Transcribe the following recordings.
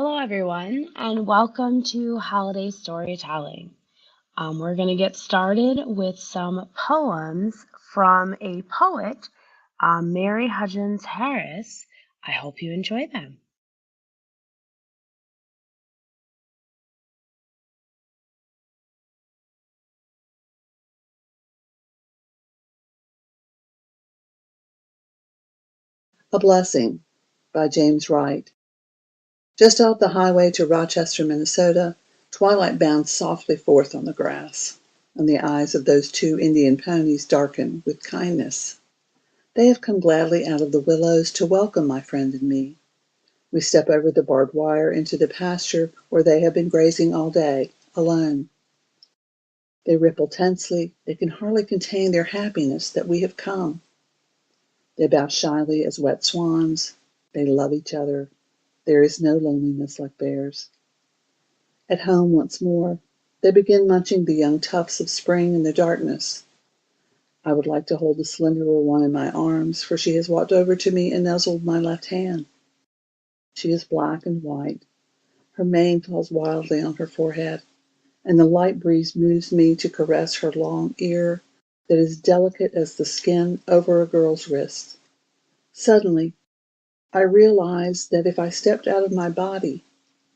Hello, everyone, and welcome to Holiday Storytelling. We're going to get started with some poems from a poet, Mary Hudgens Harris. I hope you enjoy them. A Blessing by James Wright. Just off the highway to Rochester, Minnesota, twilight bounds softly forth on the grass, and the eyes of those two Indian ponies darken with kindness. They have come gladly out of the willows to welcome my friend and me. We step over the barbed wire into the pasture where they have been grazing all day, alone. They ripple tensely. They can hardly contain their happiness that we have come. They bow shyly as wet swans. They love each other. There is no loneliness like theirs. At home once more, they begin munching the young tufts of spring in the darkness. I would like to hold the slenderer one in my arms, for she has walked over to me and nuzzled my left hand. She is black and white. Her mane falls wildly on her forehead, and the light breeze moves me to caress her long ear that is delicate as the skin over a girl's wrist. Suddenly, I realize that if I stepped out of my body,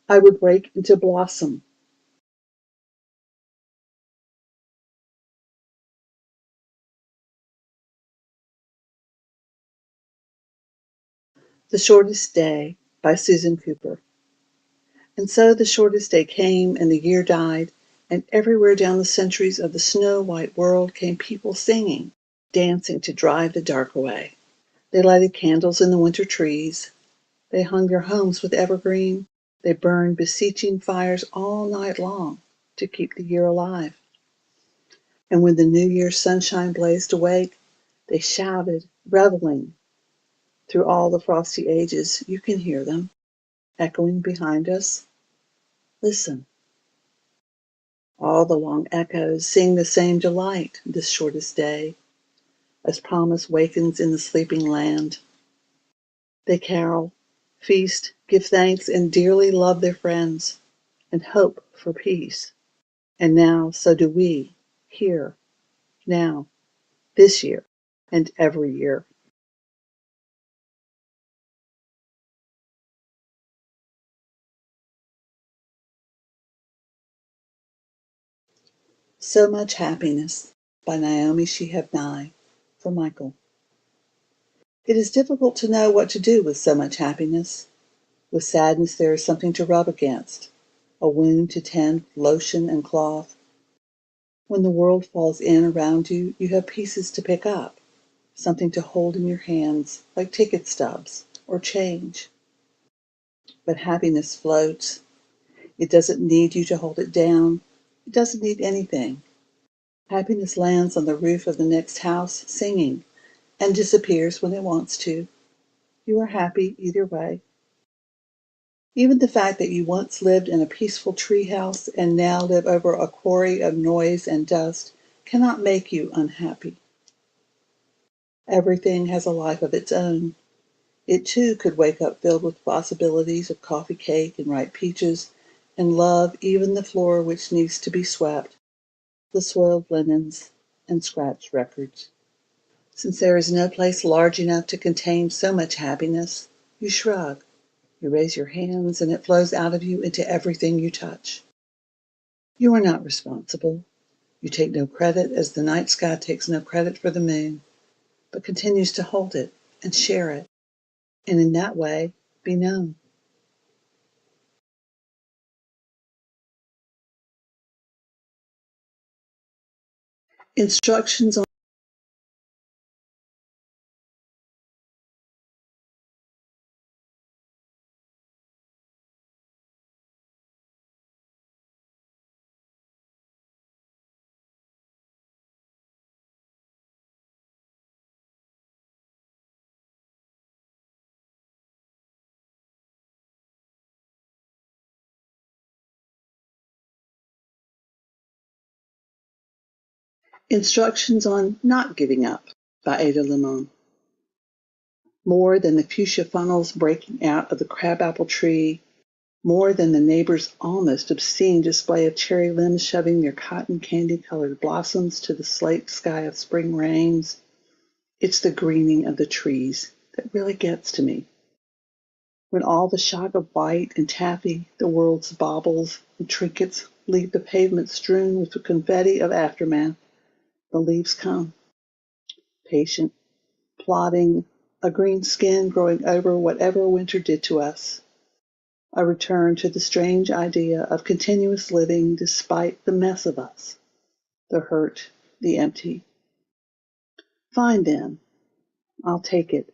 I would break into blossom. The Shortest Day by Susan Cooper. And so the shortest day came, and the year died, and everywhere down the centuries of the snow-white world came people singing, dancing to drive the dark away. They lighted candles in the winter trees. They hung their homes with evergreen. They burned beseeching fires all night long to keep the year alive. And when the New Year's sunshine blazed awake, they shouted, reveling. Through all the frosty ages, you can hear them, echoing behind us. Listen. All the long echoes sing the same delight this shortest day, as promise wakens in the sleeping land. They carol, feast, give thanks, and dearly love their friends, and hope for peace. And now so do we, here, now, this year, and every year. So Much Happiness by Naomi Shihab Nye, for Michael. It is difficult to know what to do with so much happiness. With sadness there is something to rub against, a wound to tend with lotion and cloth. When the world falls in around you, you have pieces to pick up, something to hold in your hands, like ticket stubs or change. But happiness floats. It doesn't need you to hold it down. It doesn't need anything. Happiness lands on the roof of the next house singing and disappears when it wants to. You are happy either way. Even the fact that you once lived in a peaceful treehouse and now live over a quarry of noise and dust cannot make you unhappy. Everything has a life of its own. It too could wake up filled with possibilities of coffee cake and ripe peaches, and love even the floor which needs to be swept, the soiled linens and scratched records. Since there is no place large enough to contain so much happiness, you shrug. You raise your hands, and it flows out of you into everything you touch. You are not responsible. You take no credit, as the night sky takes no credit for the moon, but continues to hold it and share it, and in that way be known. Instructions on Instructions on Not Giving Up by Ada Limon. More than the fuchsia funnels breaking out of the crabapple tree, more than the neighbor's almost obscene display of cherry limbs shoving their cotton candy-colored blossoms to the slate sky of spring rains. It's the greening of the trees that really gets to me. When all the shock of white and taffy, the world's baubles and trinkets leave the pavement strewn with the confetti of aftermath, the leaves come, patient, plodding, a green skin growing over whatever winter did to us. A return to the strange idea of continuous living despite the mess of us, the hurt, the empty. Fine then, I'll take it,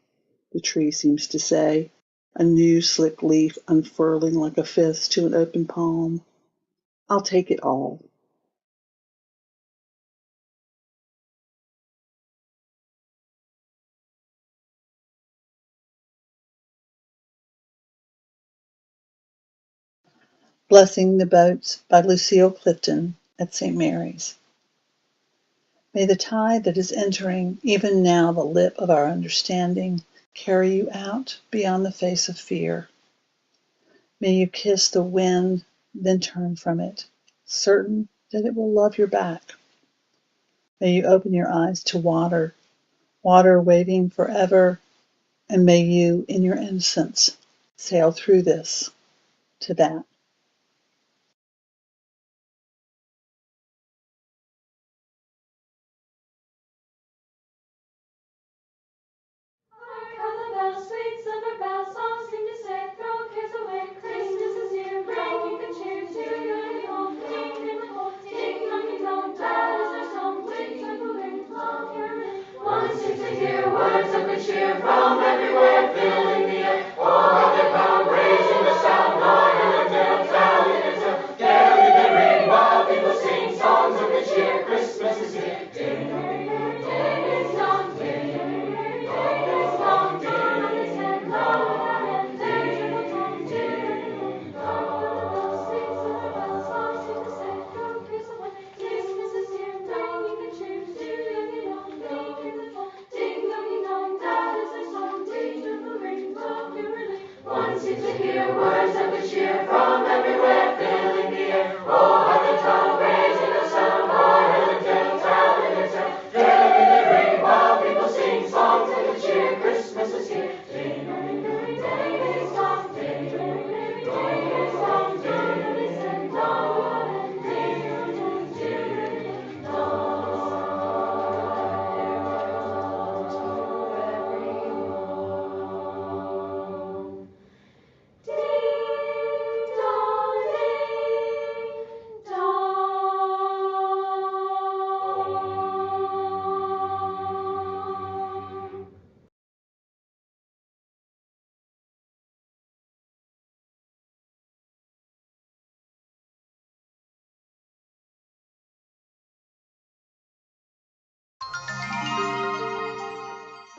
the tree seems to say, a new slick leaf unfurling like a fist to an open palm. I'll take it all. Blessing the Boats by Lucille Clifton at St. Mary's. May the tide that is entering even now the lip of our understanding carry you out beyond the face of fear. May you kiss the wind, then turn from it, certain that it will love your back. May you open your eyes to water, water waving forever, and may you, in your innocence, sail through this to that.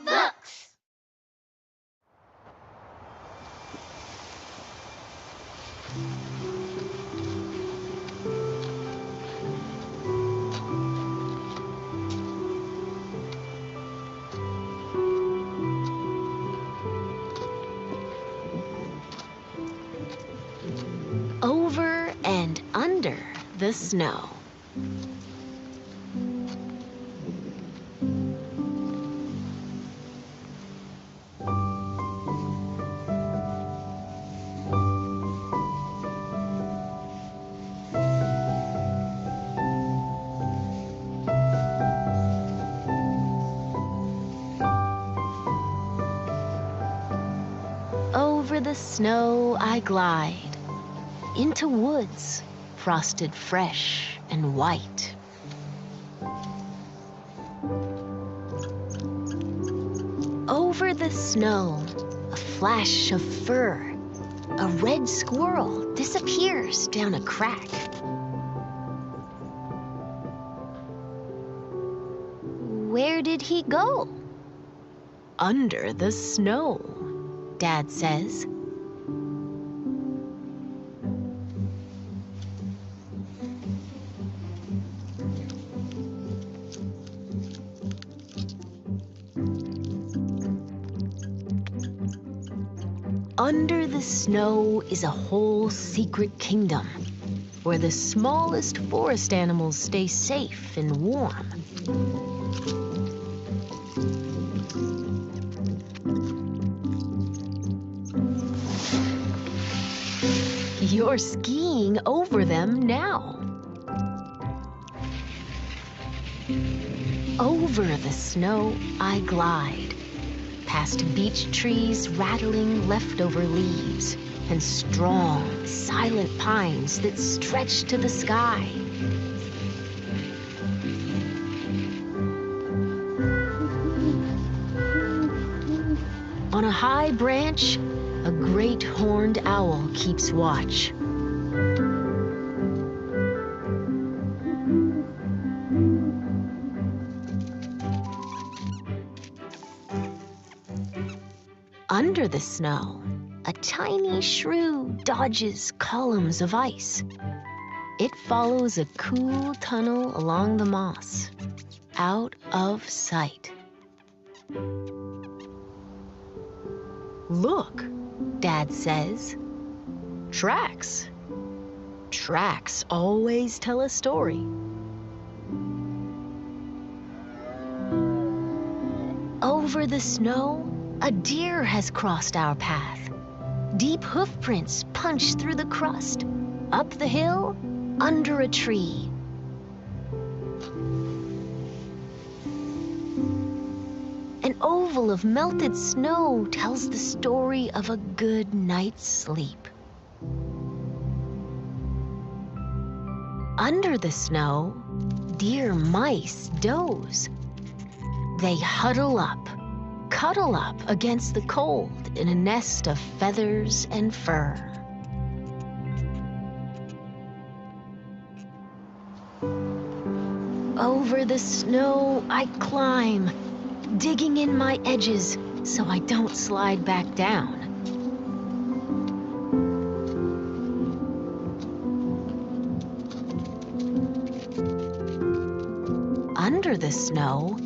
Books. Over and under the snow. Over the snow I glide, into woods frosted fresh and white. Over the snow, a flash of fur, a red squirrel disappears down a crack. Where did he go? Under the snow, Dad says. Under the snow is a whole secret kingdom where the smallest forest animals stay safe and warm. You're skiing over them now. Over the snow I glide, past beech trees rattling leftover leaves and strong, silent pines that stretch to the sky. On a high branch, a great horned owl keeps watch. Under the snow, a tiny shrew dodges columns of ice. It follows a cool tunnel along the moss, out of sight. Look, Dad says. Tracks. Tracks always tell a story. Over the snow, a deer has crossed our path. Deep hoof prints punch through the crust, up the hill, under a tree. An oval of melted snow tells the story of a good night's sleep. Under the snow, deer mice doze. They huddle up, cuddle up against the cold in a nest of feathers and fur. Over the snow I climb, digging in my edges so I don't slide back down. Under the snow,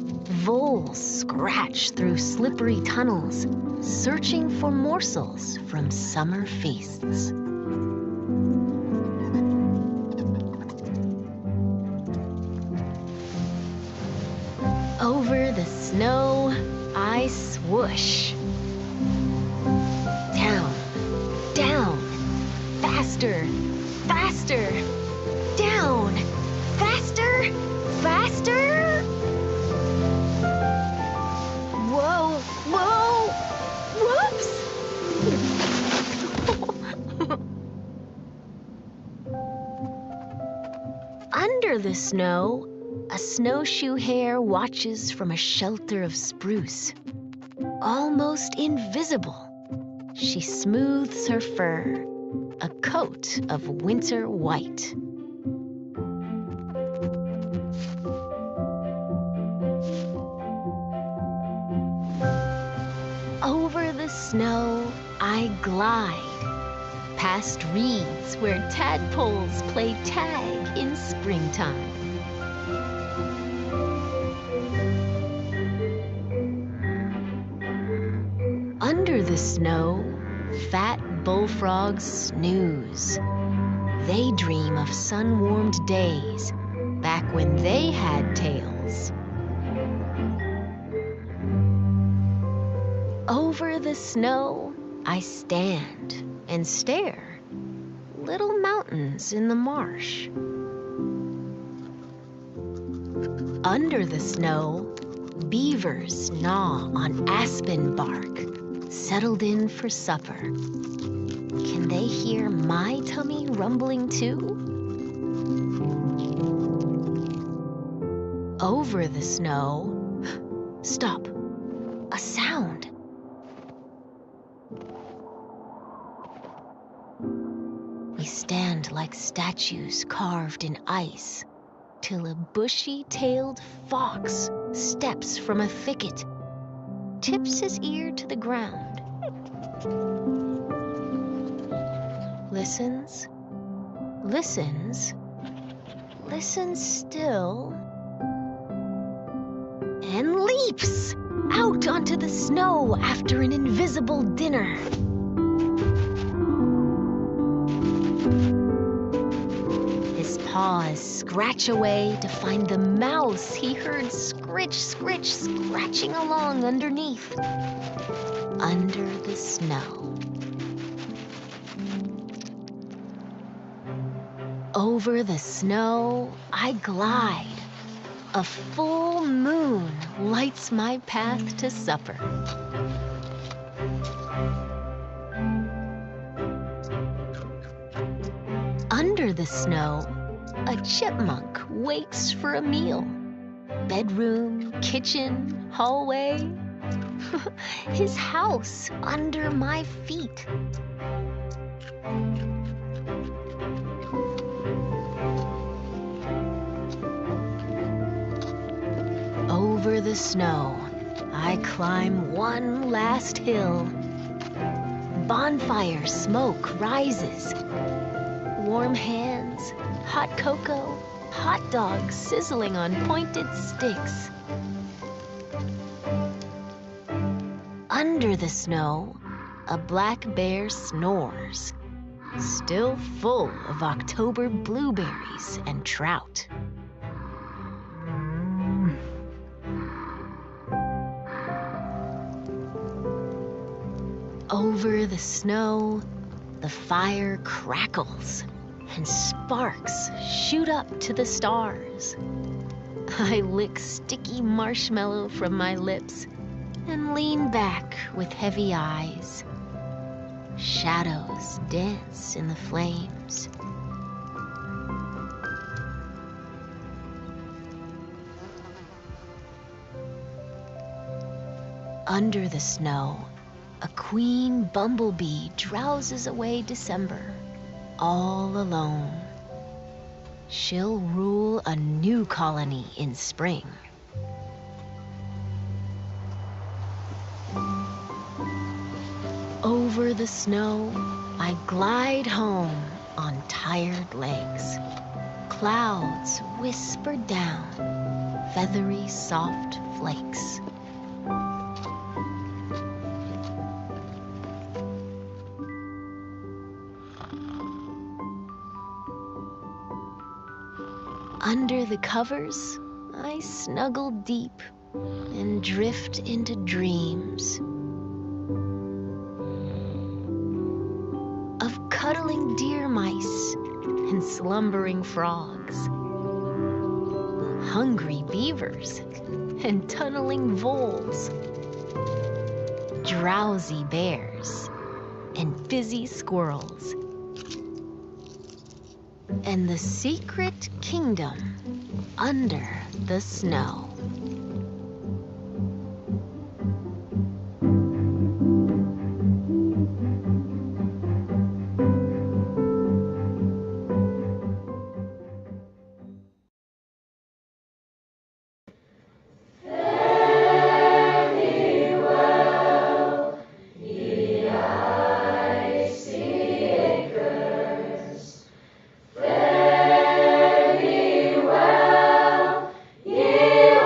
voles scratch through slippery tunnels, searching for morsels from summer feasts. Over the snow, I swoosh. Down, down, faster, faster, down, faster, faster. Whoa, whoa, whoops. Under the snow, a snowshoe hare watches from a shelter of spruce. Almost invisible, she smooths her fur, a coat of winter white. Over the snow, I glide, past reeds where tadpoles play tag in springtime. Under the snow, fat bullfrogs snooze. They dream of sun-warmed days back when they had tails. Over the snow, I stand and stare. Little mountains in the marsh. Under the snow, beavers gnaw on aspen bark, settled in for supper. Can they hear my tummy rumbling too? Over the snow, stop, a sound. We stand like statues carved in ice, till a bushy-tailed fox steps from a thicket, tips his ear to the ground, listens, listens, listens still, and leaps out onto the snow after an invisible dinner. paws scratch away to find the mouse he heard scritch, scritch, scratching along underneath, under the snow. Over the snow I glide. A full moon lights my path to supper. Under the snow, a chipmunk waits for a meal. Bedroom, kitchen, hallway. His house under my feet. Over the snow, I climb one last hill. Bonfire smoke rises. Warm hands, hot cocoa, hot dogs sizzling on pointed sticks. Under the snow, a black bear snores, still full of October blueberries and trout. Over the snow, the fire crackles and sparks shoot up to the stars. I lick sticky marshmallow from my lips and lean back with heavy eyes. Shadows dance in the flames. Under the snow, a queen bumblebee drowses away December, all alone. She'll rule a new colony in spring. Over the snow, I glide home on tired legs. Clouds whisper down, feathery soft flakes. Under the covers, I snuggle deep and drift into dreams of cuddling deer mice and slumbering frogs, hungry beavers and tunneling voles, drowsy bears and busy squirrels, and the secret kingdom under the snow. Here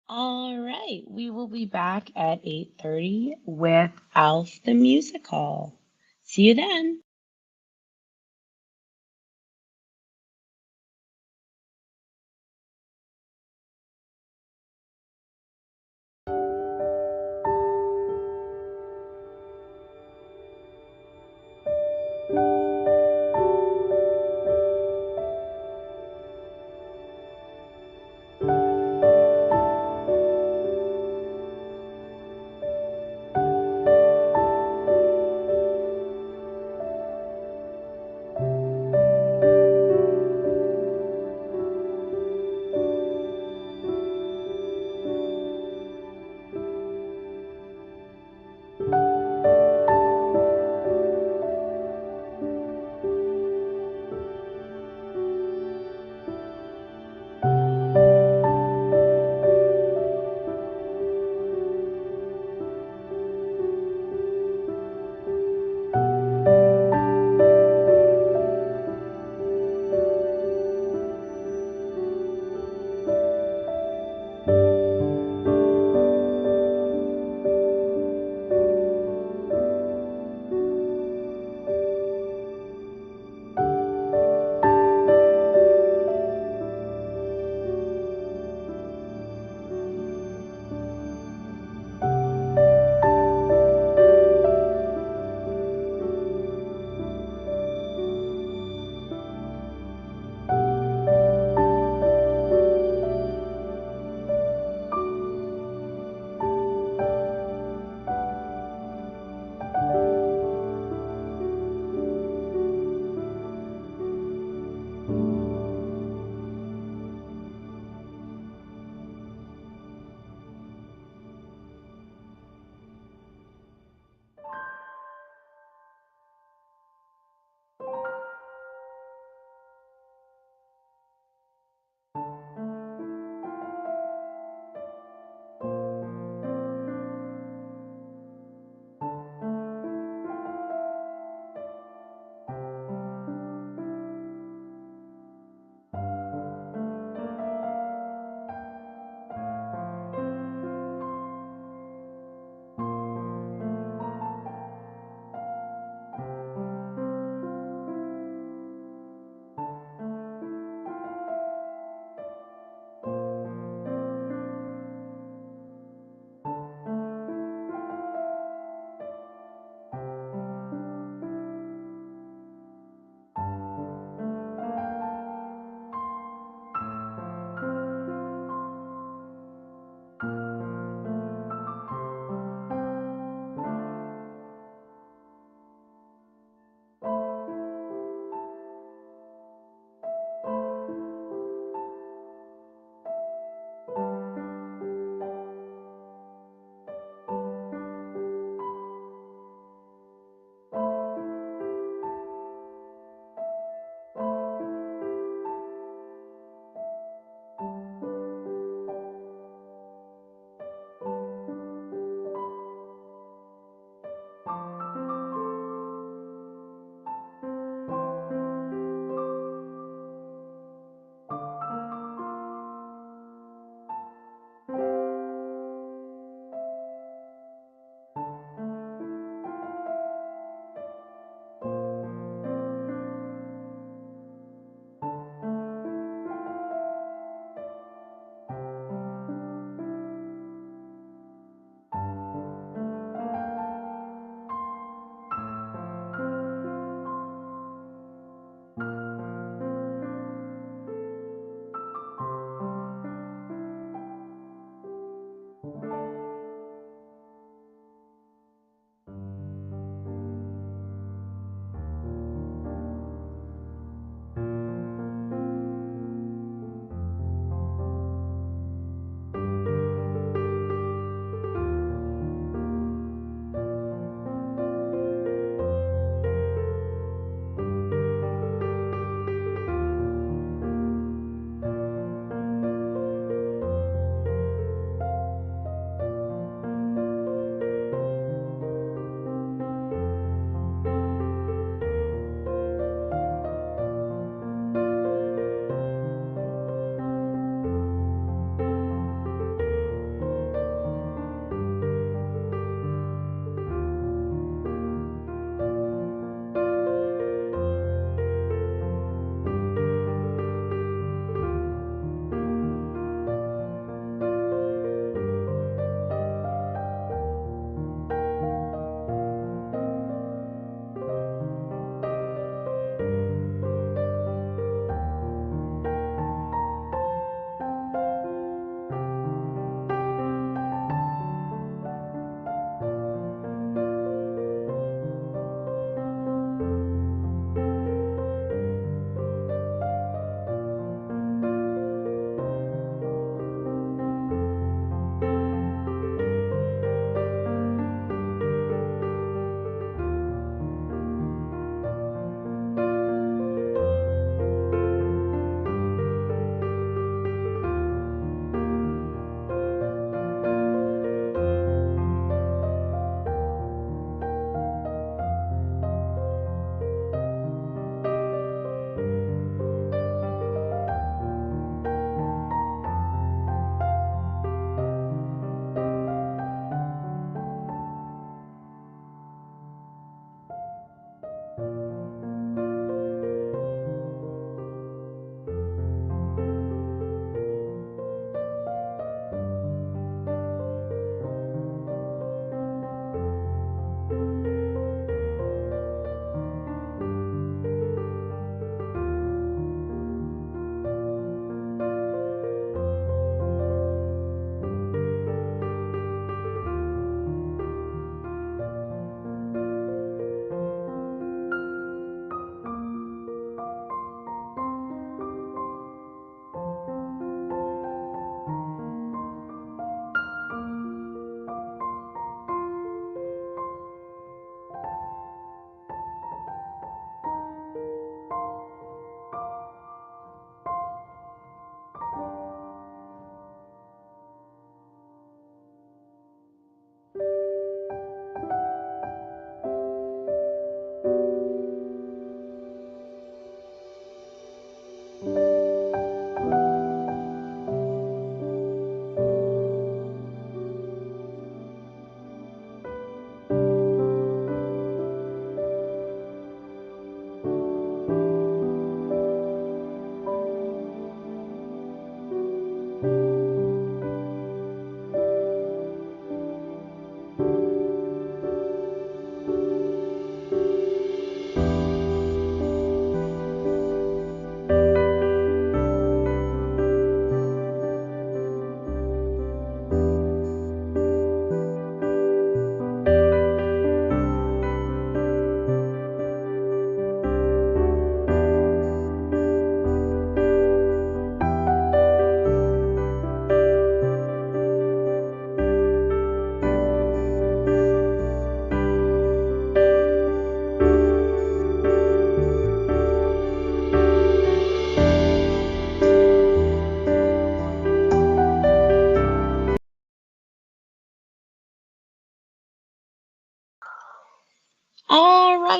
All right, we will be back at 8:30 with Alf the Musical. See you then.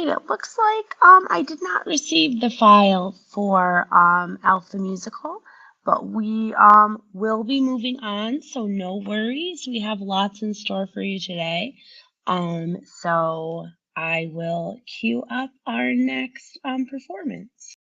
right, it looks like I did not receive the file for Elf the Musical, but we will be moving on, so no worries. We have lots in store for you today. So I will cue up our next performance.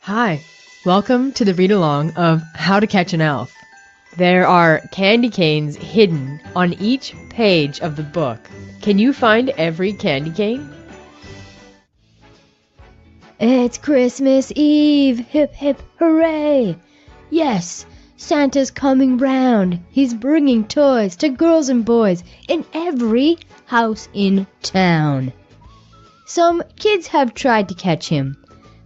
Hi, welcome to the read along of How to Catch an Elf. There are candy canes hidden on each page of the book. Can you find every candy cane? It's Christmas Eve! Hip hip hooray! Yes, Santa's coming round. He's bringing toys to girls and boys in every house in town. Some kids have tried to catch him,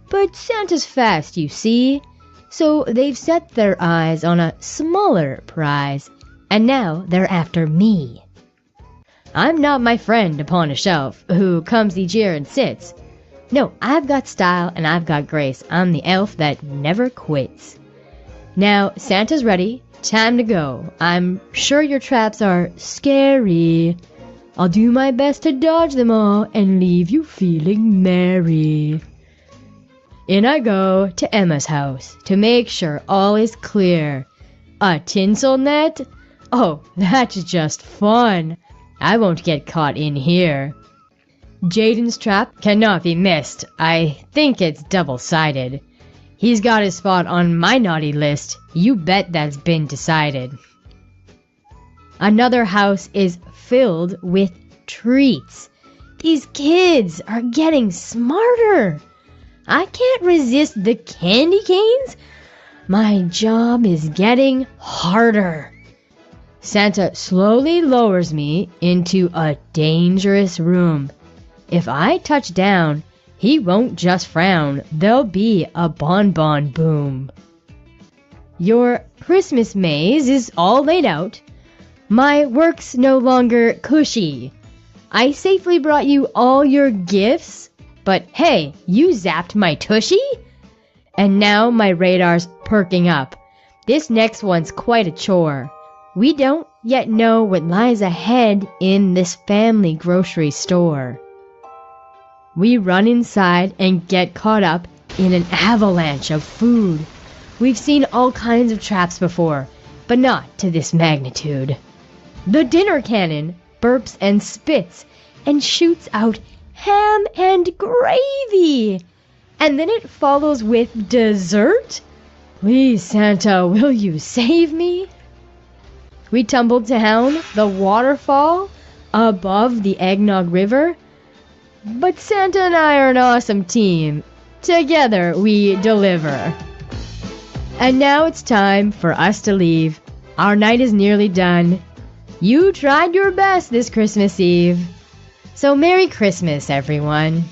but Santa's fast, you see. So they've set their eyes on a smaller prize, and now they're after me. I'm not my friend upon a shelf who comes each year and sits. No, I've got style and I've got grace. I'm the elf that never quits. Now, Santa's ready. Time to go. I'm sure your traps are scary. I'll do my best to dodge them all and leave you feeling merry. In I go to Emma's house to make sure all is clear. A tinsel net? Oh, that's just fun. I won't get caught in here. Jaden's trap cannot be missed. I think it's double-sided. He's got his spot on my naughty list. You bet that's been decided. Another house is filled with treats. These kids are getting smarter. I can't resist the candy canes. My job is getting harder. Santa slowly lowers me into a dangerous room. If I touch down, he won't just frown. There'll be a bonbon boom. Your Christmas maze is all laid out. My work's no longer cushy. I safely brought you all your gifts. But hey, you zapped my tushy? And now my radar's perking up. This next one's quite a chore. We don't yet know what lies ahead in this family grocery store. We run inside and get caught up in an avalanche of food. We've seen all kinds of traps before, but not to this magnitude. The dinner cannon burps and spits and shoots out ham and gravy. And then it follows with dessert? Please, Santa, will you save me? We tumbled down the waterfall above the Eggnog River. But Santa and I are an awesome team. Together we deliver. And now it's time for us to leave. Our night is nearly done. You tried your best this Christmas Eve. So Merry Christmas, everyone.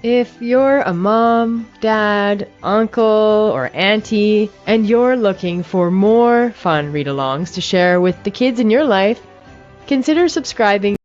If you're a mom, dad, uncle, or auntie, and you're looking for more fun read-alongs to share with the kids in your life, consider subscribing.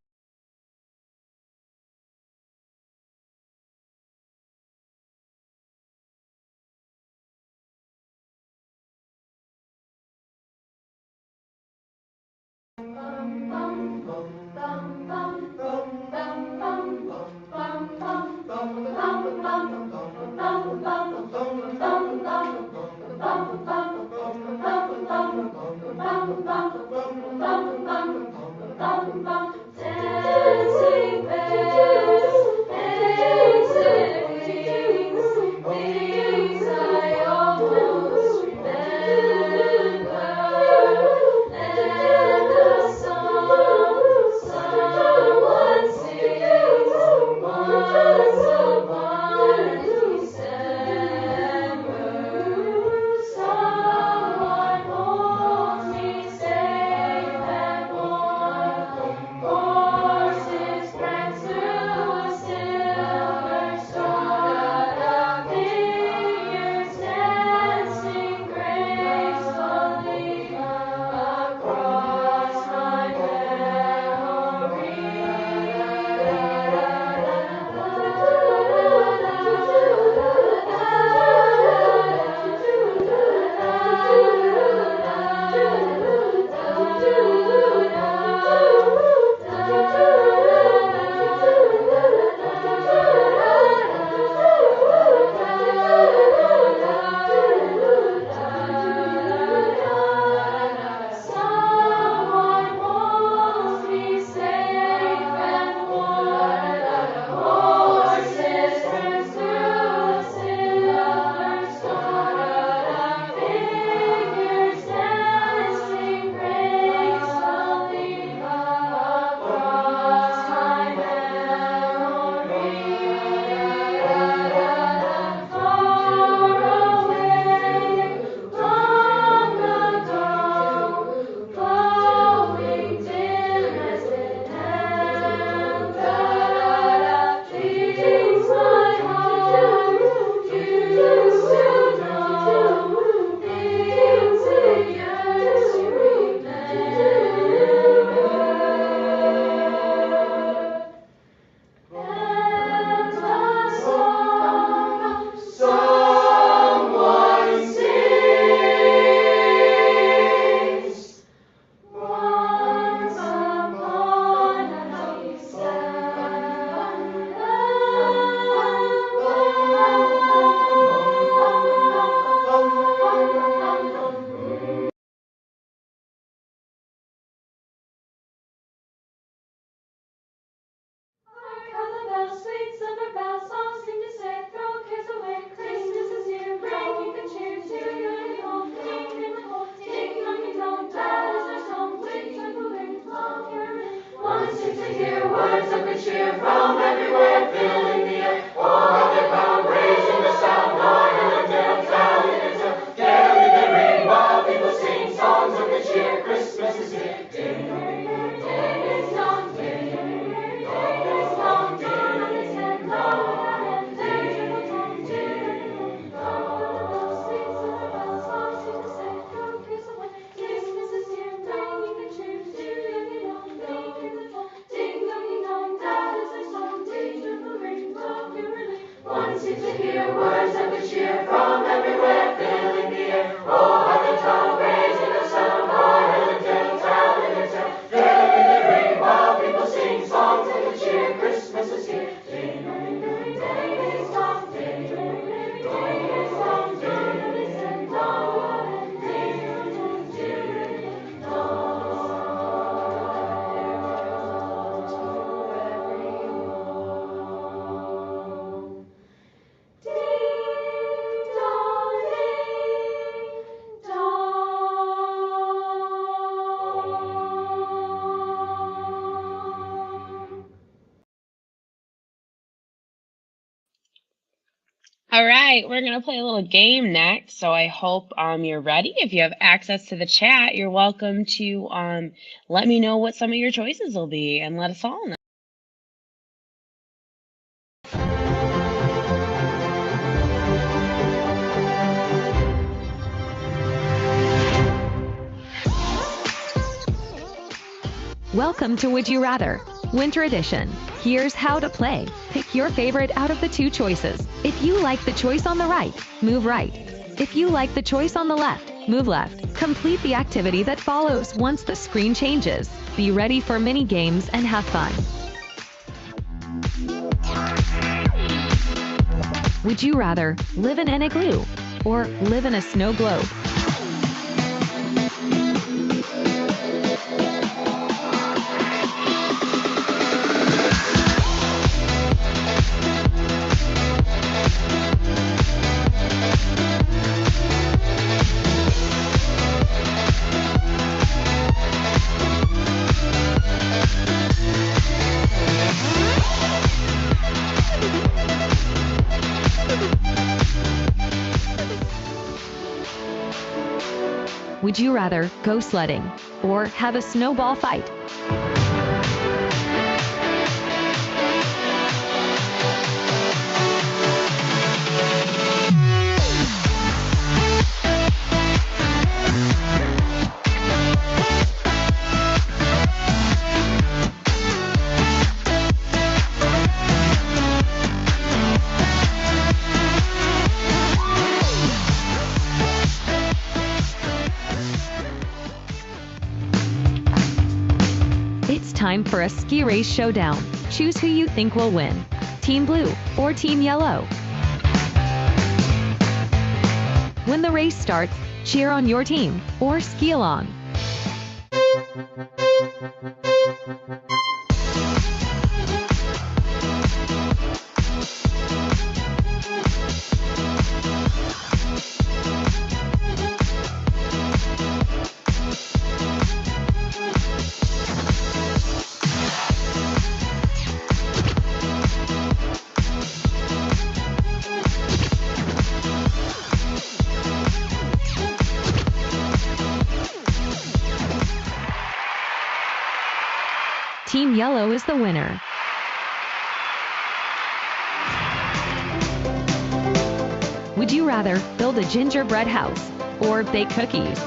All right, we're going to play a little game next, so I hope you're ready. If you have access to the chat, you're welcome to let me know what some of your choices will be and let us all know. Welcome to Would You Rather, Winter Edition. Here's how to play. Pick your favorite out of the two choices. If you like the choice on the right, move right. If you like the choice on the left, move left. Complete the activity that follows once the screen changes. Be ready for mini games and have fun. Would you rather live in an igloo or live in a snow globe? Would you rather go sledding or have a snowball fight? Time for a ski race showdown. Choose who you think will win, Team Blue or Team Yellow. When the race starts, cheer on your team or ski along. Team Yellow is the winner. Would you rather build a gingerbread house or bake cookies?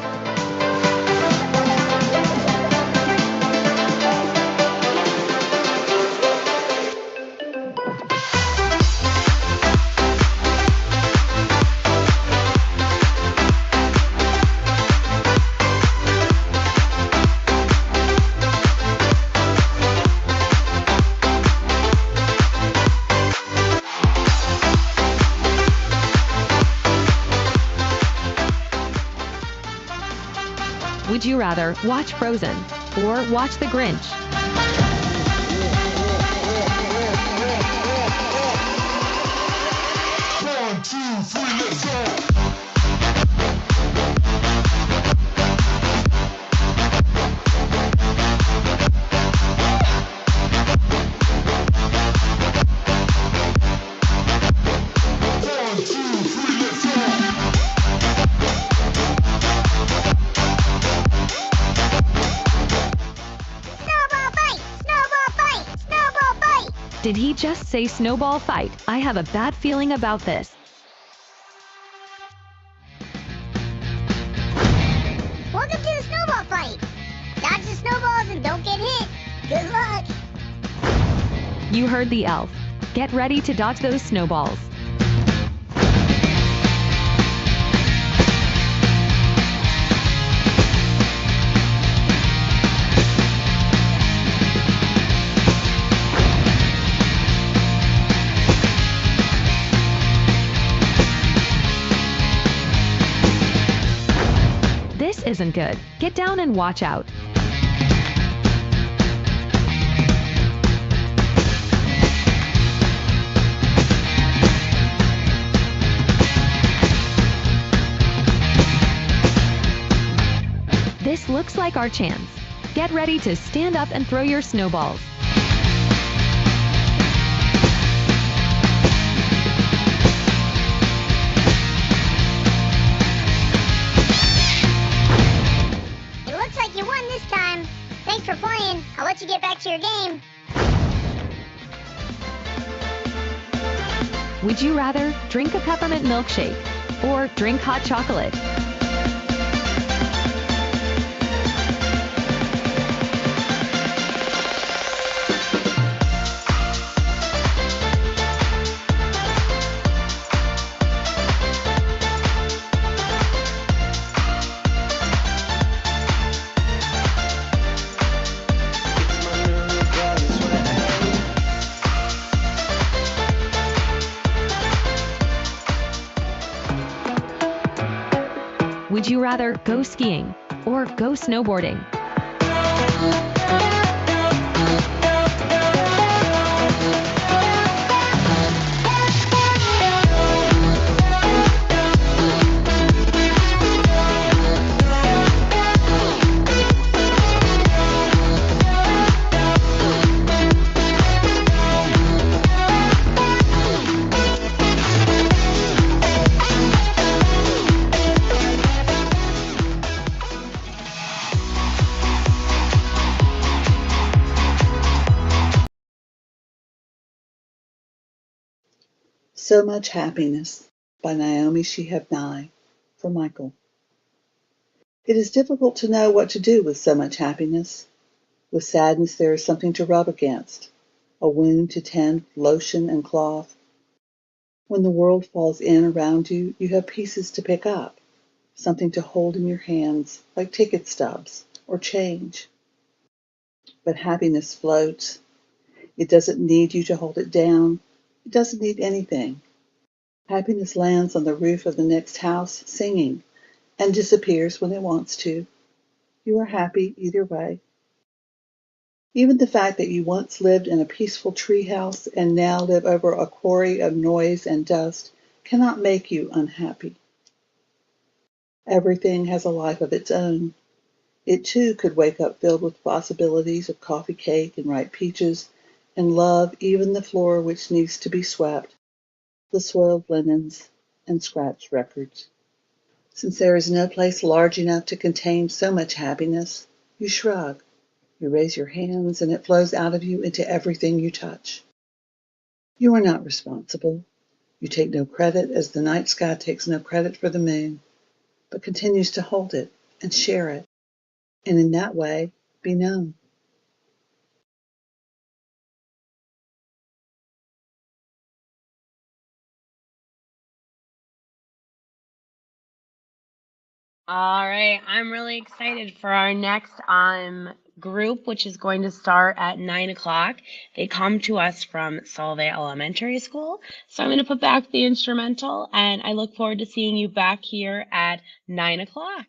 Would you rather watch Frozen or watch The Grinch? One, two, three, let's go! Did he just say snowball fight? I have a bad feeling about this. Welcome to the snowball fight. Dodge the snowballs and don't get hit. Good luck. You heard the elf. Get ready to dodge those snowballs. This isn't good. Get down and watch out. This looks like our chance. Get ready to stand up and throw your snowballs. It looks like you won this time. Thanks for playing. I'll let you get back to your game. Would you rather drink a peppermint milkshake or drink hot chocolate? Would you rather go skiing or go snowboarding? So Much Happiness by Naomi Shihab Nye for Michael. It is difficult to know what to do with so much happiness. With sadness there is something to rub against, a wound to tend with lotion and cloth. When the world falls in around you, you have pieces to pick up, something to hold in your hands, like ticket stubs or change. But happiness floats. It doesn't need you to hold it down. It doesn't need anything. Happiness lands on the roof of the next house singing and disappears when it wants to. You are happy either way. Even the fact that you once lived in a peaceful treehouse and now live over a quarry of noise and dust cannot make you unhappy. Everything has a life of its own. It too could wake up filled with possibilities of coffee cake and ripe peaches, and love even the floor which needs to be swept, the soiled linens and scratched records. Since there is no place large enough to contain so much happiness, you shrug. You raise your hands and it flows out of you into everything you touch. You are not responsible. You take no credit as the night sky takes no credit for the moon, but continues to hold it and share it, and in that way be known. All right, I'm really excited for our next group, which is going to start at 9 o'clock. They come to us from Solvay Elementary School. So I'm going to put back the instrumental, and I look forward to seeing you back here at 9 o'clock.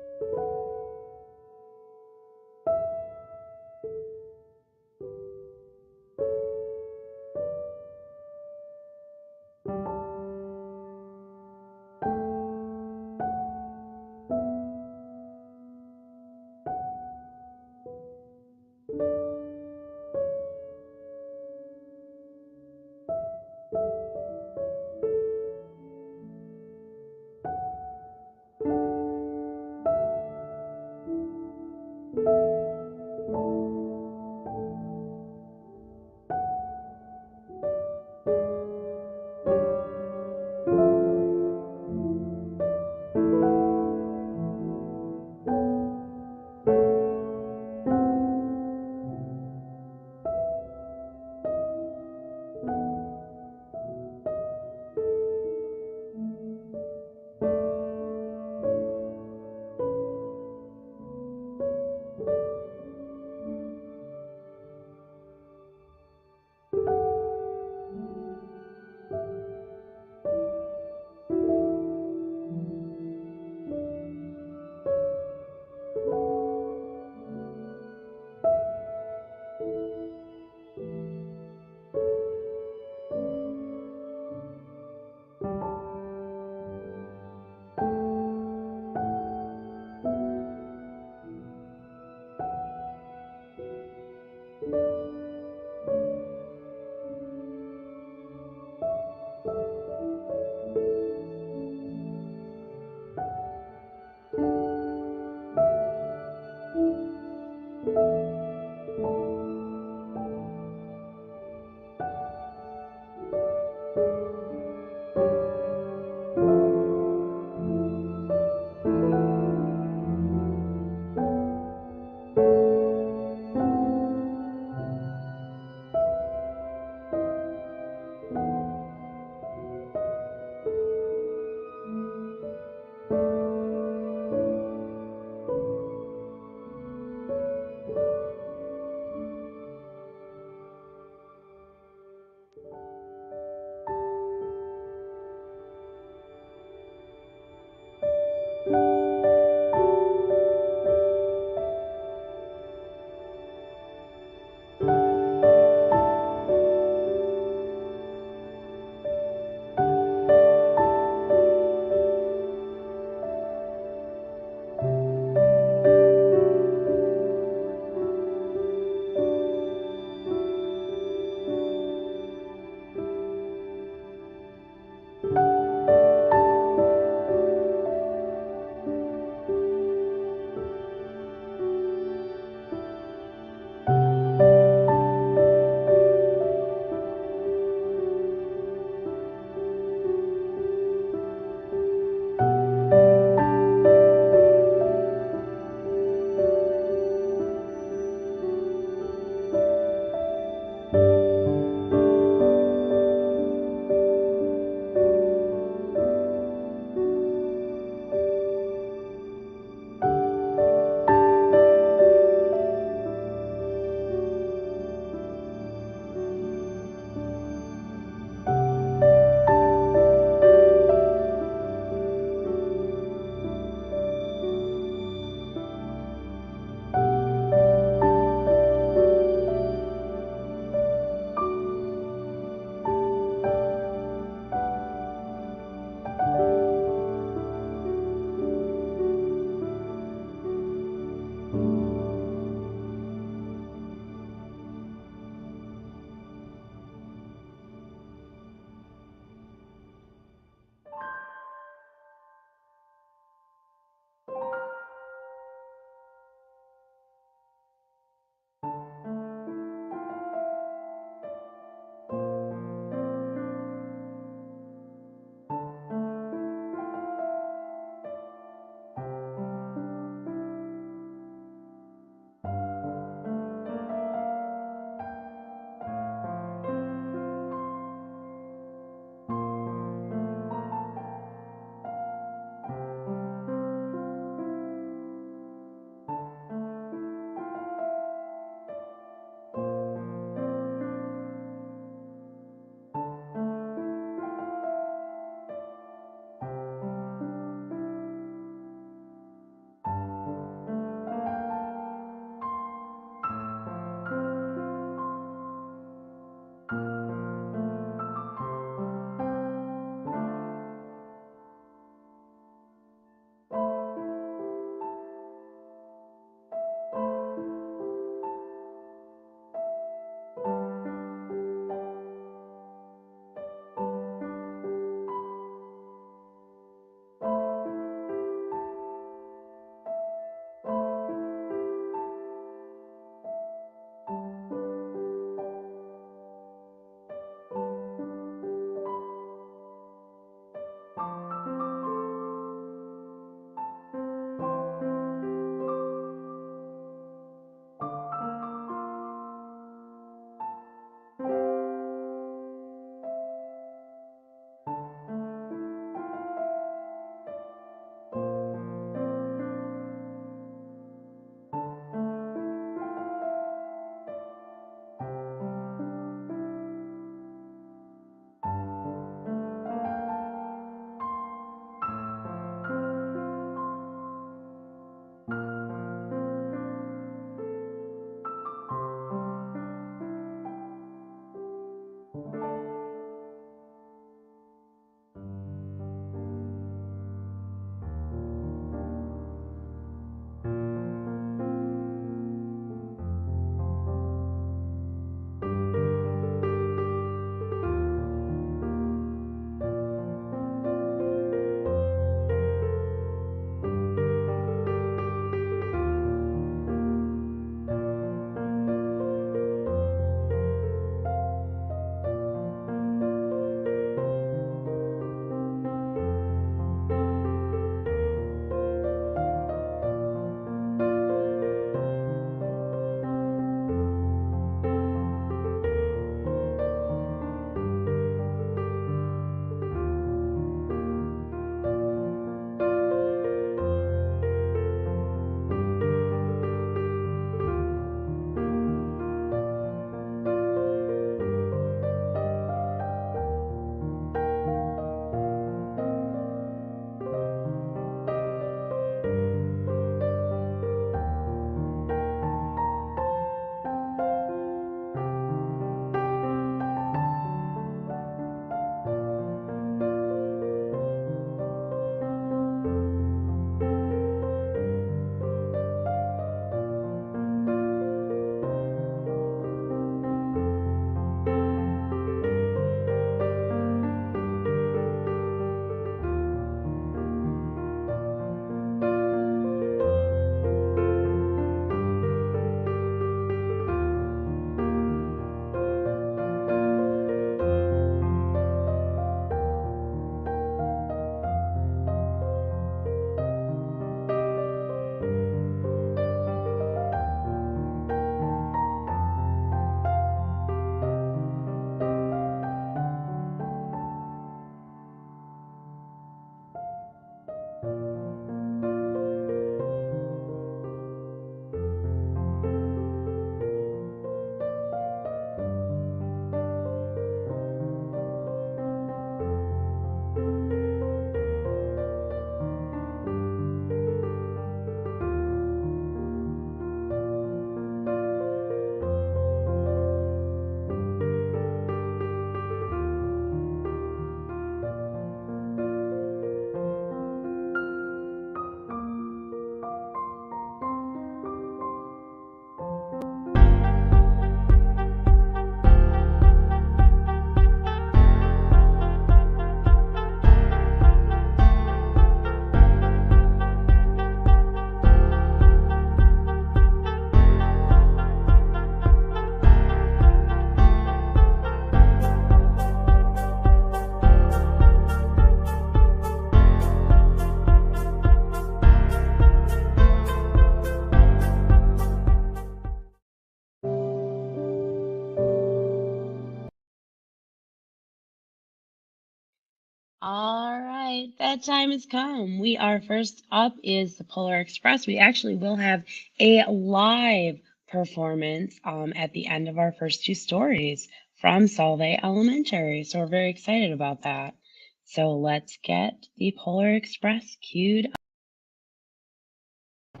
All right, that time has come. We are first up is the Polar Express. We actually will have a live performance at the end of our first two stories from Solvay Elementary. So we're very excited about that. So let's get the Polar Express queued up.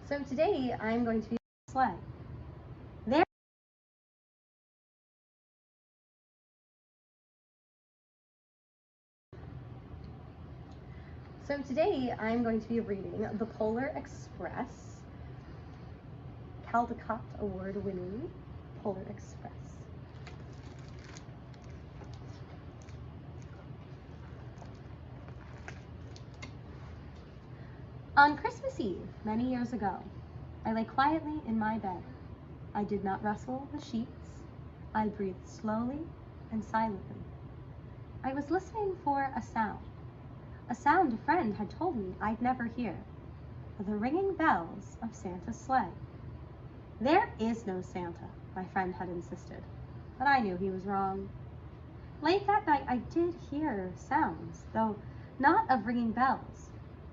So today I'm going to be sled. There So today I'm going to be reading The Polar Express, Caldecott Award-winning Polar Express. On Christmas Eve, many years ago, I lay quietly in my bed. I did not rustle the sheets. I breathed slowly and silently. I was listening for a sound a friend had told me I'd never hear, the ringing bells of Santa's sleigh. There is no Santa, my friend had insisted, but I knew he was wrong. Late that night I did hear sounds, though not of ringing bells.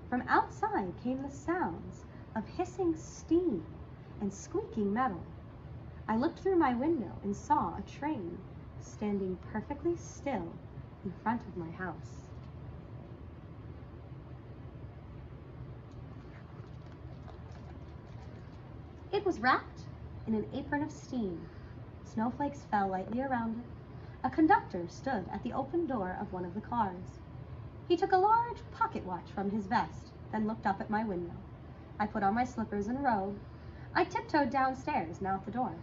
From outside came the sounds of hissing steam and squeaking metal. I looked through my window and saw a train standing perfectly still in front of my house. It was wrapped in an apron of steam. Snowflakes fell lightly around it. A conductor stood at the open door of one of the cars. He took a large pocket watch from his vest, then looked up at my window. I put on my slippers and robe. I tiptoed downstairs and out the door.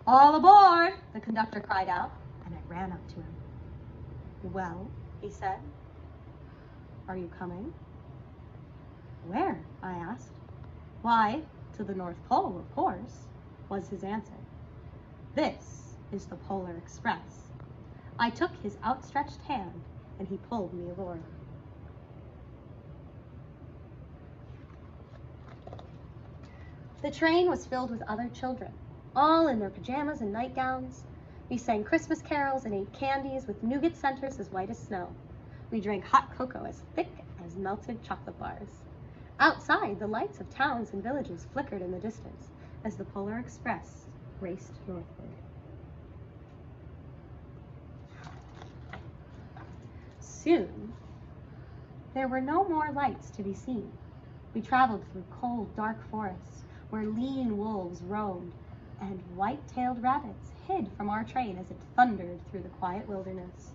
"All aboard!" the conductor cried out, and I ran up to him. "Well," he said, "are you coming?" "Where?" I asked. "Why, to the North Pole, of course," was his answer. "This is the Polar Express." I took his outstretched hand, and he pulled me aboard. The train was filled with other children, all in their pajamas and nightgowns. We sang Christmas carols and ate candies with nougat centers as white as snow. We drank hot cocoa as thick as melted chocolate bars. Outside, the lights of towns and villages flickered in the distance as the Polar Express raced northward. Soon, there were no more lights to be seen. We traveled through cold, dark forests where lean wolves roamed and white-tailed rabbits hid from our train as it thundered through the quiet wilderness.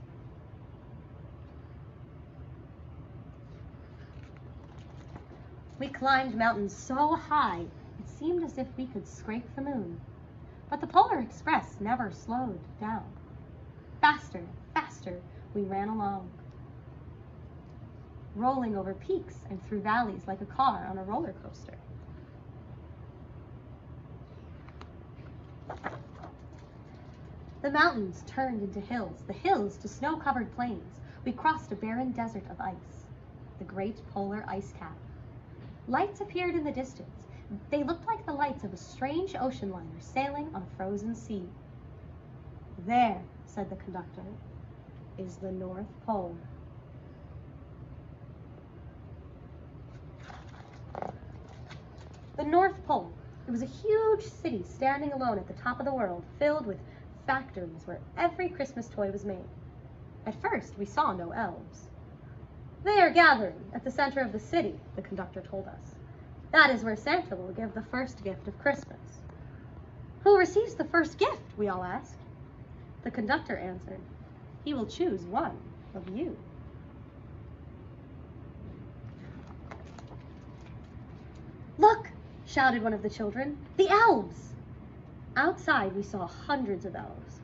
We climbed mountains so high it seemed as if we could scrape the moon. But the Polar Express never slowed down. Faster, faster, we ran along, rolling over peaks and through valleys like a car on a roller coaster. The mountains turned into hills, the hills to snow-covered plains. We crossed a barren desert of ice, the great polar ice cap. Lights appeared in the distance. They looked like the lights of a strange ocean liner sailing on a frozen sea. "There," said the conductor, "is the North Pole." The North Pole. It was a huge city standing alone at the top of the world, filled with factories where every Christmas toy was made. At first, we saw no elves. "They are gathering at the center of the city," the conductor told us. "That is where Santa will give the first gift of Christmas." "Who receives the first gift?" we all asked. The conductor answered, "He will choose one of you." "Look!" shouted one of the children. "The elves!" Outside, we saw hundreds of elves.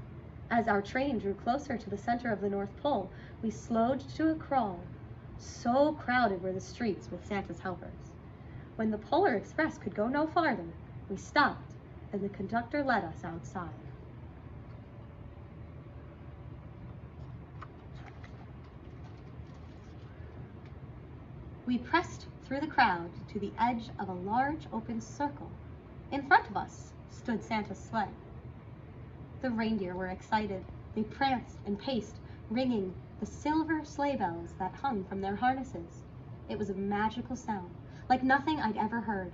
As our train drew closer to the center of the North Pole, we slowed to a crawl. So crowded were the streets with Santa's helpers. When the Polar Express could go no farther, we stopped, and the conductor led us outside. We pressed through the crowd to the edge of a large open circle. In front of us stood Santa's sleigh. The reindeer were excited. They pranced and paced, ringing the silver sleigh bells that hung from their harnesses. It was a magical sound, like nothing I'd ever heard.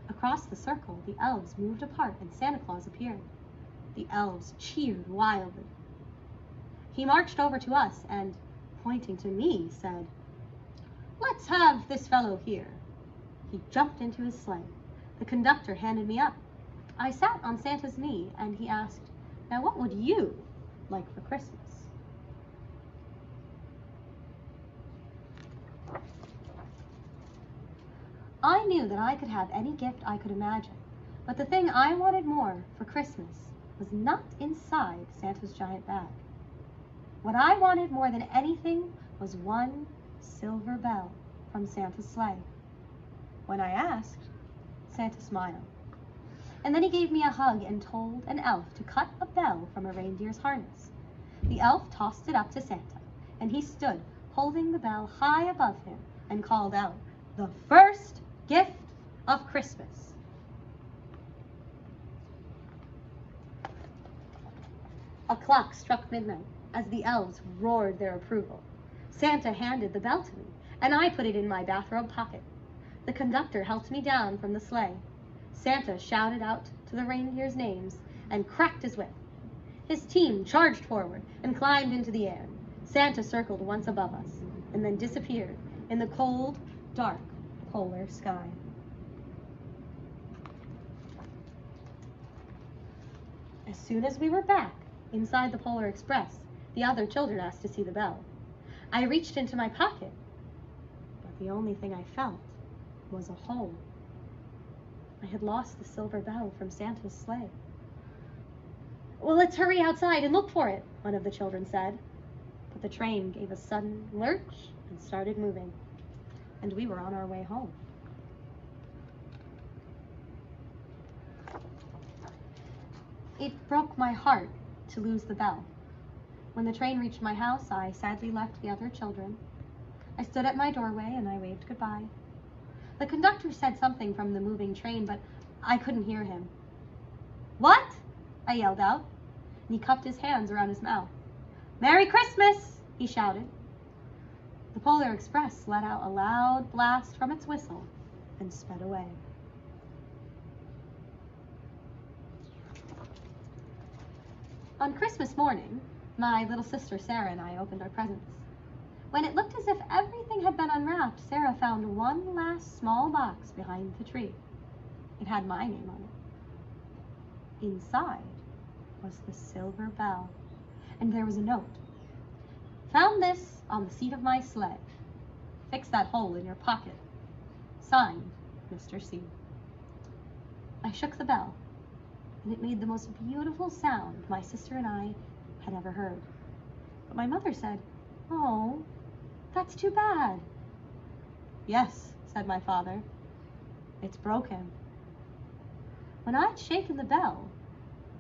Across the circle, the elves moved apart and Santa Claus appeared. The elves cheered wildly. He marched over to us and, pointing to me, said, "Let's have this fellow here." He jumped into his sleigh. The conductor handed me up. I sat on Santa's knee and he asked, "Now what would you like for Christmas?" I knew that I could have any gift I could imagine, but the thing I wanted more for Christmas was not inside Santa's giant bag. What I wanted more than anything was one silver bell from Santa's sleigh. When I asked, Santa smiled. And then he gave me a hug and told an elf to cut a bell from a reindeer's harness. The elf tossed it up to Santa, and he stood holding the bell high above him and called out, "The first gift of Christmas." A clock struck midnight as the elves roared their approval. Santa handed the bell to me, and I put it in my bathrobe pocket. The conductor helped me down from the sleigh. Santa shouted out to the reindeers' names and cracked his whip. His team charged forward and climbed into the air. Santa circled once above us and then disappeared in the cold, dark polar sky. As soon as we were back inside the Polar Express, the other children asked to see the bell. I reached into my pocket, but the only thing I felt was a hole. I had lost the silver bell from Santa's sleigh. "Well, let's hurry outside and look for it," one of the children said. But the train gave a sudden lurch and started moving, and we were on our way home. It broke my heart to lose the bell. When the train reached my house, I sadly left the other children. I stood at my doorway and I waved goodbye. The conductor said something from the moving train, but I couldn't hear him. "What?" I yelled out, and he cupped his hands around his mouth. "Merry Christmas!" he shouted. The Polar Express let out a loud blast from its whistle and sped away. On Christmas morning, my little sister Sarah and I opened our presents. When it looked as if everything had been unwrapped, Sarah found one last small box behind the tree. It had my name on it. Inside was the silver bell, and there was a note. "Found this on the seat of my sleigh. Fix that hole in your pocket. Signed, Mr. C." I shook the bell, and it made the most beautiful sound my sister and I had ever heard. But my mother said, "Oh, that's too bad." "Yes," said my father, "it's broken." When I'd shaken the bell,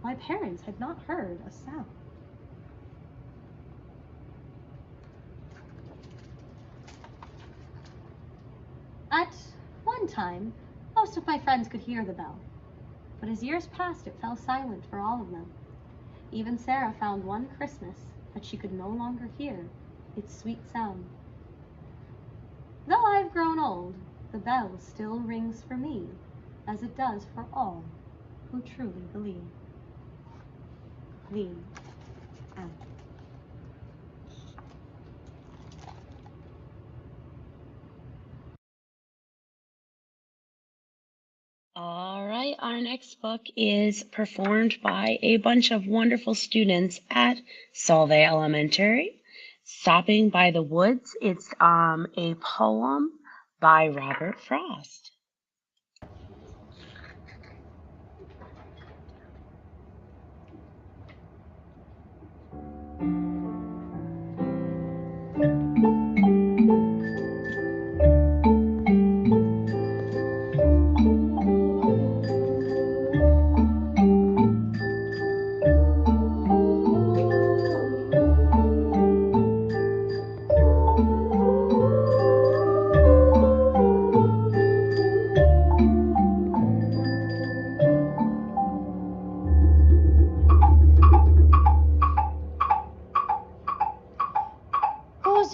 my parents had not heard a sound. At one time, most of my friends could hear the bell, but as years passed, it fell silent for all of them. Even Sarah found one Christmas that she could no longer hear its sweet sound. Though I've grown old, the bell still rings for me, as it does for all who truly believe. The end. All right, our next book is performed by a bunch of wonderful students at Solvay Elementary. Stopping by the Woods. It's a poem by Robert Frost.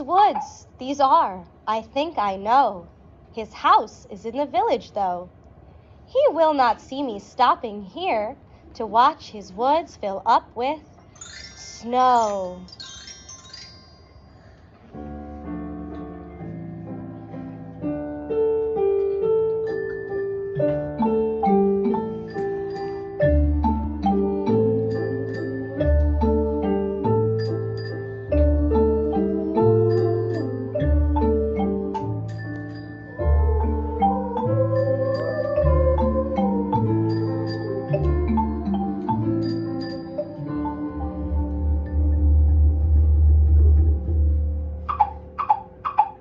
woods these are, I think I know. His house is in the village, though. He will not see me stopping here to watch his woods fill up with snow.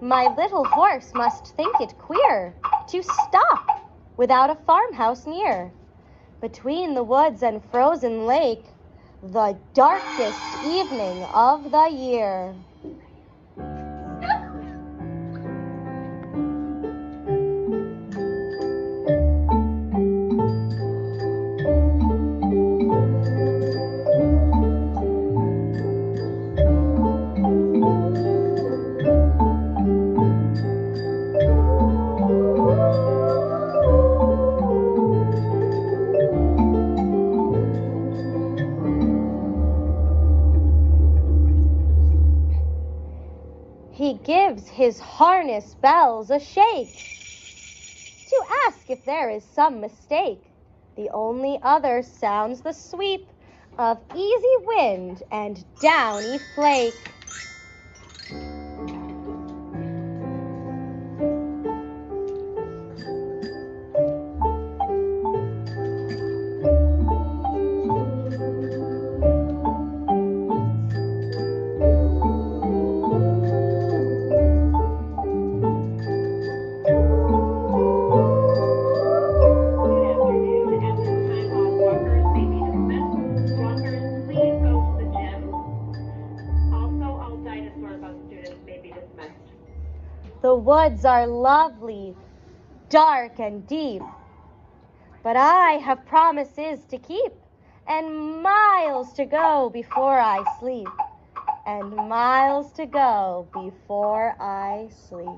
My little horse must think it queer to stop without a farmhouse near. Between the woods and frozen lake, the darkest evening of the year. He gives his harness bells a shake to ask if there is some mistake. The only other sounds the sweep of easy wind and downy flake. The woods are lovely, dark and deep, but I have promises to keep, and miles to go before I sleep, and miles to go before I sleep.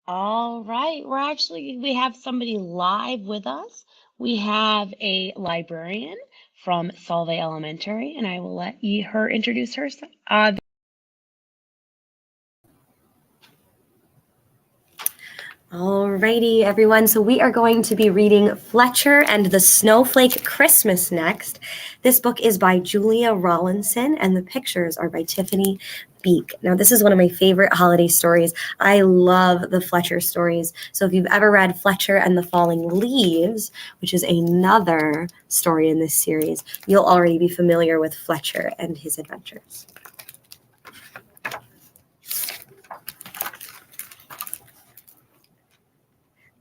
All right, we have somebody live with us. We have a librarian from Solvay Elementary, and I will let her introduce herself. Alrighty, everyone. So we are going to be reading Fletcher and the Snowflake Christmas next. This book is by Julia Rawlinson, and the pictures are by Tiffany Beek. Now, this is one of my favorite holiday stories. I love the Fletcher stories. So if you've ever read Fletcher and the Falling Leaves, which is another story in this series, you'll already be familiar with Fletcher and his adventures.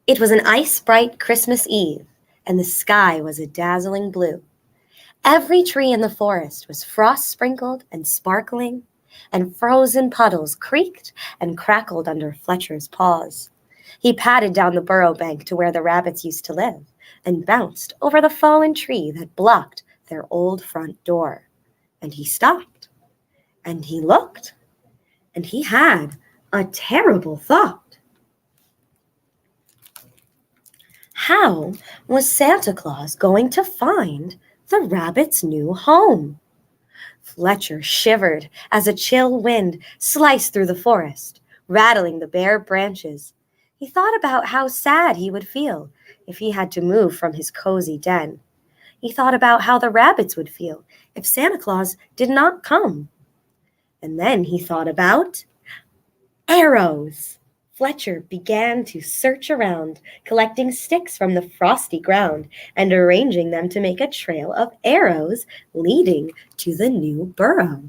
It was an ice-bright Christmas Eve, and the sky was a dazzling blue. Every tree in the forest was frost-sprinkled and sparkling, and frozen puddles creaked and crackled under Fletcher's paws. He padded down the burrow bank to where the rabbits used to live, and bounced over the fallen tree that blocked their old front door. And he stopped, and he looked, and he had a terrible thought. How was Santa Claus going to find the rabbit's new home? Fletcher shivered as a chill wind sliced through the forest, rattling the bare branches. He thought about how sad he would feel if he had to move from his cozy den. He thought about how the rabbits would feel if Santa Claus did not come. And then he thought about arrows. Fletcher began to search around, collecting sticks from the frosty ground and arranging them to make a trail of arrows leading to the new burrow.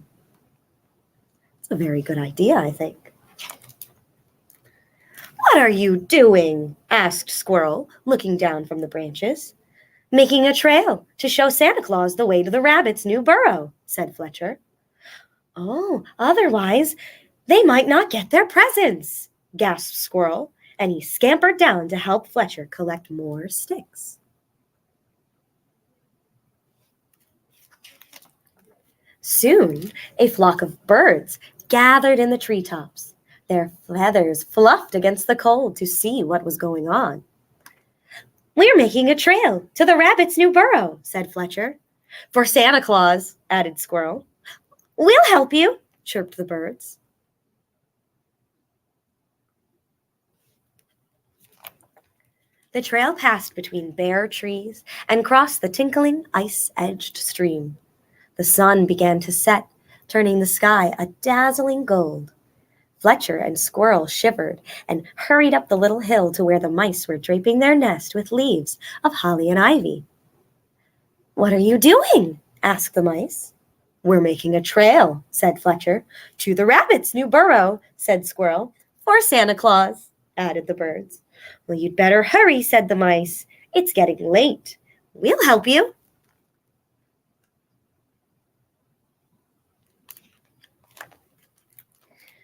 It's a very good idea, I think. "What are you doing?" asked Squirrel, looking down from the branches. "Making a trail to show Santa Claus the way to the rabbit's new burrow," said Fletcher. "Oh, otherwise they might not get their presents," gasped Squirrel, and he scampered down to help Fletcher collect more sticks. Soon, a flock of birds gathered in the treetops. Their feathers fluffed against the cold to see what was going on. "We're making a trail to the rabbit's new burrow," said Fletcher. "For Santa Claus," added Squirrel. "We'll help you," chirped the birds. The trail passed between bare trees and crossed the tinkling, ice-edged stream. The sun began to set, turning the sky a dazzling gold. Fletcher and Squirrel shivered and hurried up the little hill to where the mice were draping their nest with leaves of holly and ivy. "What are you doing?" asked the mice. "We're making a trail," said Fletcher. "To the rabbit's new burrow," said Squirrel. "For Santa Claus," added the birds. "Well, you'd better hurry," said the mice. "It's getting late." "We'll help you."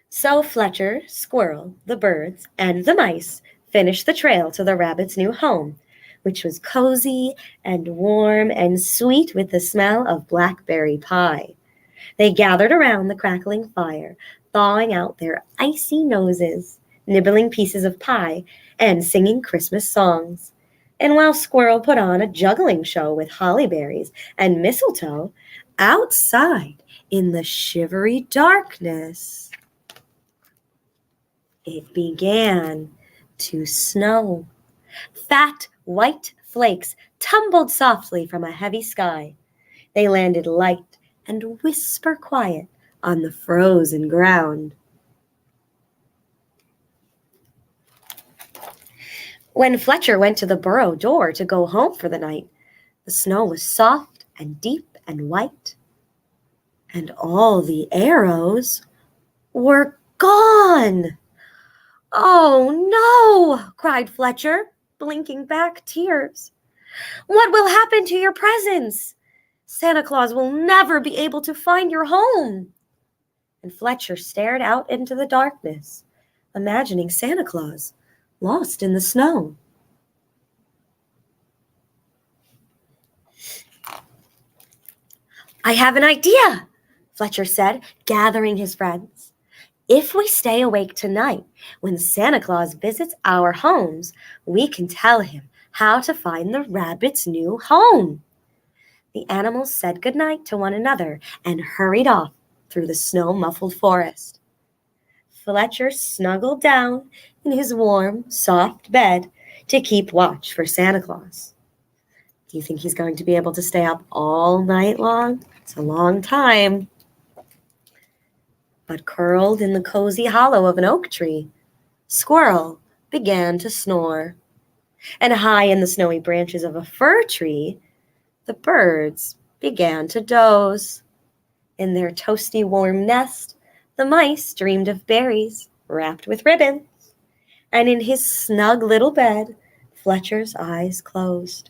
So Fletcher, Squirrel, the birds, and the mice finished the trail to the rabbit's new home, which was cozy and warm and sweet with the smell of blackberry pie. They gathered around the crackling fire, thawing out their icy noses, nibbling pieces of pie, and singing Christmas songs. And while Squirrel put on a juggling show with holly berries and mistletoe, outside in the shivery darkness, it began to snow. Fat white flakes tumbled softly from a heavy sky. They landed light and whisper quiet on the frozen ground. When Fletcher went to the burrow door to go home for the night, the snow was soft and deep and white, and all the arrows were gone. "Oh, no!" cried Fletcher, blinking back tears. "What will happen to your presents? Santa Claus will never be able to find your home." And Fletcher stared out into the darkness, imagining Santa Claus lost in the snow. "I have an idea," Fletcher said, gathering his friends. "If we stay awake tonight, when Santa Claus visits our homes, we can tell him how to find the rabbit's new home." The animals said goodnight to one another and hurried off through the snow-muffled forest. Fletcher snuggled down in his warm, soft bed to keep watch for Santa Claus. Do you think he's going to be able to stay up all night long? It's a long time. But curled in the cozy hollow of an oak tree, Squirrel began to snore. And high in the snowy branches of a fir tree, the birds began to doze. In their toasty warm nest, the mice dreamed of berries wrapped with ribbons. And in his snug little bed, Fletcher's eyes closed.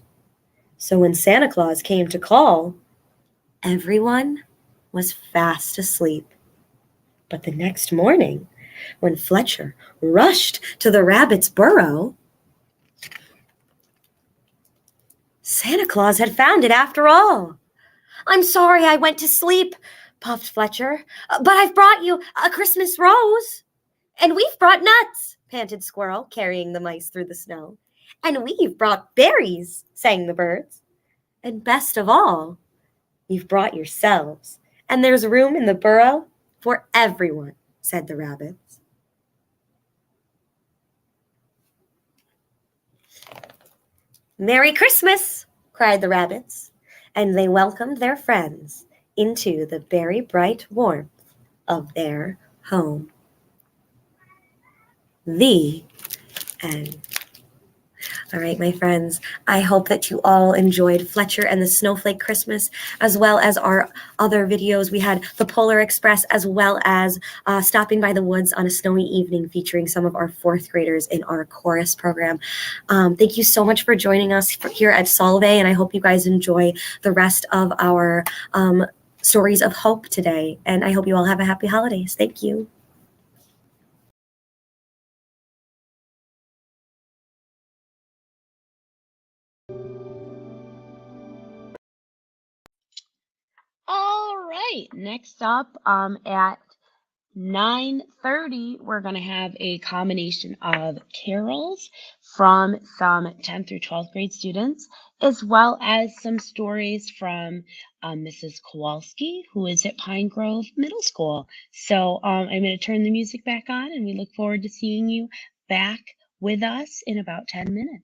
So when Santa Claus came to call, everyone was fast asleep. But the next morning, when Fletcher rushed to the rabbit's burrow, Santa Claus had found it after all. "I'm sorry I went to sleep," puffed Fletcher, "but I've brought you a Christmas rose." "And we've brought nuts," panted Squirrel, carrying the mice through the snow. "And we've brought berries," sang the birds. "And best of all, you've brought yourselves, and there's room in the burrow for everyone," said the rabbits. "Merry Christmas!" cried the rabbits, and they welcomed their friends into the very bright warmth of their home. The end. All right, my friends, I hope that you all enjoyed Fletcher and the Snowflake Christmas, as well as our other videos. We had the Polar Express, as well as stopping by the woods on a snowy evening featuring some of our fourth graders in our chorus program. Thank you so much for joining us here at Solvay, and I hope you guys enjoy the rest of our stories of hope today. And I hope you all have a happy holidays. Thank you. All right, next up at 9:30, we're going to have a combination of carols from some 10th through 12th grade students, as well as some stories from Mrs. Kowalski, who is at Pine Grove Middle School. So I'm going to turn the music back on, and we look forward to seeing you back with us in about 10 minutes.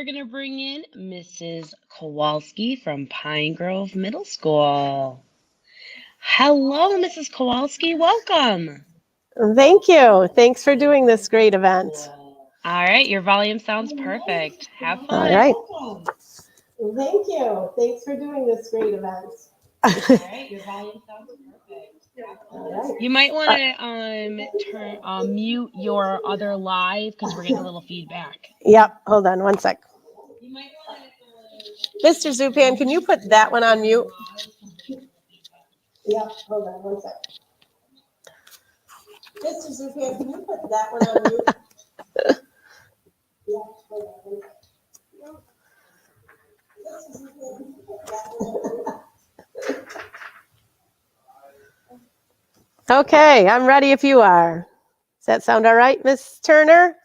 we're going to bring in Mrs. Kowalski from Pine Grove Middle School. Hello, Mrs. Kowalski. Welcome. Thank you. Thanks for doing this great event. All right, your volume sounds perfect. Have fun. All right. Thank you. Thanks for doing this great event. All right, your volume sounds perfect. All right. You might want to mute your other live because we're getting a little feedback. Yep. Hold on one sec. Mr. Zupan, can you put that one on mute? Yep. Hold on one sec. Mr. Zupan, can you put that one on mute? Yeah, hold on one sec. Mr. Zupan, can you put that one on mute? Okay, I'm ready if you are. Does that sound all right, Miss Turner?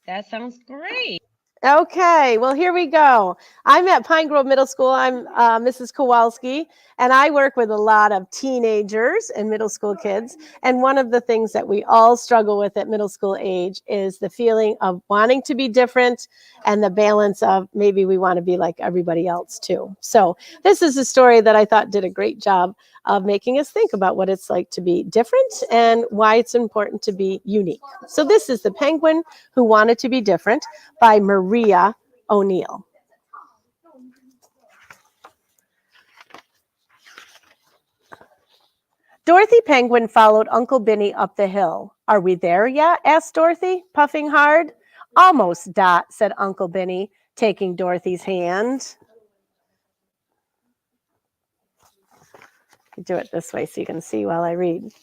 That sounds great. Okay, well, here we go. I'm at Pine Grove Middle School. I'm Mrs. Kowalski, and I work with a lot of teenagers and middle school kids. And one of the things that we all struggle with at middle school age is the feeling of wanting to be different and the balance of maybe we want to be like everybody else too. So this is a story that I thought did a great job of making us think about what it's like to be different and why it's important to be unique. So this is The Penguin Who Wanted to Be Different by Maria O'Neill. Dorothy Penguin followed Uncle Benny up the hill. "Are we there yet?" asked Dorothy, puffing hard. "Almost, Dot," said Uncle Benny, taking Dorothy's hand. Do it this way so you can see while I read.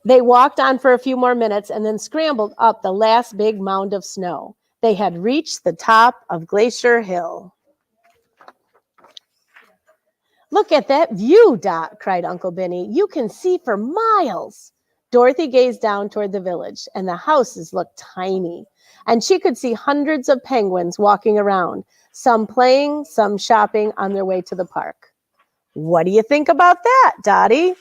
They walked on for a few more minutes and then scrambled up the last big mound of snow. They had reached the top of Glacier Hill. "Look at that view, Dot," cried Uncle Benny. "You can see for miles." Dorothy gazed down toward the village, and the houses looked tiny. And she could see hundreds of penguins walking around, some playing, some shopping on their way to the park. "What do you think about that, Dottie?"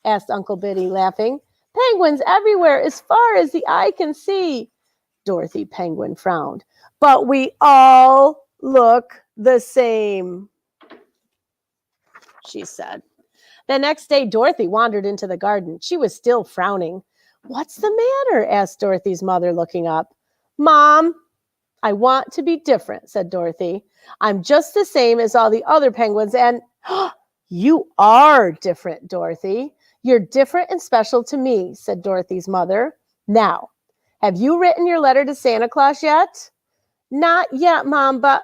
asked Uncle Benny, laughing. "Penguins everywhere, as far as the eye can see." Dorothy Penguin frowned. "But we all look the same," she said. The next day, Dorothy wandered into the garden. She was still frowning. "What's the matter?" asked Dorothy's mother, looking up. "Mom, I want to be different," said Dorothy. "I'm just the same as all the other penguins and..." "You are different, Dorothy. You're different and special to me," said Dorothy's mother. "Now, have you written your letter to Santa Claus yet?" "Not yet, Mom, but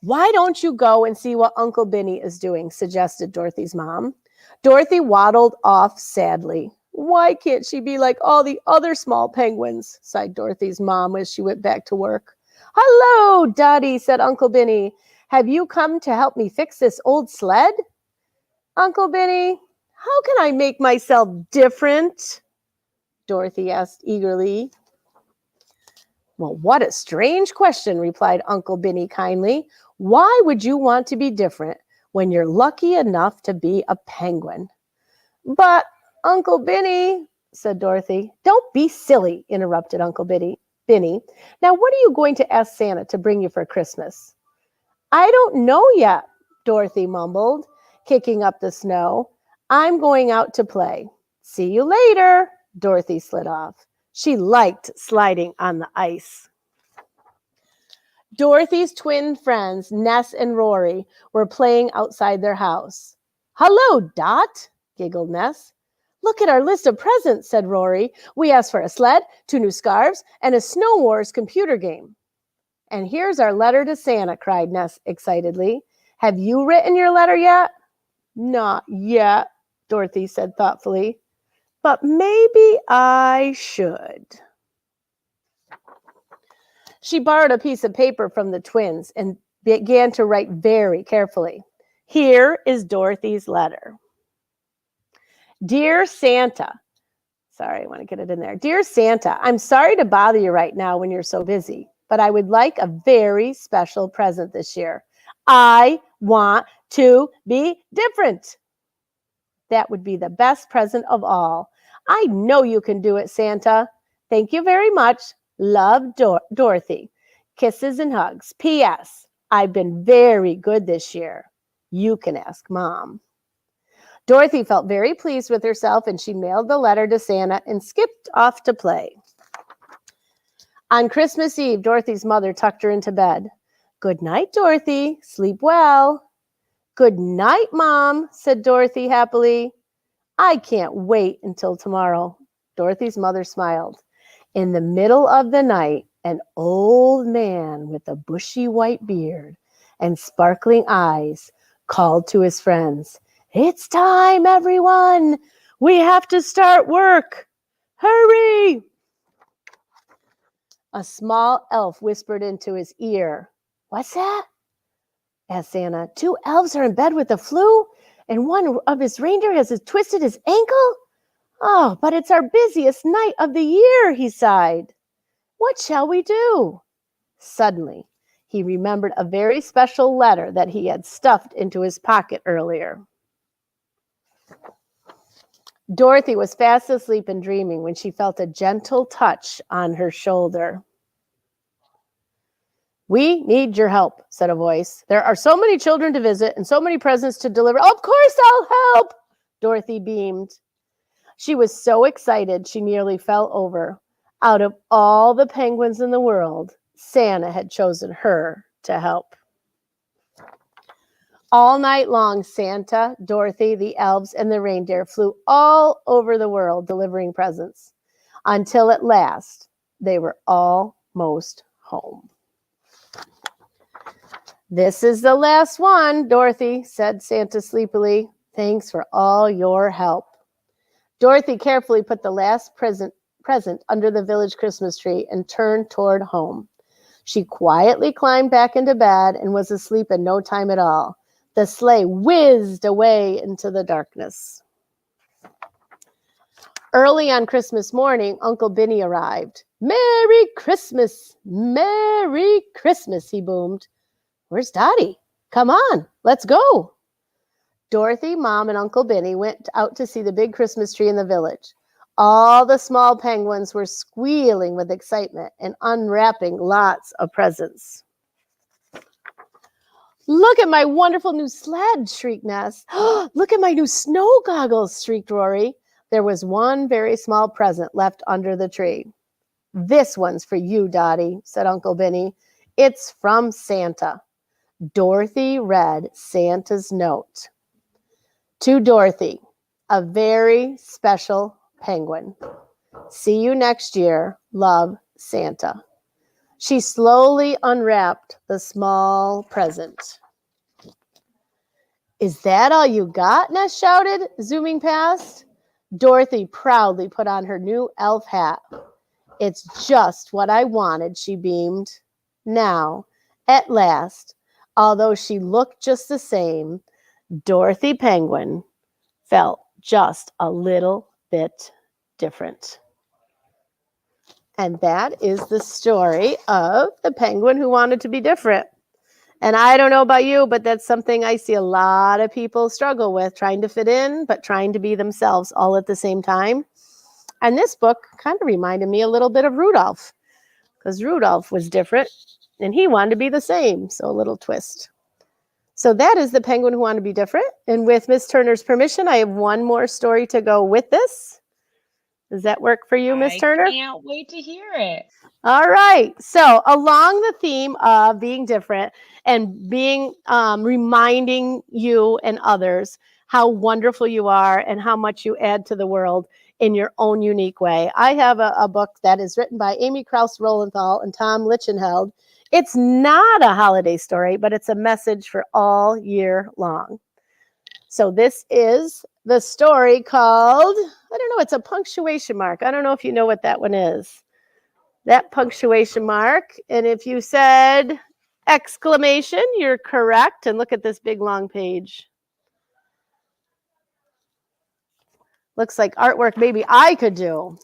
why don't you go and see what Uncle Benny is doing?" suggested Dorothy's mom. Dorothy waddled off sadly. "Why can't she be like all the other small penguins?" sighed Dorothy's mom as she went back to work. "Hello, Dottie," said Uncle Benny. "Have you come to help me fix this old sled?" "Uncle Benny, how can I make myself different?" Dorothy asked eagerly. "Well, what a strange question," replied Uncle Benny kindly. "Why would you want to be different when you're lucky enough to be a penguin?" "But, Uncle Benny," said Dorothy. "Don't be silly," interrupted Uncle Benny. "Now, what are you going to ask Santa to bring you for Christmas?" "I don't know yet," Dorothy mumbled, kicking up the snow. "I'm going out to play." "See you later." Dorothy slid off. She liked sliding on the ice. Dorothy's twin friends, Ness and Rory, were playing outside their house. "Hello, Dot," giggled Ness. "Look at our list of presents," said Rory. "We asked for a sled, 2 new scarves, and a Snow Wars computer game." "And here's our letter to Santa," cried Ness excitedly. "Have you written your letter yet?" "Not yet," Dorothy said thoughtfully. "But maybe I should." She borrowed a piece of paper from the twins and began to write very carefully. Here is Dorothy's letter. "Dear Santa," sorry, I want to get it in there. "Dear Santa, I'm sorry to bother you right now when you're so busy, but I would like a very special present this year. I want to be different. That would be the best present of all. I know you can do it, Santa. Thank you very much. Love, Dorothy. Kisses and hugs. P.S. I've been very good this year. You can ask Mom. Dorothy felt very pleased with herself, and she mailed the letter to Santa and skipped off to play. On Christmas Eve, Dorothy's mother tucked her into bed. Good night, Dorothy. Sleep well. Good night, Mom, said Dorothy happily. I can't wait until tomorrow. Dorothy's mother smiled. In the middle of the night, an old man with a bushy white beard and sparkling eyes called to his friends. It's time, everyone. We have to start work. Hurry! A small elf whispered into his ear. What's that? Asked Santa. 2 elves are in bed with the flu, and one of his reindeer has twisted his ankle? Oh, but it's our busiest night of the year, he sighed. What shall we do? Suddenly, he remembered a very special letter that he had stuffed into his pocket earlier. Dorothy was fast asleep and dreaming when she felt a gentle touch on her shoulder. We need your help, said a voice. There are so many children to visit and so many presents to deliver. Of course I'll help, Dorothy beamed. She was so excited she nearly fell over. Out of all the penguins in the world, Santa had chosen her to help. All night long, Santa, Dorothy, the elves, and the reindeer flew all over the world delivering presents, until at last they were almost home. This is the last one, Dorothy, said Santa sleepily. Thanks for all your help. Dorothy carefully put the last present under the village Christmas tree and turned toward home. She quietly climbed back into bed and was asleep in no time at all. The sleigh whizzed away into the darkness. Early on Christmas morning, Uncle Benny arrived. Merry Christmas! Merry Christmas, he boomed. Where's Dottie? Come on, let's go. Dorothy, Mom, and Uncle Benny went out to see the big Christmas tree in the village. All the small penguins were squealing with excitement and unwrapping lots of presents. Look at my wonderful new sled, shrieked Ness. Look at my new snow goggles, shrieked Rory. There was one very small present left under the tree. This one's for you, Dottie, said Uncle Benny. It's from Santa. Dorothy read Santa's note. To Dorothy, a very special penguin. See you next year. Love, Santa. She slowly unwrapped the small present. Is that all you got? Ness shouted, zooming past. Dorothy proudly put on her new elf hat. It's just what I wanted, she beamed. Now, at last, although she looked just the same, Dorothy Penguin felt just a little bit different. And that is the story of the penguin who wanted to be different. And I don't know about you, but that's something I see a lot of people struggle with, trying to fit in, but trying to be themselves all at the same time. And this book kind of reminded me a little bit of Rudolph, because Rudolph was different and he wanted to be the same. So a little twist. So that is the penguin who wanted to be different. And with Miss Turner's permission, I have one more story to go with this. Does that work for you, Miss Turner? I can't wait to hear it. All right. So along the theme of being different and being reminding you and others how wonderful you are and how much you add to the world in your own unique way, I have a book that is written by Amy Krauss Rolenthal and Tom Lichtenheld. It's not a holiday story, but it's a message for all year long. So this is the story called, I don't know, it's a punctuation mark. I don't know if you know what that one is. That punctuation mark. And if you said exclamation, you're correct. And look at this big long page. Looks like artwork maybe I could do.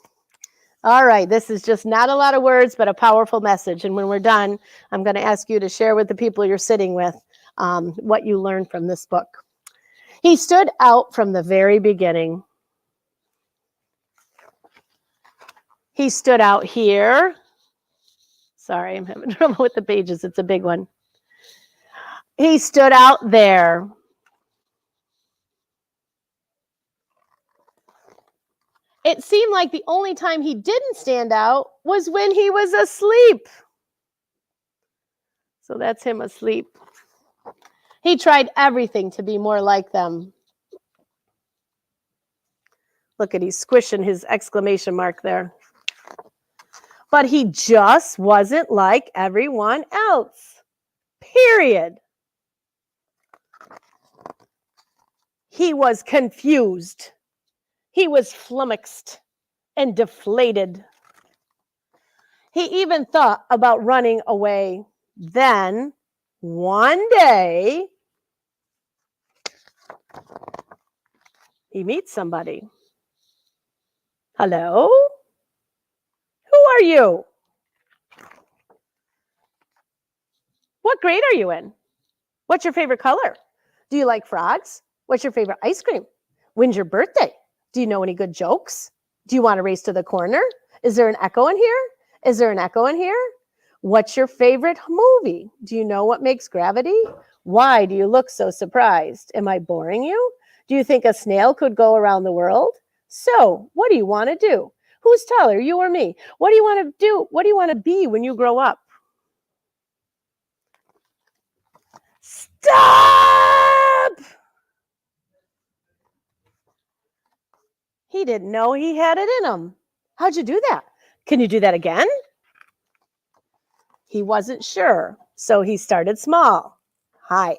All right, this is just not a lot of words, but a powerful message. And when we're done, I'm going to ask you to share with the people you're sitting with what you learned from this book. He stood out from the very beginning. He stood out here Sorry, I'm having trouble with the pages. It's a big one. He stood out there. It seemed like the only time he didn't stand out was when he was asleep. So that's him asleep. He tried everything to be more like them. Look at, he's squishing his exclamation mark there. But he just wasn't like everyone else. Period. He was confused. He was flummoxed and deflated. He even thought about running away. Then, one day, he meets somebody. Hello? Who are you? What grade are you in? What's your favorite color? Do you like frogs? What's your favorite ice cream? When's your birthday? Do you know any good jokes? Do you want to race to the corner? Is there an echo in here? Is there an echo in here? What's your favorite movie? Do you know what makes gravity? Why do you look so surprised? Am I boring you? Do you think a snail could go around the world? So, what do you want to do? Who's taller, you or me? What do you want to do? What do you want to be when you grow up? Stop! He didn't know he had it in him. How'd you do that? Can you do that again? He wasn't sure, so he started small. Hi.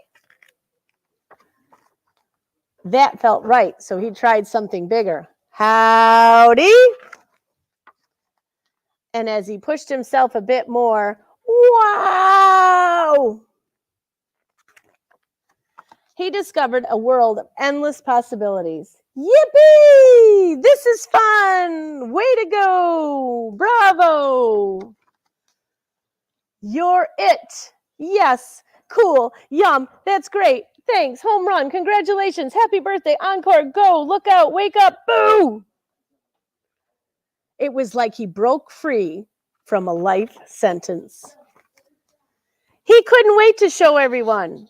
That felt right, so he tried something bigger. Howdy. And as he pushed himself a bit more, wow! He discovered a world of endless possibilities. Yippee! This is fun! Way to go! Bravo! You're it! Yes! Cool! Yum! That's great! Thanks! Home run! Congratulations! Happy birthday! Encore! Go! Look out! Wake up! Boo! It was like he broke free from a life sentence. He couldn't wait to show everyone.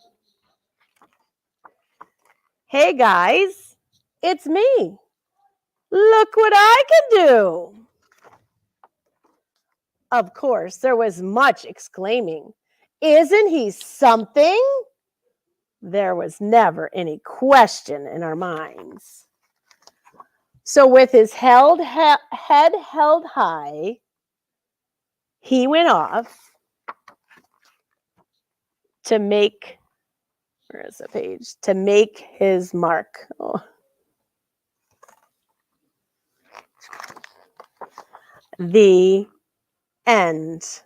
Hey guys, it's me. Look what I can do. Of course, there was much exclaiming. Isn't he something? There was never any question in our minds. So with his head held high, he went off to make, where is the page? To make his mark. Oh. The end.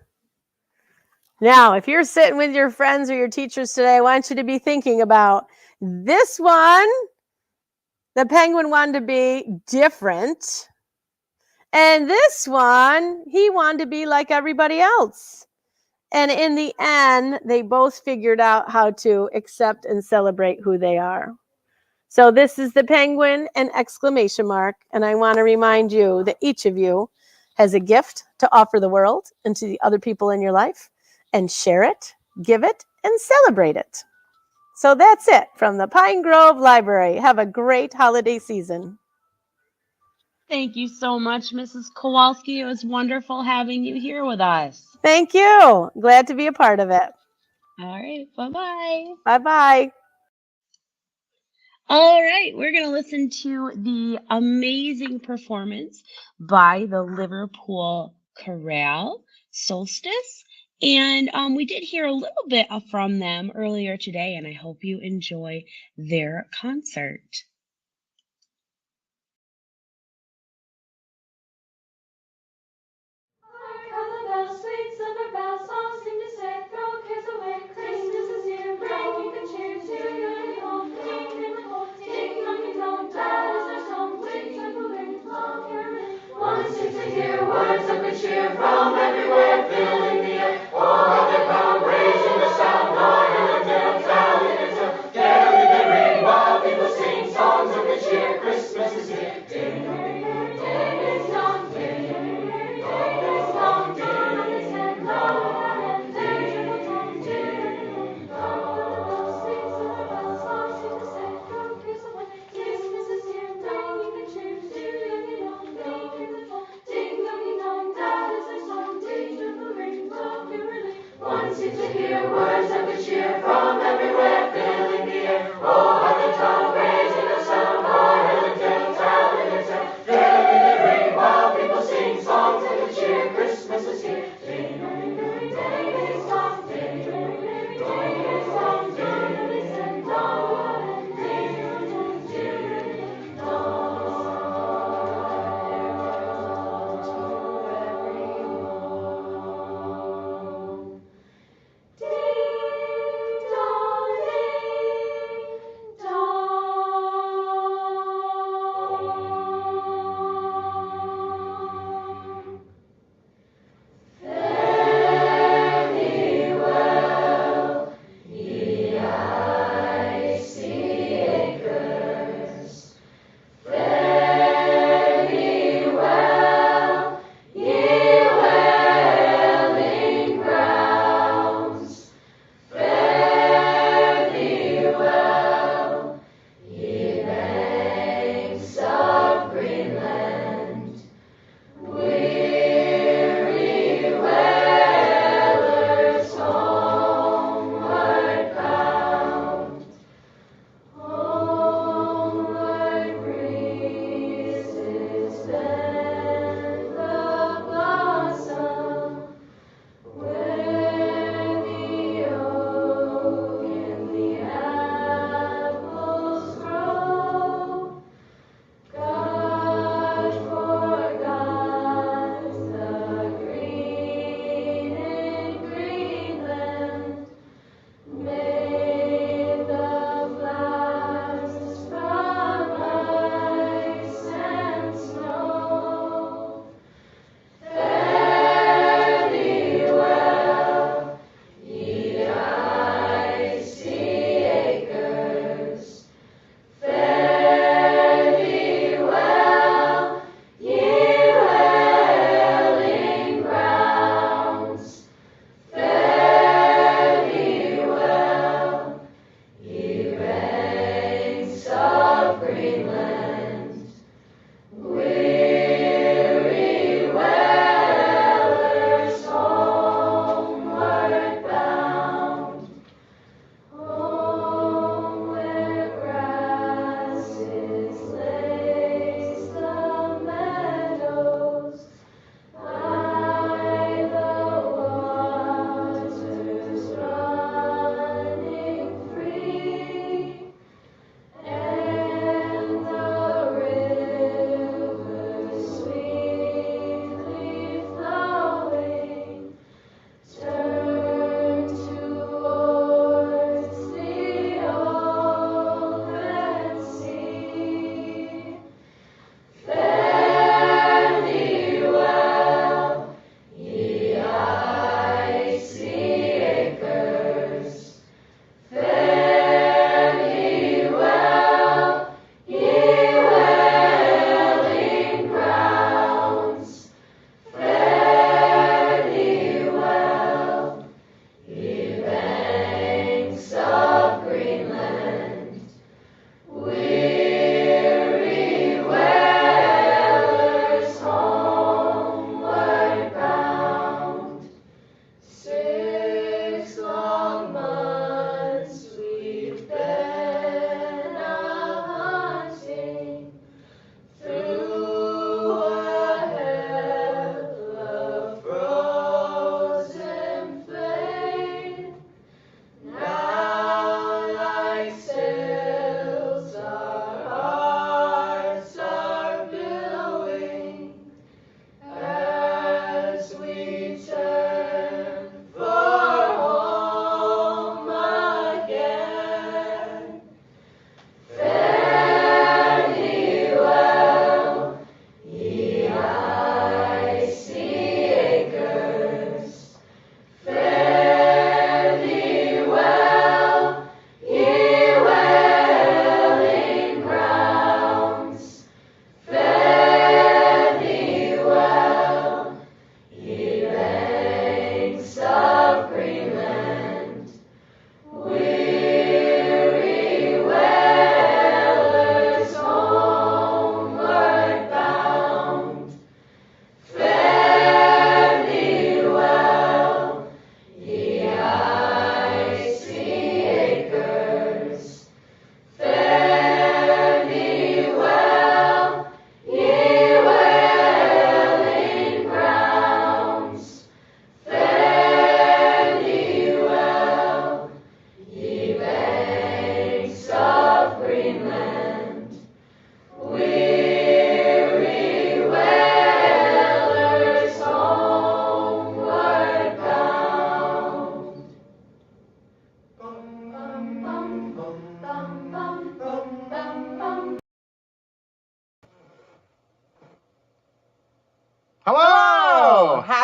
Now, if you're sitting with your friends or your teachers today, I want you to be thinking about this one. The penguin wanted to be different. And this one, he wanted to be like everybody else. And in the end, they both figured out how to accept and celebrate who they are. So this is the penguin and exclamation mark. And I want to remind you that each of you has a gift to offer the world and to the other people in your life. And share it, give it, and celebrate it. So that's it from the Pine Grove Library. Have a great holiday season. Thank you so much, Mrs. Kowalski. It was wonderful having you here with us. Thank you. Glad to be a part of it. All right. Bye-bye. Bye-bye. All right. We're going to listen to the amazing performance by the Liverpool Chorale, Solstice. And we did hear a little bit from them earlier today, and I hope you enjoy their concert. Words of good cheer from everywhere, filling the air. All have their power, raising the sound. Nor hill and dale, valley and hill, gaily they ring while people sing songs. Everyone seems to hear words of good cheer from everywhere, filling the air. Oh, how the town raising a sound, oh, hail and tell, tell and tell. Tell in the rain while people sing songs of good cheer. Christmas is here. Ding, ding, ding, ding, dong, ding, ding, ding, dong, ding, ding, dong, ding, ding, dong. To every home. Ding dong.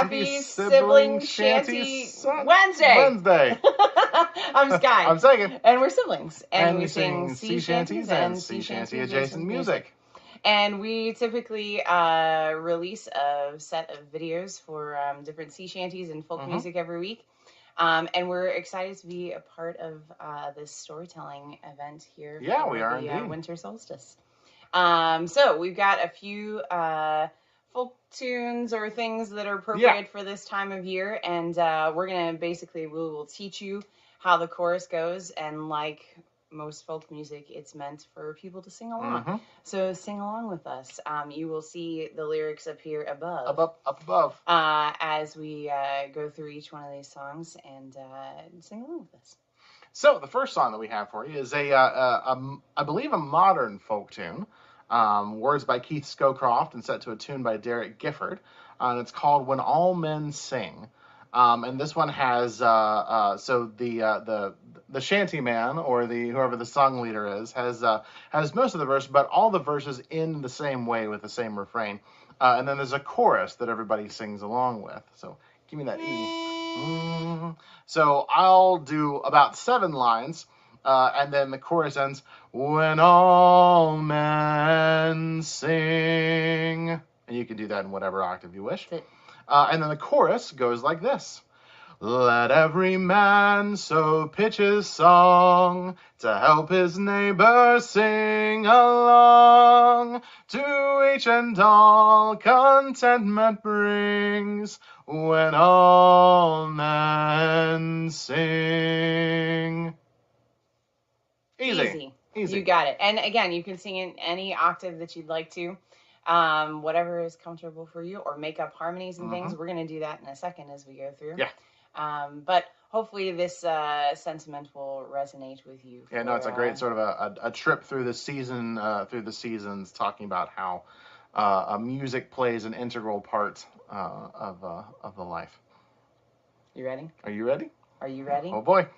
Happy Sibling Shanty Wednesday. I'm Sky. I'm Sagan. And we're siblings. And we we sing sing sea shanties and sea shanty adjacent music. And we typically release a set of videos for different sea shanties and folk music every week. And we're excited to be a part of this storytelling event here for we are the indeed. winter solstice. So we've got a few folk tunes or things that are appropriate for this time of year, and we're gonna we will teach you how the chorus goes, and like most folk music, it's meant for people to sing along. So sing along with us. You will see the lyrics appear Up above. as we go through each one of these songs, and sing along with us. So the first song that we have for you is I believe a modern folk tune. Words by Keith Scowcroft and set to a tune by Derek Gifford. And it's called When All Men Sing. And this one has so the shanty man, or whoever the song leader is, has most of the verse, but all the verses end the same way with the same refrain. And then there's a chorus that everybody sings along with. So give me that E. So I'll do about 7 lines. And then the chorus ends, when all men sing. And you can do that in whatever octave you wish. And then the chorus goes like this. Let every man so pitch his song to help his neighbor sing along. To each and all contentment brings when all men sing. Easy. You got it. And again, you can sing in any octave that you'd like to. Whatever is comfortable for you, or make up harmonies and things. We're going to do that in a second as we go through. Yeah. But hopefully this sentiment will resonate with you. Yeah, no, it's a great sort of a trip through the season, through the seasons, talking about how music plays an integral part of the life. You ready? Are you ready? Are you ready? Oh boy.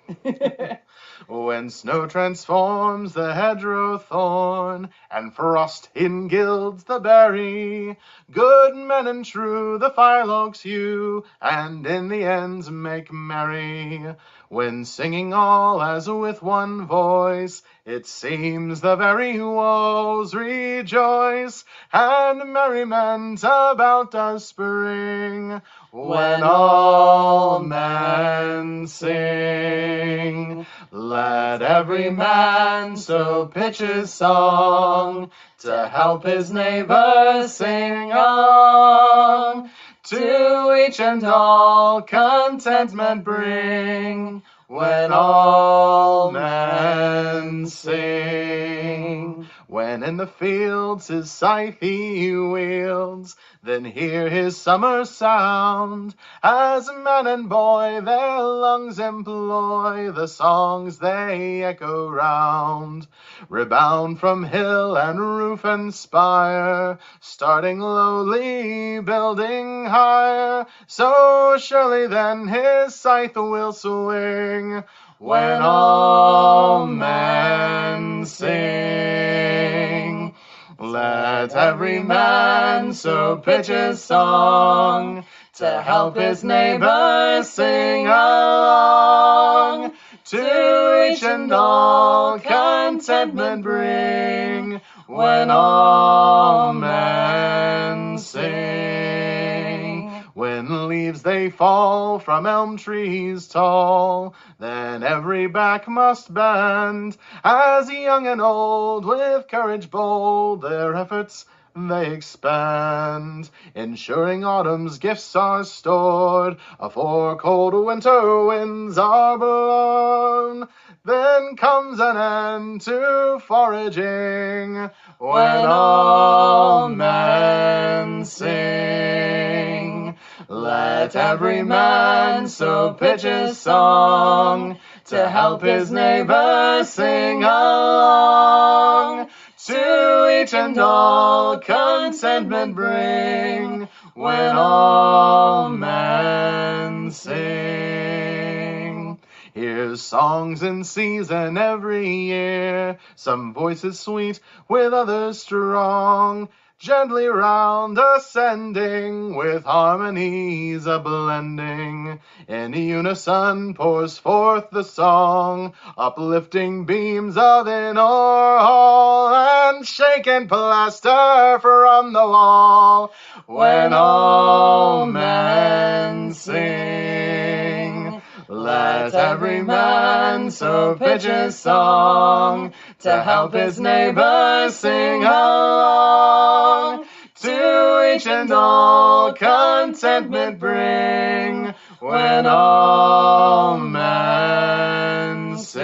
When snow transforms the hedgerow thorn, and frost engilds the berry, good men and true the firelocks hew, and in the ends make merry. When singing all as with one voice, it seems the very woes rejoice, and merriment about us spring. When all men sing, let every man so pitch his song to help his neighbor sing along. To each and all contentment bring when all men sing. When in the fields his scythe he wields, then hear his summer sound. As man and boy their lungs employ, the songs they echo round. Rebound from hill and roof and spire, starting lowly, building higher. So surely then his scythe will swing when all men sing. Let every man so pitch his song to help his neighbor sing along. To each and all contentment bring when all men sing. When leaves they fall from elm trees tall, then every back must bend, as young and old with courage bold their efforts they expend, ensuring autumn's gifts are stored, afore cold winter winds are blown. Then comes an end to foraging when all men sing. Let every man so pitch his song to help his neighbor sing along. To each and all contentment bring when all men sing. Here's songs in season every year, some voices sweet with others strong. gently round ascending, with harmonies a blending. In unison pours forth the song, uplifting beams of an o'er hall, and shaken plaster from the wall. When all men sing, let every man so pitch his song, to help his neighbor sing along. To each and all contentment bring, when all men sing.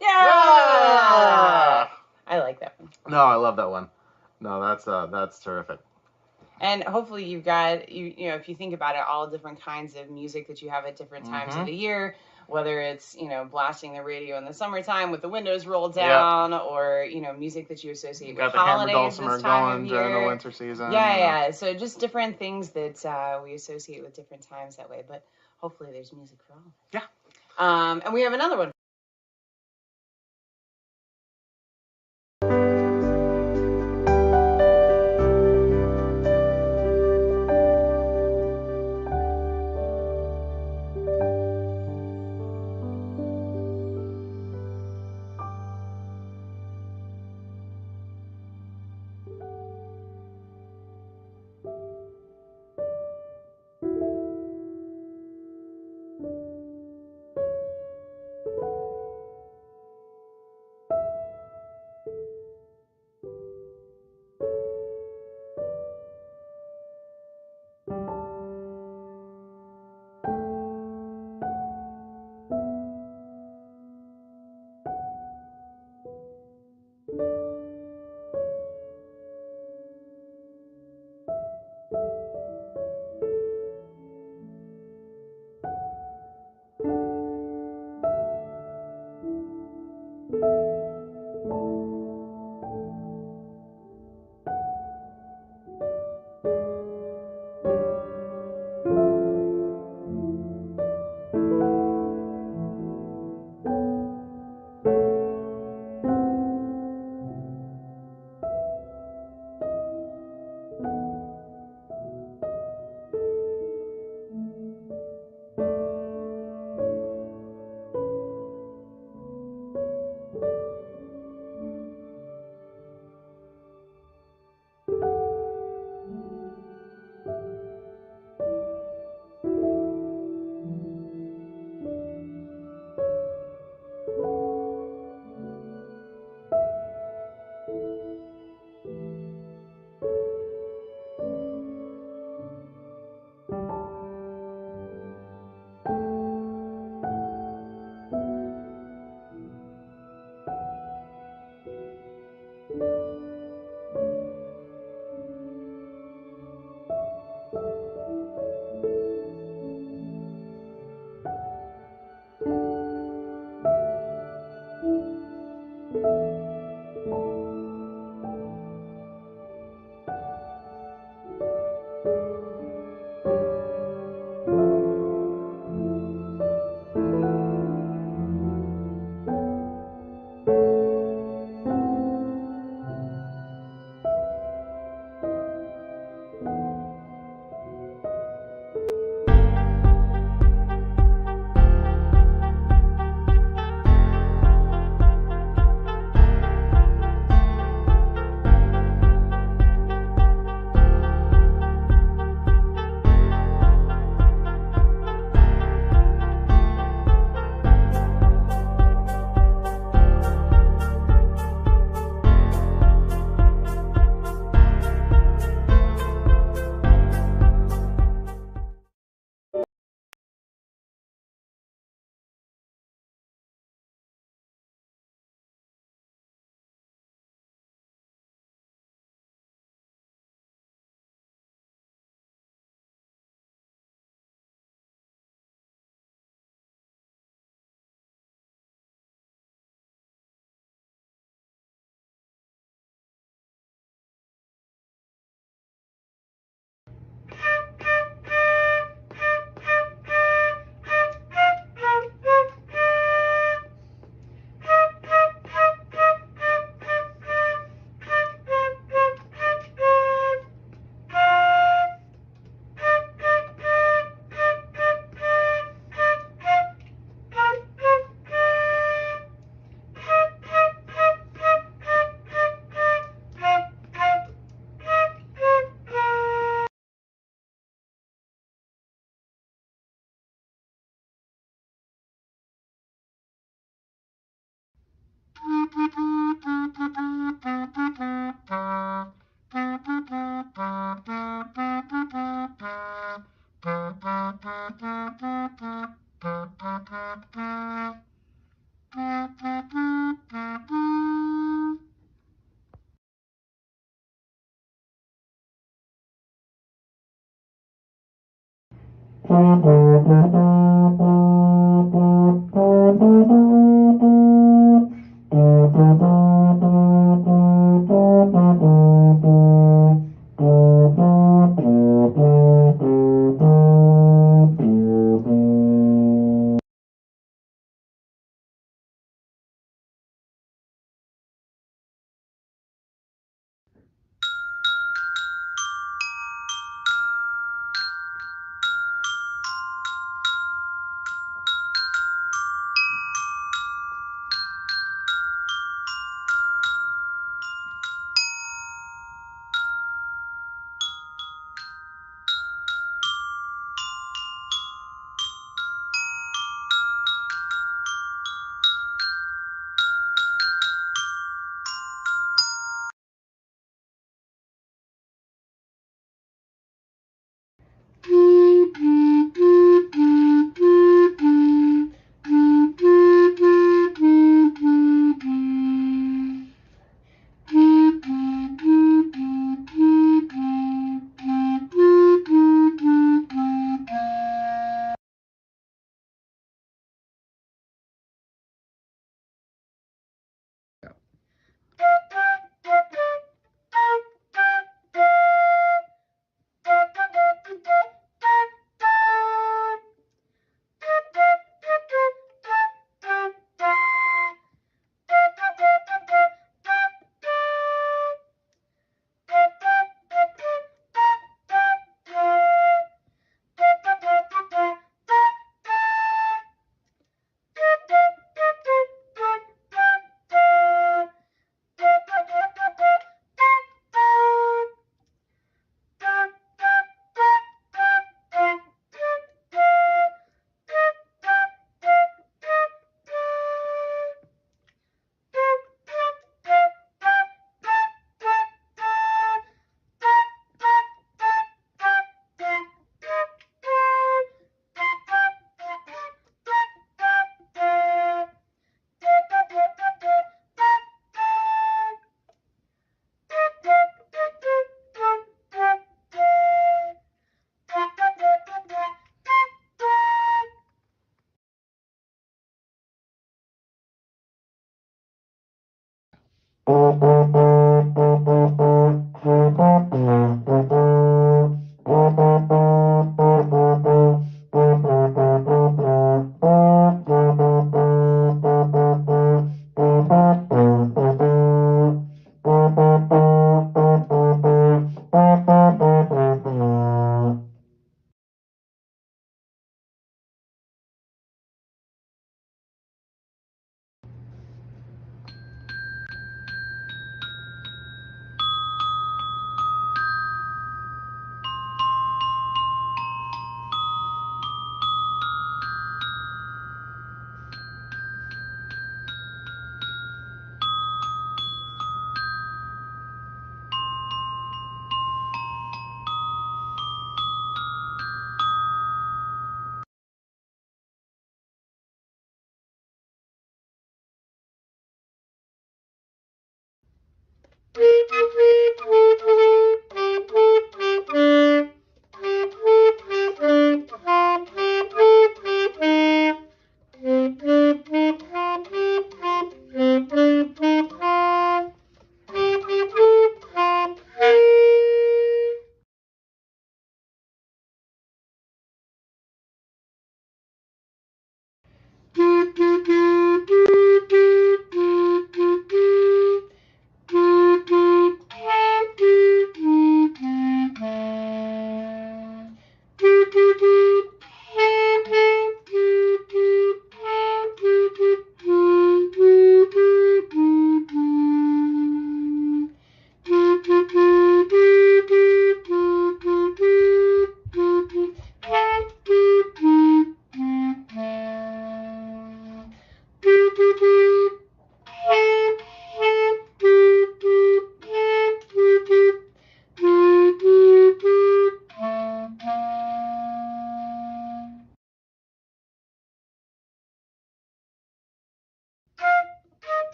Yeah! I like that one. No, I love that one. No, that's terrific. And hopefully you've got, you know, if you think about it, all different kinds of music that you have at different times of the year, whether it's, you know, blasting the radio in the summertime with the windows rolled down, or, you know, music that you associate with holidays this time of year. During the winter season. Yeah. So just different things that we associate with different times that way. But hopefully there's music for all. Yeah. And we have another one.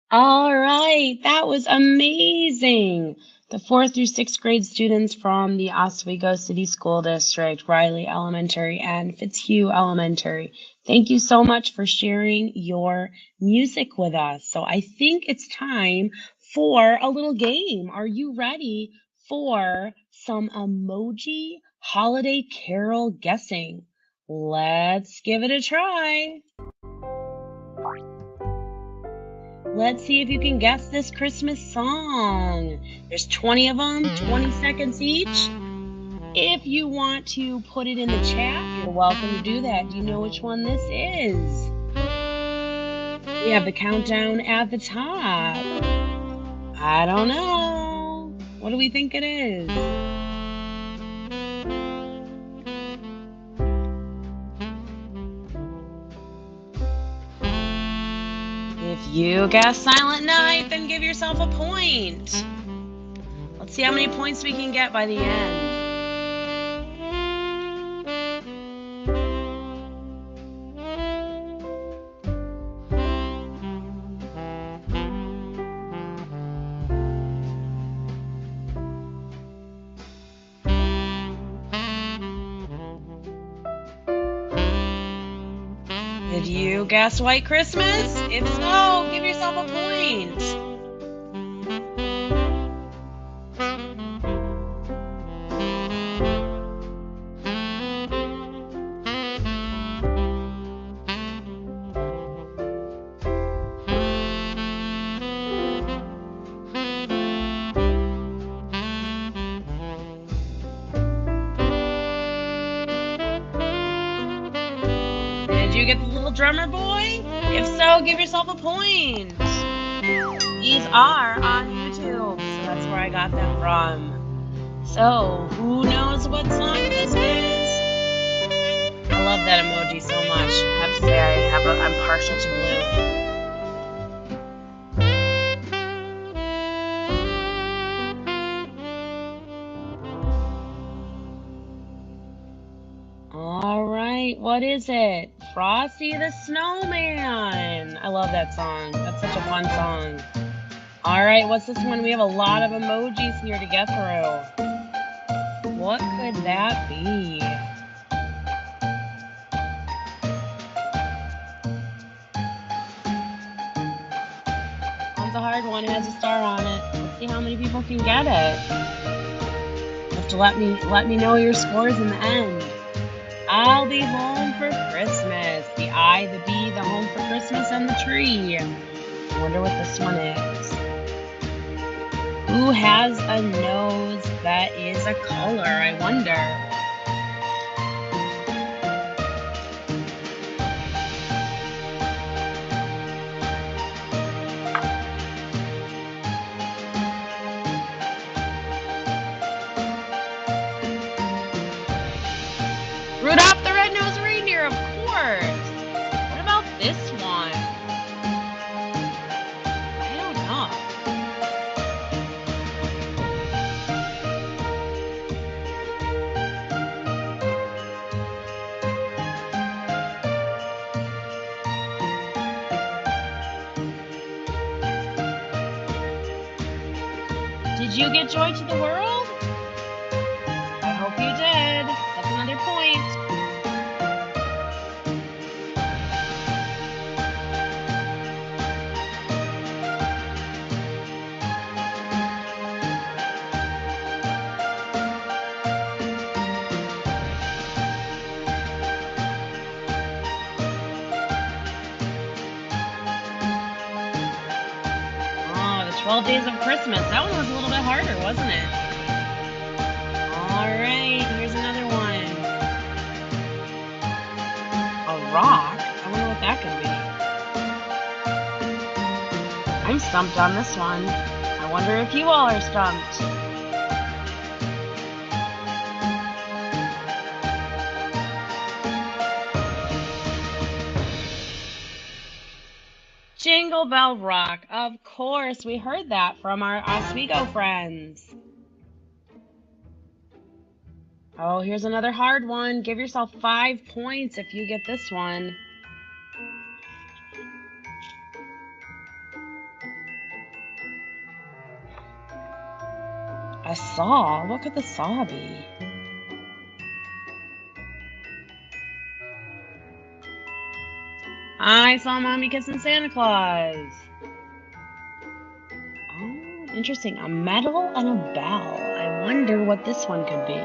All right, that was amazing. The 4th through 6th grade students from the Oswego City School District, Riley Elementary and Fitzhugh Elementary. Thank you so much for sharing your music with us. So I think it's time for a little game. Are you ready for some emoji holiday carol guessing? Let's give it a try. Let's see if you can guess this Christmas song. There's 20 of them, 20 seconds each. If you want to put it in the chat, you're welcome to do that. Do you know which one this is? We have the countdown at the top. I don't know. What do we think it is? If you guess Silent Night, then give yourself a point. Let's see how many points we can get by the end. Did you guess White Christmas? If so, give yourself a point. Did you get the little drummer boy? If so, give yourself a point. These are on YouTube, so that's where I got them from. So, who knows what song this is? I love that emoji so much. I have to say I'm partial to blue. All right, what is it? Frosty the Snowman. I love that song. That's such a fun song. All right, what's this one? We have a lot of emojis here to get through. What could that be? One's a hard one. It has a star on it. Let's see how many people can get it. You have to let me know your scores in the end. I'll be home for Christmas. The I, the B, the home for Christmas, and the tree. I wonder what this one is. Who has a nose that is a color? I wonder. Rudolph the Red-Nosed Reindeer, of course. What about this one? I don't know. Did you get joy to the world? I hope you did. That's another point. Oh, the 12 Days of Christmas. That one was a little bit harder, wasn't it? All right, here's another one. A rock? I wonder what that could be. I'm stumped on this one. I wonder if you all are stumped. Jingle Bell Rock. Of course, we heard that from our Oswego friends. Oh, here's another hard one. Give yourself 5 points if you get this one. A saw? What could the saw be? I saw Mommy kissing Santa Claus. Oh, interesting. A medal and a bell. I wonder what this one could be.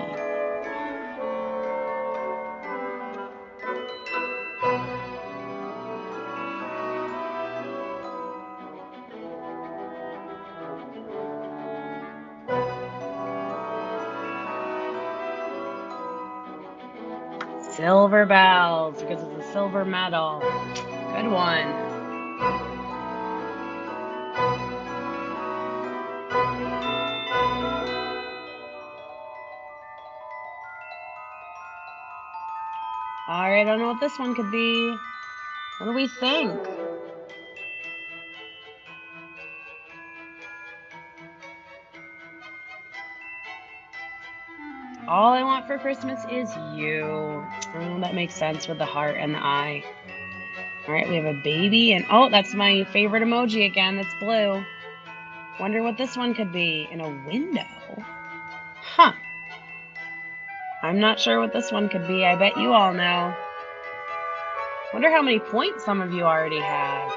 Silver bells, because it's a silver medal. Good one. All right, I don't know what this one could be. What do we think? All I want for Christmas is you. Oh, that makes sense with the heart and the eye. All right, we have a baby, and oh, that's my favorite emoji again. That's blue. Wonder what this one could be. In a window? Huh. I'm not sure what this one could be. I bet you all know. Wonder how many points some of you already have.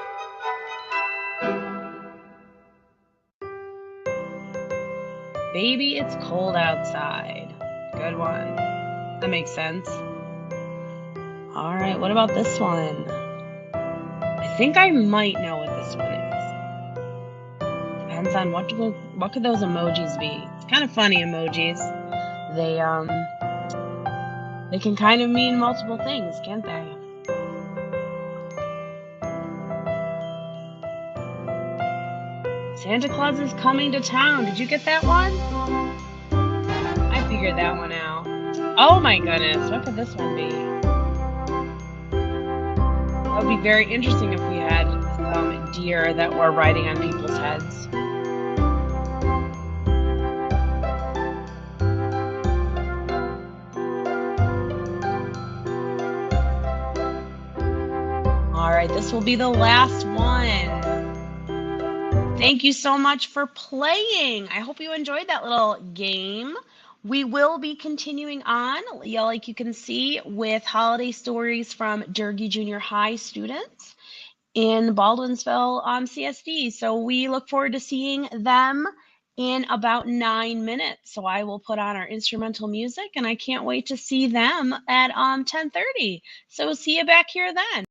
Baby, it's cold outside. Good one. That makes sense. All right, what about this one? I think I might know what this one is. Depends on what could those emojis be. It's kind of funny, emojis. They can kind of mean multiple things, can't they? Santa Claus is coming to town. Did you get that one? I figured that one out. Oh my goodness, what could this one be? That would be very interesting if we had some deer that were riding on people's heads. All right, this will be the last one. Thank you so much for playing. I hope you enjoyed that little game. We will be continuing on, like you can see, with holiday stories from Durgee Junior High students in Baldwinsville CSD. So we look forward to seeing them in about 9 minutes. So I will put on our instrumental music, and I can't wait to see them at 10:30. So we'll see you back here then.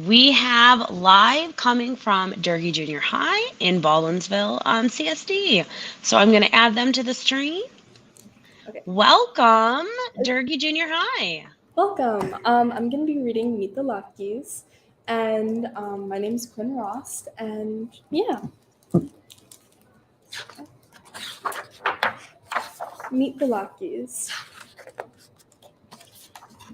We have live coming from Durkee Junior High in Baldwinsville on CSD. So I'm going to add them to the stream. Okay. Welcome, Durkee Junior High. Welcome. I'm going to be reading Meet the Lotkeys, and my name is Quinn Rost, and yeah. Meet the Lotkeys.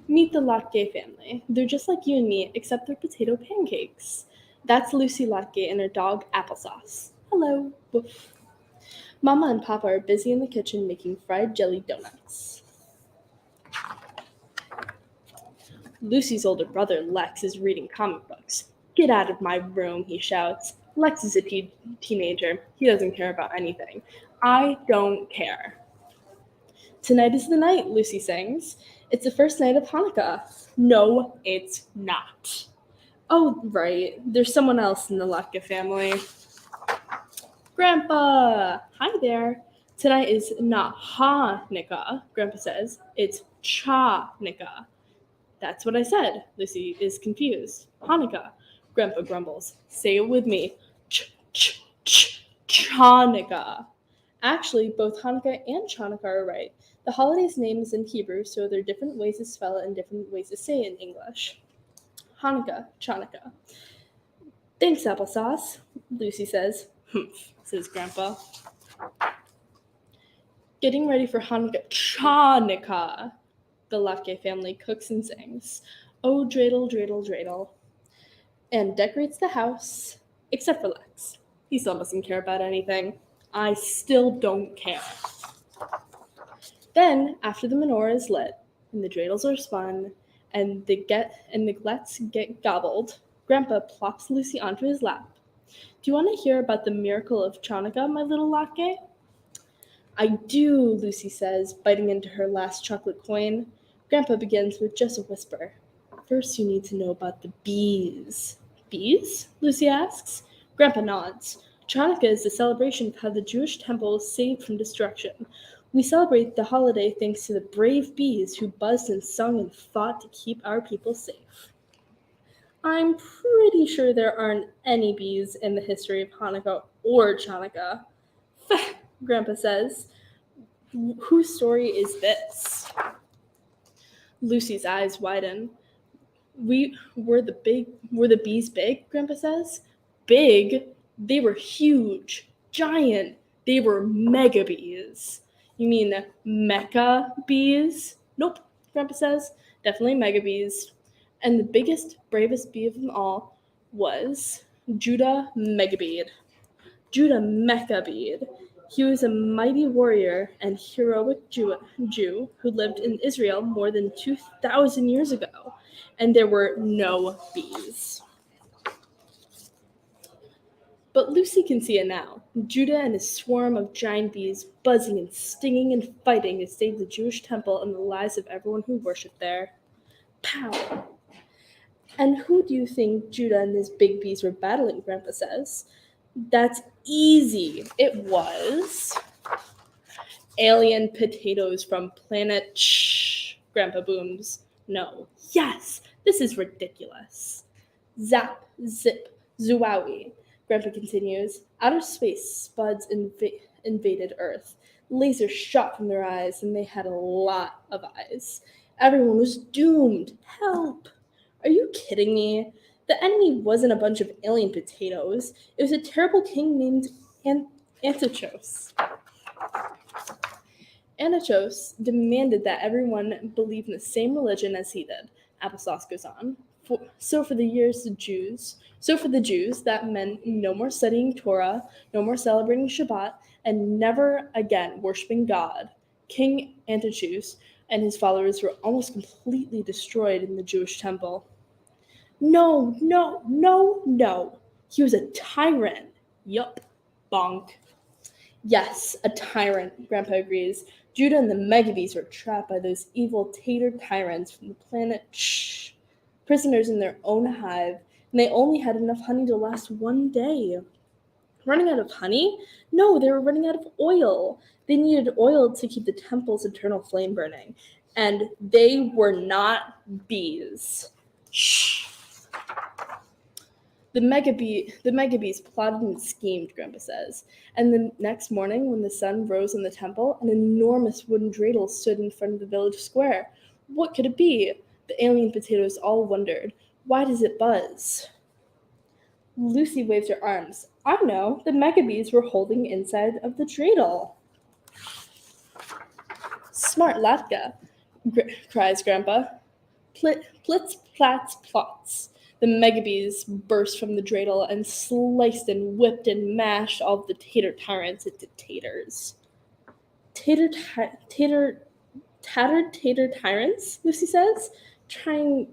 Meet the Lotke family. They're just like you and me, except they're potato pancakes. That's Lucy Lotke and her dog Applesauce. Hello. Woof. Mama and Papa are busy in the kitchen making fried jelly donuts. Lucy's older brother, Lex, is reading comic books. Get out of my room, he shouts. Lex is a teenager. He doesn't care about anything. I don't care. Tonight is the night, Lucy sings. It's the first night of Hanukkah. No, it's not. Oh, right. There's someone else in the Lotke family. Grandpa! Hi there. Tonight is not Hanukkah, Grandpa says. It's Cha-Nika. That's what I said. Lucy is confused. Hanukkah. Grandpa grumbles. Say it with me. Chanukah. Actually, both Hanukkah and Chanukah are right. The holiday's name is in Hebrew, so there are different ways to spell it and different ways to say it in English. Hanukkah, Chanukah. Thanks, Applesauce, Lucy says. Humph, says Grandpa. Getting ready for Hanukkah, Chanukah. The Lotke family cooks and sings. Oh, dreidel, dreidel, dreidel. And decorates the house, except for Lex. He still doesn't care about anything. I still don't care. Then, after the menorah is lit, and the dreidels are spun, and the glets get gobbled, Grandpa plops Lucy onto his lap. Do you want to hear about the miracle of Chanukah, my little Lotke? I do, Lucy says, biting into her last chocolate coin. Grandpa begins with just a whisper. First, you need to know about the bees. Bees? Lucy asks. Grandpa nods. Chanukah is the celebration of how the Jewish temple was saved from destruction. We celebrate the holiday thanks to the brave bees who buzzed and sung and fought to keep our people safe. I'm pretty sure there aren't any bees in the history of Hanukkah or Chanukah. Grandpa says. Whose story is this? Lucy's eyes widen. Were the bees big? Grandpa says. Big? They were huge, giant. They were mega bees. You mean mecha bees? Nope, Grandpa says. Definitely mega bees. And the biggest, bravest bee of them all was Judah Megabead. Judah Mechabead. He was a mighty warrior and heroic Jew who lived in Israel more than 2,000 years ago, and there were no bees. But Lucy can see it now. Judah and his swarm of giant bees buzzing and stinging and fighting to save the Jewish temple and the lives of everyone who worshipped there. Pow! And who do you think Judah and his big bees were battling, Grandpa says? That's easy. It was alien potatoes from planet Shh, Grandpa booms. No. Yes, this is ridiculous. Zap, zip, zoowie. Grandpa continues. Outer space spuds invaded Earth. Lasers shot from their eyes, and they had a lot of eyes. Everyone was doomed. Help! Are you kidding me? The enemy wasn't a bunch of alien potatoes. It was a terrible king named Antiochus. Antiochus demanded that everyone believe in the same religion as he did. Applesauce goes on. So for the Jews, that meant no more studying Torah, no more celebrating Shabbat, and never again worshiping God. King Antiochus and his followers were almost completely destroyed in the Jewish temple. No. He was a tyrant. Yup. Bonk. Yes, a tyrant, Grandpa agrees. Judah and the Megabees were trapped by those evil tater tyrants from the planet Shh. Prisoners in their own hive, and they only had enough honey to last one day. Running out of honey? No, they were running out of oil. They needed oil to keep the temple's eternal flame burning. And they were not bees. Shh. The Megabees plotted and schemed, Grandpa says. And the next morning, when the sun rose in the temple, an enormous wooden dreidel stood in front of the village square. What could it be? The alien potatoes all wondered. Why does it buzz? Lucy waved her arms. I know, the Megabees were holding inside of the dreidel. Smart Latka, cries Grandpa. Plits, plats, plots. The Megabees burst from the dreidel and sliced and whipped and mashed all the tater tyrants into taters. Tattered tater tyrants, Lucy says. Try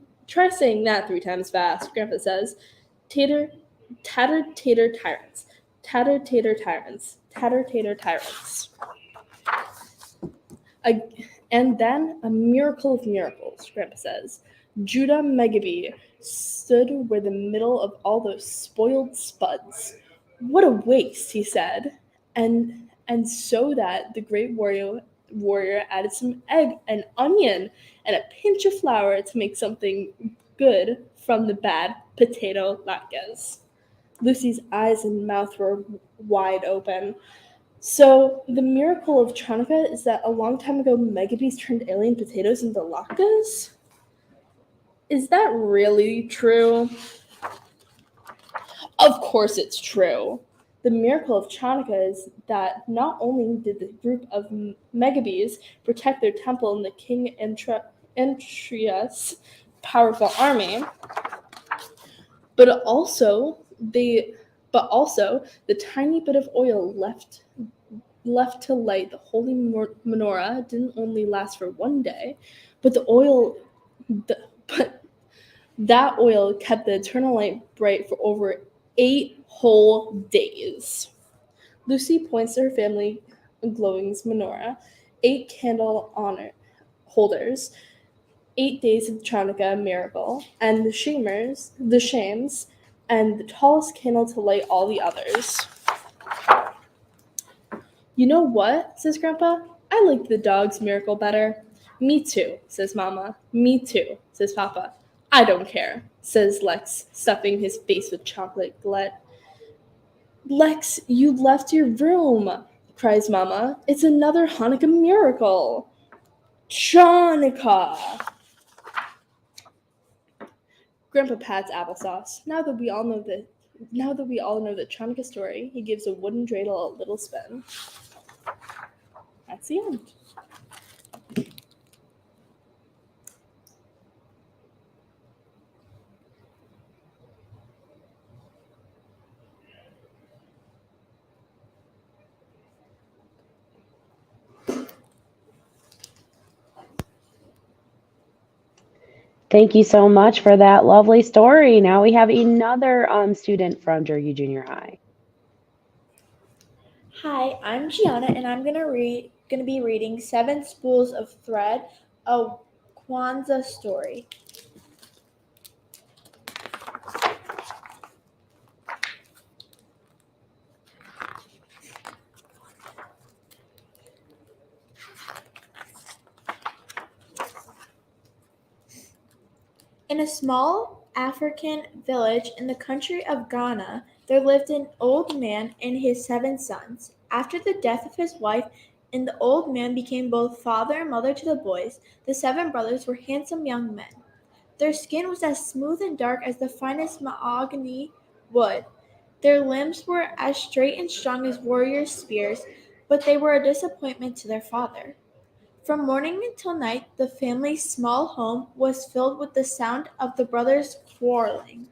saying that 3 times fast, Grandpa says. Tattered tater tyrants. Tattered tater tyrants. Tattered tater tyrants. And then a miracle of miracles, Grandpa says. Judah Megabee stood where the middle of all those spoiled spuds. What a waste, he said. And so that the great warrior added some egg and onion and a pinch of flour to make something good from the bad potato latkes. Lucy's eyes and mouth were wide open. So the miracle of Chanukah is that a long time ago Megabees turned alien potatoes into latkes? Is that really true? Of course it's true. The miracle of Chanukah is that not only did the group of Megabees protect their temple and the king Entrias' powerful army, but also the tiny bit of oil left to light the holy menorah didn't only last for one day, but that oil kept the eternal light bright for over 8 whole days. Lucy points to her family glowing menorah, 8 candle holders, 8 days of Chanukah miracle, and the shams, and the tallest candle to light all the others. You know what, says Grandpa? I like the dog's miracle better. Me too, says Mama. Me too, says Papa. I don't care, says Lex, stuffing his face with chocolate glut. Lex, you left your room, cries Mama. It's another Hanukkah miracle. Chanukah! Grandpa pats applesauce. Now that we all know the Chanukah story, he gives a wooden dreidel a little spin. That's the end. Thank you so much for that lovely story. Now we have another student from Durkee Junior High. Hi, I'm Gianna, and I'm gonna be reading 7 Spools of Thread, a Kwanzaa story. In a small African village in the country of Ghana, there lived an old man and his 7 sons. After the death of his wife, and the old man became both father and mother to the boys, the 7 brothers were handsome young men. Their skin was as smooth and dark as the finest mahogany wood. Their limbs were as straight and strong as warriors' spears, but they were a disappointment to their father. From morning until night, the family's small home was filled with the sound of the brothers quarreling.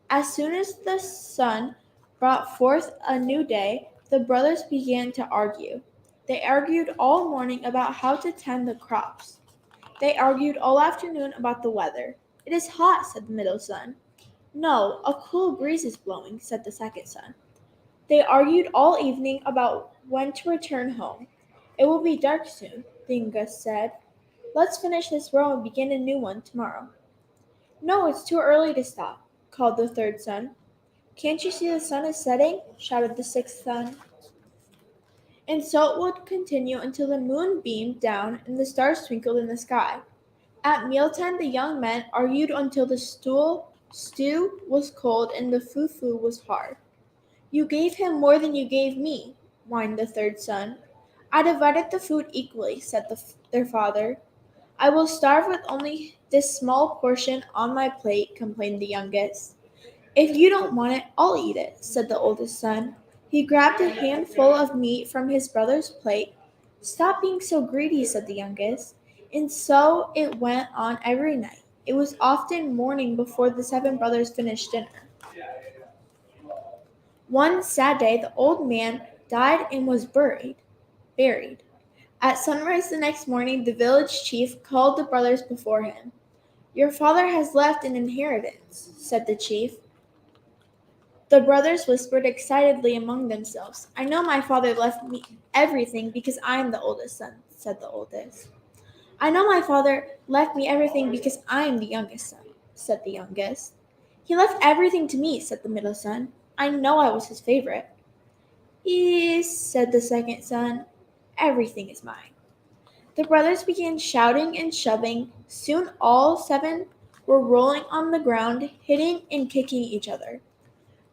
As soon as the sun brought forth a new day, the brothers began to argue. They argued all morning about how to tend the crops. They argued all afternoon about the weather. It is hot, said the middle son. No, a cool breeze is blowing, said the second son. They argued all evening about when to return home. It will be dark soon, the youngest said. Let's finish this row and begin a new one tomorrow. No, it's too early to stop, called the third son. Can't you see the sun is setting? Shouted the sixth son. And so it would continue until the moon beamed down and the stars twinkled in the sky. At mealtime, the young men argued until the stool Stew was cold and the fufu was hard. You gave him more than you gave me, whined the third son. I divided the food equally, said their father. I will starve with only this small portion on my plate, complained the youngest. If you don't want it, I'll eat it, said the oldest son. He grabbed a handful of meat from his brother's plate. Stop being so greedy, said the youngest. And so it went on every night. It was often morning before the 7 brothers finished dinner. One sad day, the old man died and was buried. At sunrise the next morning, the village chief called the brothers before him. Your father has left an inheritance, said the chief. The brothers whispered excitedly among themselves. I know my father left me everything because I am the oldest son, said the oldest. I know my father left me everything because I am the youngest son, said the youngest. He left everything to me, said the middle son. I know I was his favorite. Yes, said the second son. Everything is mine. The brothers began shouting and shoving. Soon all 7 were rolling on the ground, hitting and kicking each other.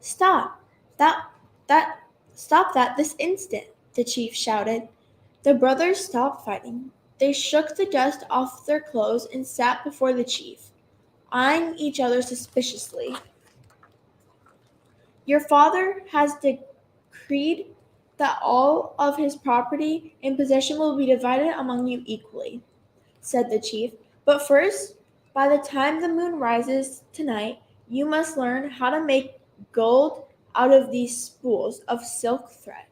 Stop! Stop that this instant, the chief shouted. The brothers stopped fighting. They shook the dust off their clothes and sat before the chief, eyeing each other suspiciously. Your father has decreed that all of his property and possession will be divided among you equally, said the chief. But first, by the time the moon rises tonight, you must learn how to make gold out of these spools of silk thread.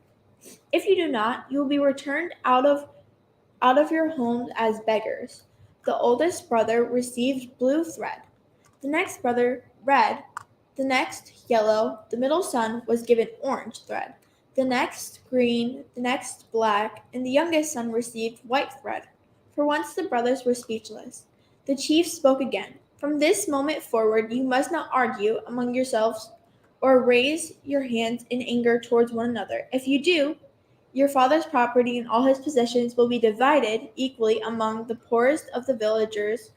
If you do not, you will be returned out of your homes as beggars. The oldest brother received blue thread, the next brother red, the next yellow, the middle son was given orange thread, the next green, the next black, and the youngest son received white thread. For once the brothers were speechless. The chief spoke again. From this moment forward, you must not argue among yourselves or raise your hands in anger towards one another. If you do, your father's property and all his possessions will be divided equally among the poorest of the villagers.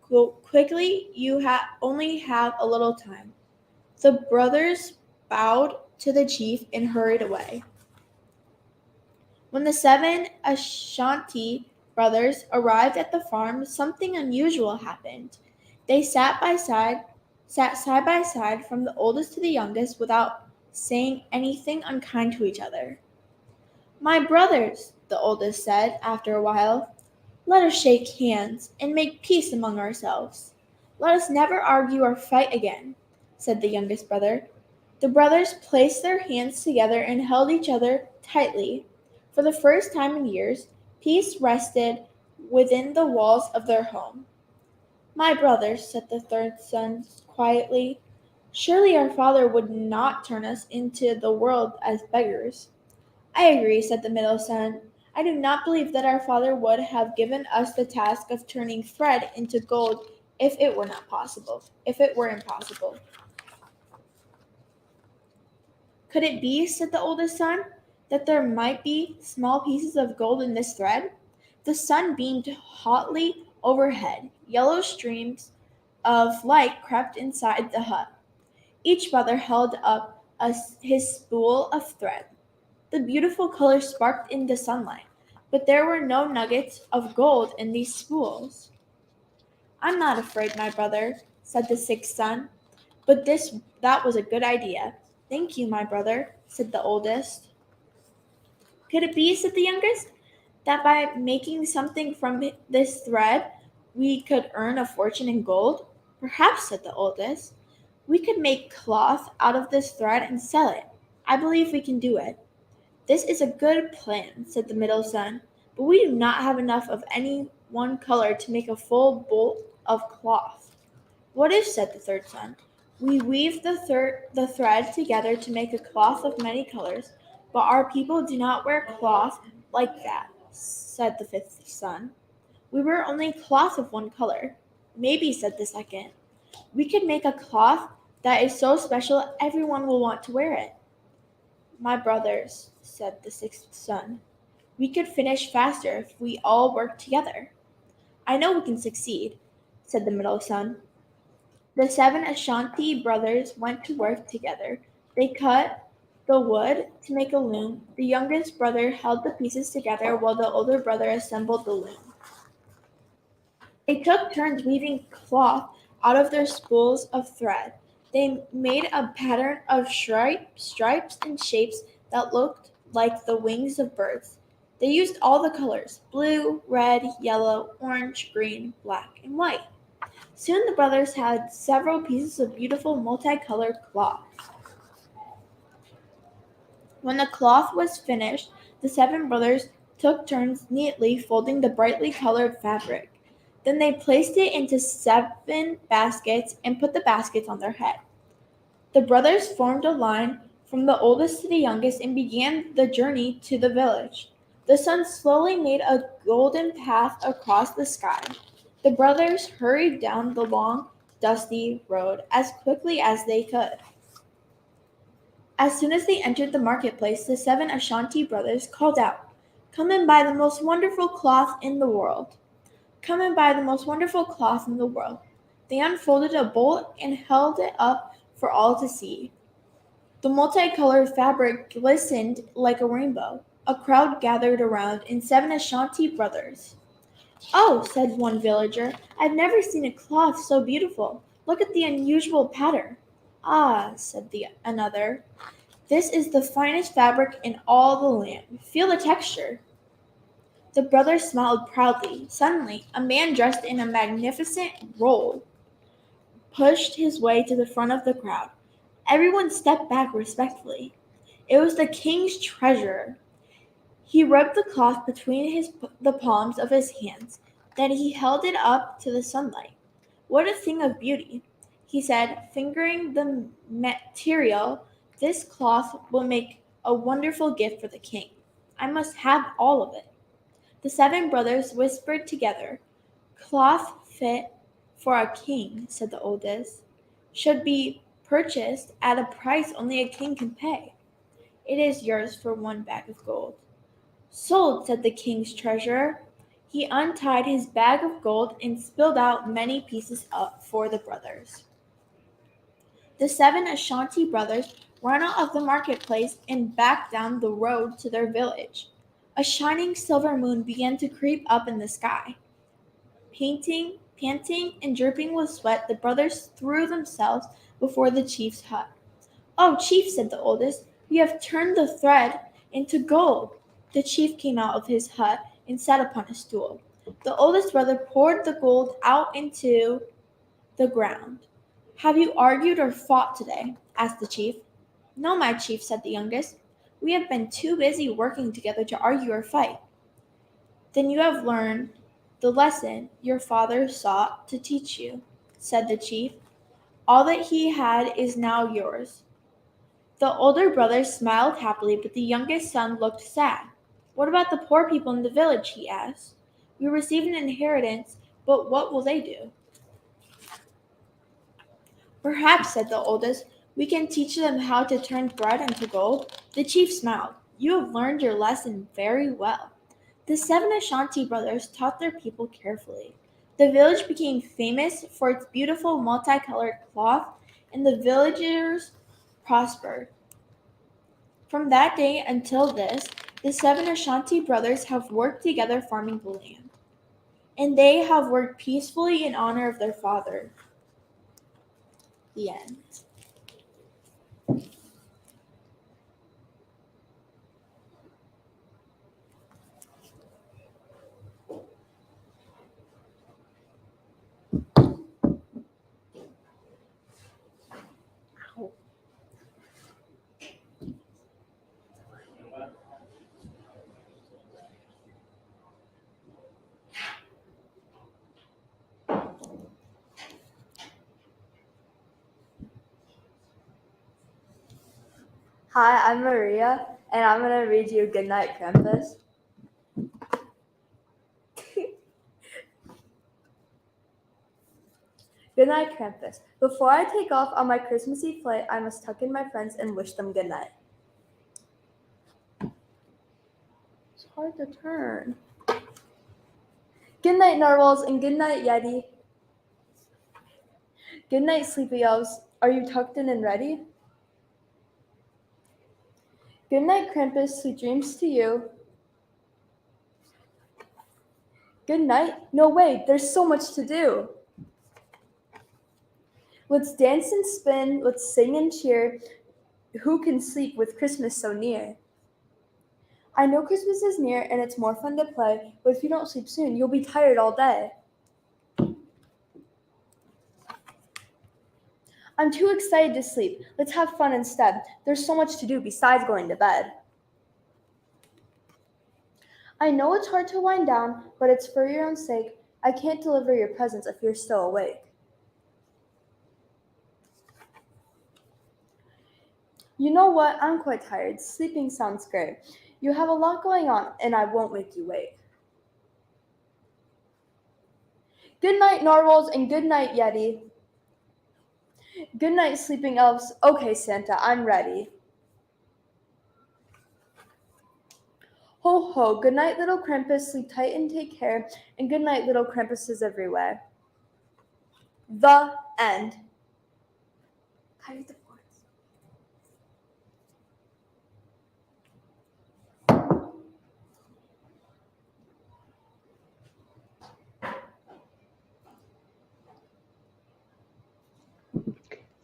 Go quickly, you only have a little time. The brothers bowed to the chief and hurried away. When the 7 Ashanti brothers arrived at the farm, something unusual happened. They sat side by side from the oldest to the youngest without saying anything unkind to each other. My brothers, the oldest said after a while, let us shake hands and make peace among ourselves. Let us never argue or fight again, said the youngest brother. The brothers placed their hands together and held each other tightly. For the first time in years, peace rested within the walls of their home. My brothers, said the third son quietly, surely our father would not turn us into the world as beggars. I agree, said the middle son. I do not believe that our father would have given us the task of turning thread into gold if it were impossible. Could it be, said the oldest son, that there might be small pieces of gold in this thread? The sun beamed hotly overhead. Yellow streams of light crept inside the hut. Each brother held up his spool of thread. The beautiful color sparkled in the sunlight, but there were no nuggets of gold in these spools. I'm not afraid, my brother, said the sixth son, but that was a good idea. Thank you, my brother, said the oldest. Could it be, said the youngest, that by making something from this thread we could earn a fortune in gold? Perhaps, said the oldest. We could make cloth out of this thread and sell it. I believe we can do it. This is a good plan, said the middle son, but we do not have enough of any one color to make a full bolt of cloth. What if, said the third son, we weave the thread together to make a cloth of many colors, but our people do not wear cloth like that, said the fifth son. We wear only cloth of one color. Maybe, said the second. We could make a cloth that is so special everyone will want to wear it. My brothers, said the sixth son, we could finish faster if we all work together. I know we can succeed, said the middle son. The 7 Ashanti brothers went to work together. They cut the wood to make a loom. The youngest brother held the pieces together while the older brother assembled the loom. They took turns weaving cloth out of their spools of thread. They made a pattern of stripes and shapes that looked like the wings of birds. They used all the colors: blue, red, yellow, orange, green, black, and white. Soon the brothers had several pieces of beautiful multicolored cloth. When the cloth was finished, the 7 brothers took turns neatly folding the brightly colored fabric. Then they placed it into 7 baskets and put the baskets on their head. The brothers formed a line from the oldest to the youngest and began the journey to the village. The sun slowly made a golden path across the sky. The brothers hurried down the long, dusty road as quickly as they could. As soon as they entered the marketplace, the 7 Ashanti brothers called out, "Come and buy the most wonderful cloth in the world. Come and buy the most wonderful cloth in the world." They unfolded a bolt and held it up for all to see. The multicolored fabric glistened like a rainbow. A crowd gathered around, and 7 Ashanti brothers. "Oh," said one villager, "I've never seen a cloth so beautiful. Look at the unusual pattern." "Ah," said another, "this is the finest fabric in all the land. Feel the texture." The brothers smiled proudly. Suddenly, a man dressed in a magnificent robe pushed his way to the front of the crowd. Everyone stepped back respectfully. It was the king's treasurer. He rubbed the cloth between the palms of his hands. Then he held it up to the sunlight. "What a thing of beauty," he said, fingering the material. "This cloth will make a wonderful gift for the king. I must have all of it." The 7 brothers whispered together. "Cloth fit for a king," said the oldest, "should be purchased at a price only a king can pay. It is yours for 1 bag of gold." "Sold," said the king's treasurer. He untied his bag of gold and spilled out many pieces up for the brothers. The 7 Ashanti brothers ran out of the marketplace and back down the road to their village. A shining silver moon began to creep up in the sky. Panting and dripping with sweat, the brothers threw themselves before the chief's hut. "Oh, chief," said the oldest, "we have turned the thread into gold." The chief came out of his hut and sat upon a stool. The oldest brother poured the gold out into the ground. "Have you argued or fought today?" asked the chief. "No, my chief," said the youngest. "We have been too busy working together to argue or fight." "Then you have learned the lesson your father sought to teach you," said the chief. "All that he had is now yours." The older brother smiled happily, but the youngest son looked sad. "What about the poor people in the village?" he asked. "We received an inheritance, but what will they do?" "Perhaps," said the oldest, "we can teach them how to turn bread into gold." The chief smiled. "You have learned your lesson very well." The 7 Ashanti brothers taught their people carefully. The village became famous for its beautiful multicolored cloth, and the villagers prospered. From that day until this, the 7 Ashanti brothers have worked together farming the land, and they have worked peacefully in honor of their father. The end. Hi, I'm Maria, and I'm going to read you Goodnight Krampus. Goodnight, Krampus. Before I take off on my Christmassy flight, I must tuck in my friends and wish them good night. It's hard to turn. Good night, Narwhals, and good night, Yeti. Good night, sleepy elves. Are you tucked in and ready? Good night, Krampus. Sweet dreams to you. Good night. No, wait, there's so much to do. Let's dance and spin. Let's sing and cheer. Who can sleep with Christmas so near? I know Christmas is near and it's more fun to play, but if you don't sleep soon, you'll be tired all day. I'm too excited to sleep. Let's have fun instead. There's so much to do besides going to bed. I know it's hard to wind down, but it's for your own sake. I can't deliver your presents if you're still awake. You know what? I'm quite tired. Sleeping sounds great. You have a lot going on, and I won't make you wait. Good night, narwhals, and good night, Yeti. Good night, sleeping elves. Okay, Santa, I'm ready. Ho ho, good night, little Krampus. Sleep tight and take care. And good night, little Krampuses everywhere. The end.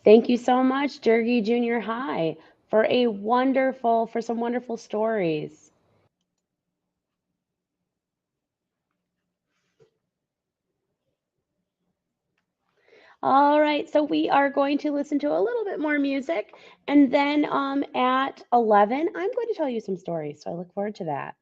Thank you so much, Durkee Junior High, for some wonderful stories. All right, so we are going to listen to a little bit more music, and then at 11, I'm going to tell you some stories. So I look forward to that.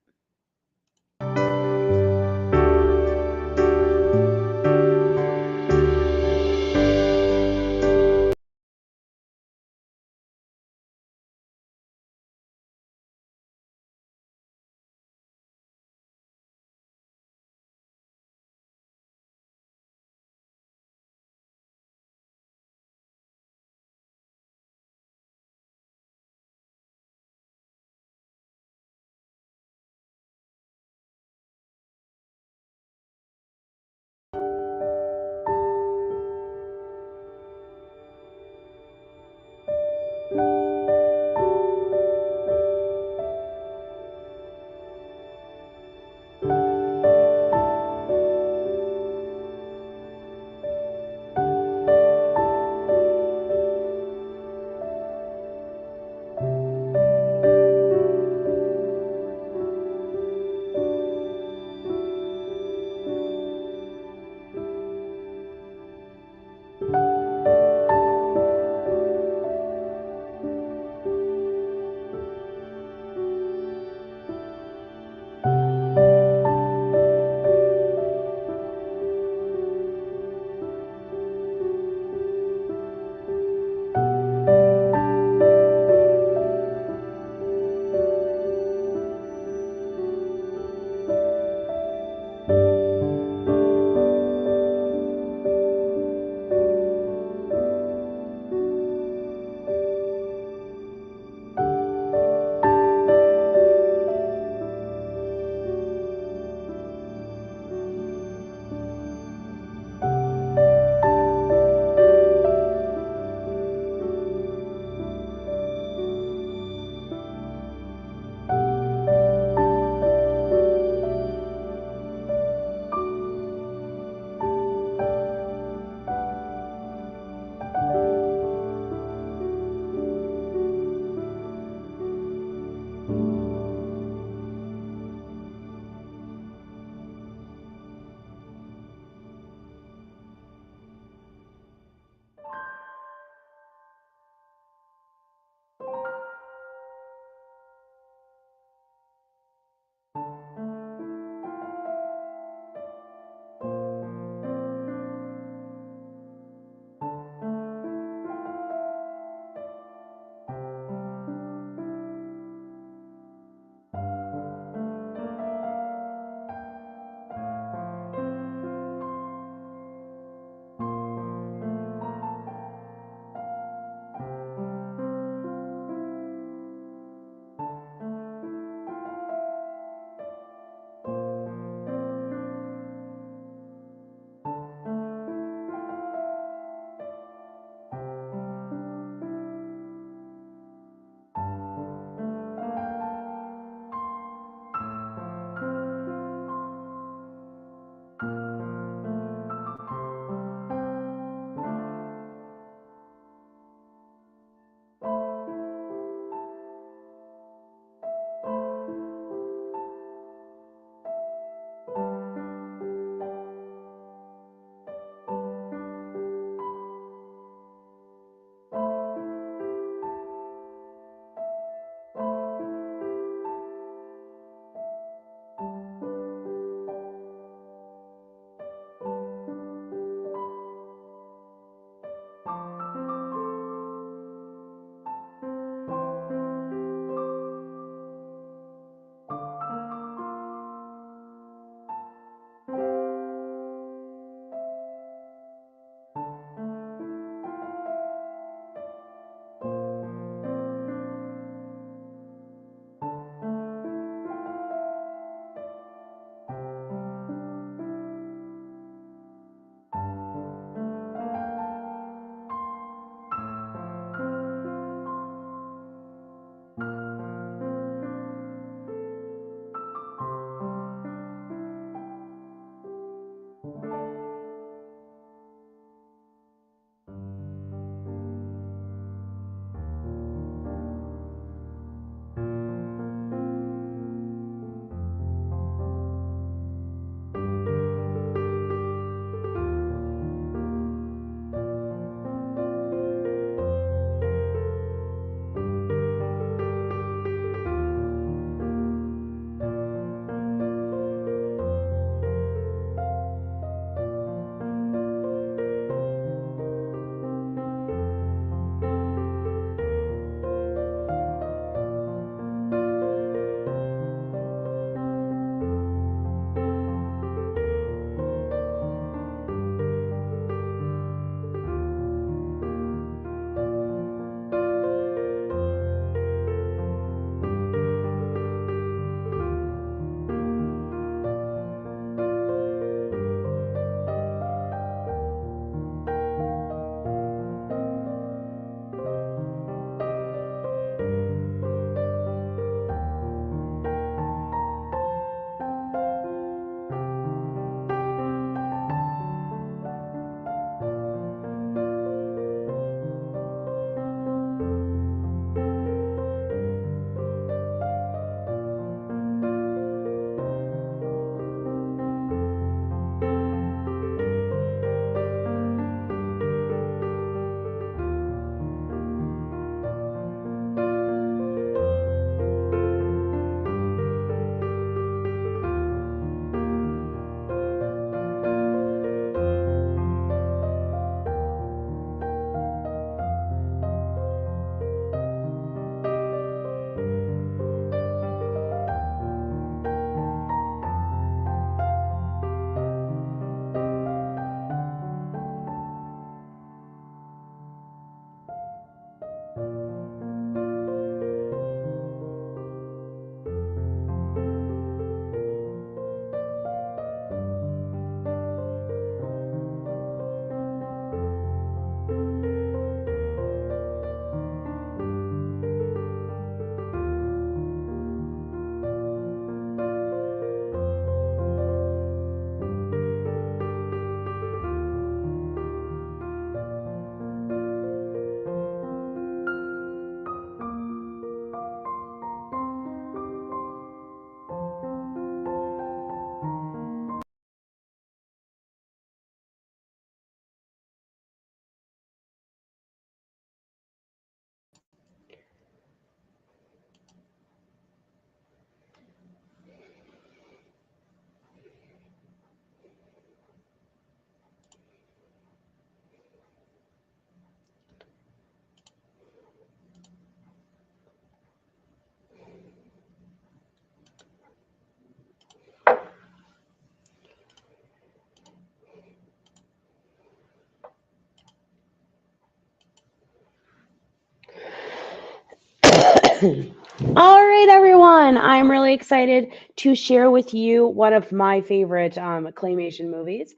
All right, everyone. I'm really excited to share with you one of my favorite claymation movies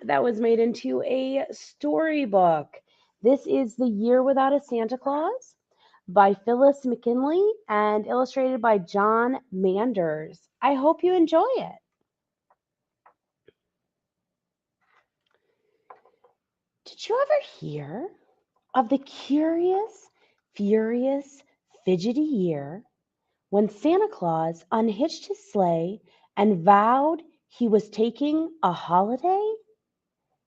that was made into a storybook. This is The Year Without a Santa Claus by Phyllis McKinley and illustrated by John Manders. I hope you enjoy it. Did you ever hear of the curious, furious, fidgety year when Santa Claus unhitched his sleigh and vowed he was taking a holiday?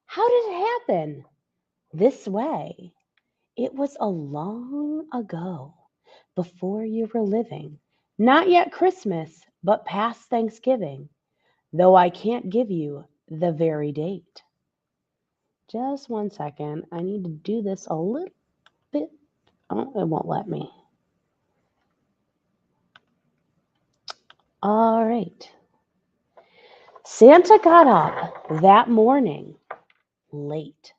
How did it happen? This way. It was a long ago, before you were living, not yet Christmas, but past Thanksgiving, though I can't give you the very date. Just 1 second. I need to do this a little bit. Oh, it won't let me. All right. Santa got up that morning late,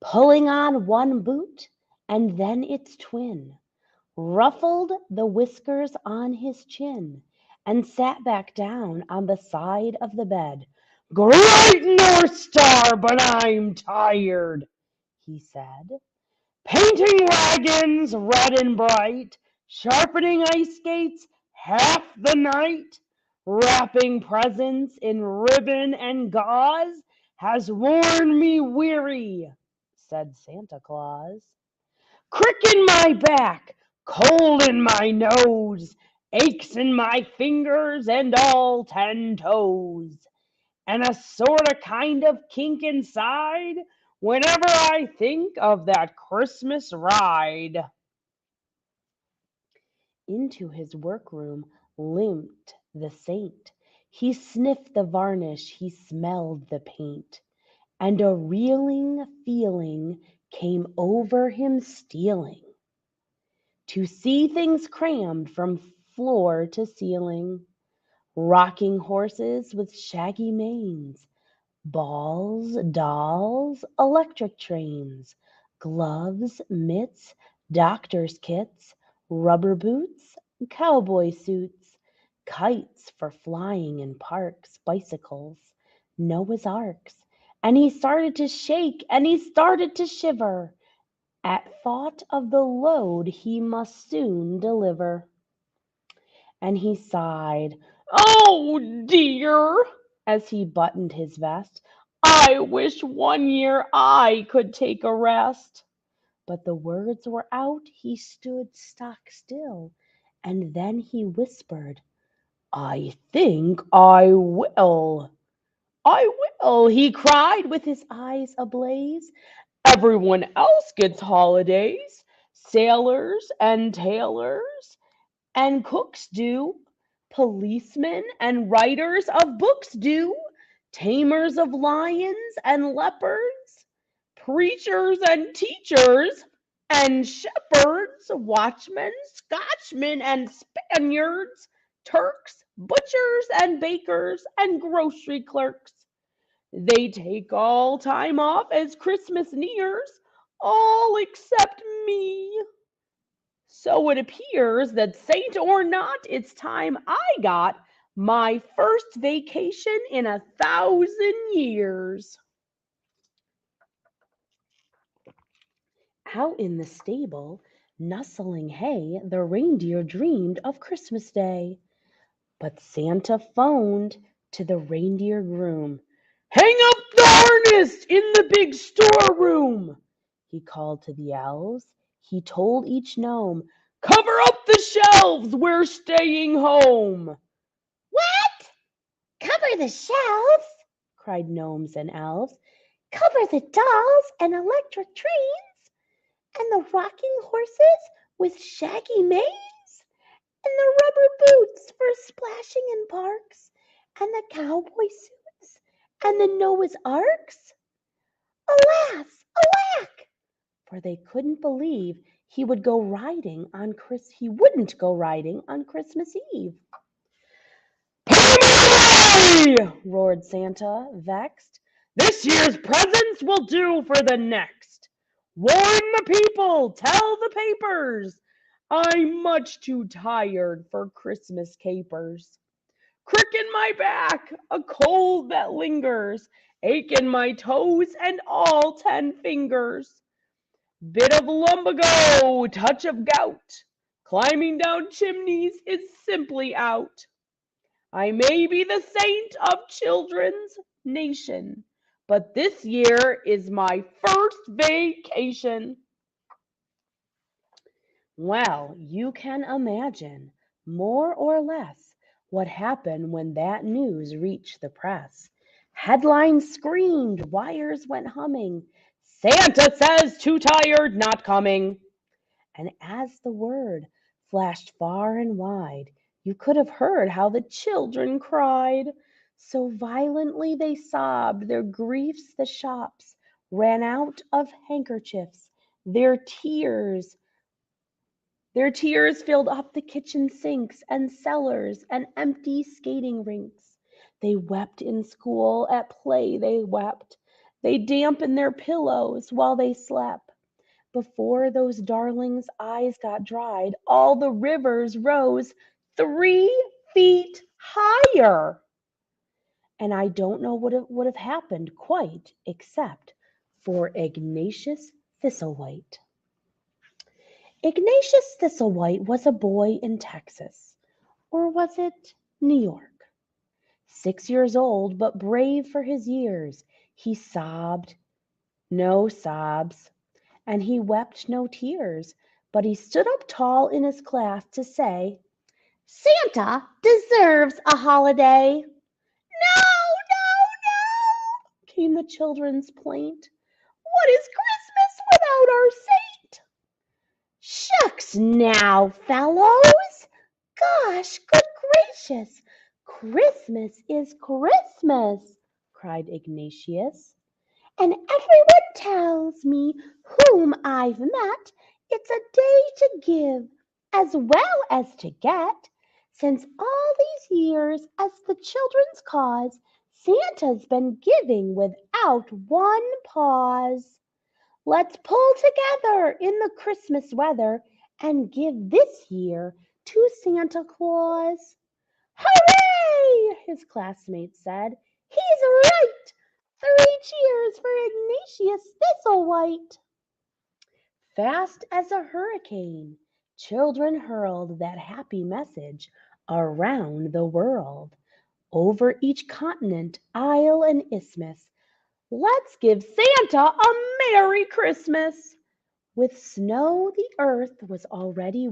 pulling on one boot and then its twin, ruffled the whiskers on his chin, and sat back down on the side of the bed. Great North Star, but I'm tired, he said. Painting wagons red and bright, sharpening ice skates half the night, wrapping presents in ribbon and gauze has worn me weary, said Santa Claus. Crick in my back, cold in my nose, aches in my fingers and all 10 toes, and a sort of kind of kink inside whenever I think of that Christmas ride. Into his workroom limped the saint. He sniffed the varnish, he smelled the paint, and a reeling feeling came over him stealing to see things crammed from floor to ceiling, rocking horses with shaggy manes, balls, dolls, electric trains, gloves, mitts, doctor's kits, rubber boots, cowboy suits, kites for flying in parks, bicycles, Noah's Arks. And he started to shake and he started to shiver at thought of the load he must soon deliver. And he sighed, "Oh dear," as he buttoned his vest. "I wish 1 year I could take a rest." But the words were out, he stood stock still, and then he whispered, "I think I will. I will," he cried with his eyes ablaze. "Everyone else gets holidays. Sailors and tailors and cooks do. Policemen and writers of books do. Tamers of lions and leopards. Preachers and teachers and shepherds. Watchmen, Scotchmen and Spaniards. Turks, butchers and bakers and grocery clerks. They take all time off as Christmas nears, all except me. So it appears that saint or not, it's time I got my first vacation in 1,000 years." Out in the stable, nuzzling hay, the reindeer dreamed of Christmas Day. But Santa phoned to the reindeer groom. "Hang up the harness in the big storeroom," he called to the elves. He told each gnome, "Cover up the shelves, we're staying home." What? Cover the shelves? cried gnomes and elves. Cover the dolls and electric trains? And the rocking horses with shaggy manes? And the rubber boots for splashing in parks? And the cowboy suits? And the Noah's Arks? Alas, alack! For they couldn't believe he wouldn't go riding on Christmas Eve. "Hey!" roared Santa, vexed. "This year's presents will do for the next. Warn the people, tell the papers. I'm much too tired for Christmas capers. Crick in my back, a cold that lingers, ache in my toes and all 10 fingers. Bit of lumbago, touch of gout. Climbing down chimneys is simply out. I may be the saint of children's nation, but this year is my first vacation. Well, you can imagine, more or less, what happened when that news reached the press. Headlines screamed, wires went humming. Santa says too tired, not coming. And as the word flashed far and wide, you could have heard how the children cried. So violently they sobbed, their griefs the shops ran out of handkerchiefs, their tears filled up the kitchen sinks and cellars and empty skating rinks. They wept in school, at play they wept. They dampened their pillows while they slept. Before those darlings' eyes got dried, all the rivers rose 3 feet higher. And I don't know what would have happened quite except for Ignatius Thistlewhite. Ignatius Thistlewhite was a boy in Texas, or was it New York? 6 years old, but brave for his years. He sobbed no sobs, and he wept no tears, but he stood up tall in his class to say, Santa deserves a holiday. No, came the children's plaint. What is Christmas without our saint? Shucks now, fellows! Gosh, good gracious! Christmas is Christmas, cried Ignatius. And everyone tells me whom I've met it's a day to give as well as to get. Since all these years as the children's cause, Santa's been giving without one pause. Let's pull together in the Christmas weather and give this year to Santa Claus. Hooray! His classmates said. He's right! 3 cheers for Ignatius Thistlewhite. Fast as a hurricane, children hurled that happy message around the world. Over each continent, isle, and isthmus, let's give Santa a Merry Christmas. With snow, the earth was already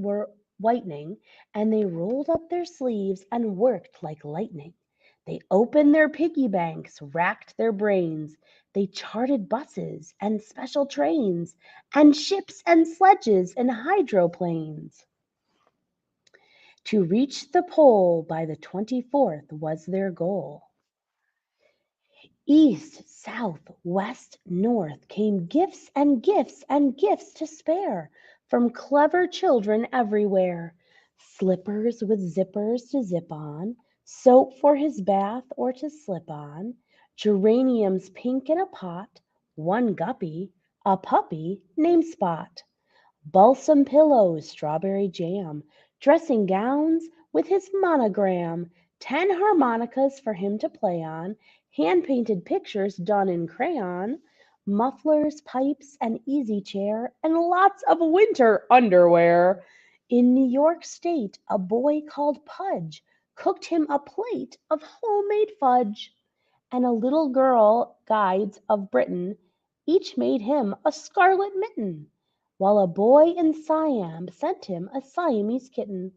whitening, and they rolled up their sleeves and worked like lightning. They opened their piggy banks, racked their brains. They charted buses and special trains, and ships and sledges and hydroplanes. To reach the pole by the 24th was their goal. East, south, west, north came gifts and gifts and gifts to spare from clever children everywhere. Slippers with zippers to zip on, soap for his bath or to slip on, geraniums pink in a pot, one guppy, a puppy named Spot, balsam pillows, strawberry jam, dressing gowns with his monogram, 10 harmonicas for him to play on, hand-painted pictures done in crayon, mufflers, pipes, an easy chair, and lots of winter underwear. In New York State, a boy called Pudge cooked him a plate of homemade fudge, and a little girl guides of Britain each made him a scarlet mitten, while a boy in Siam sent him a Siamese kitten.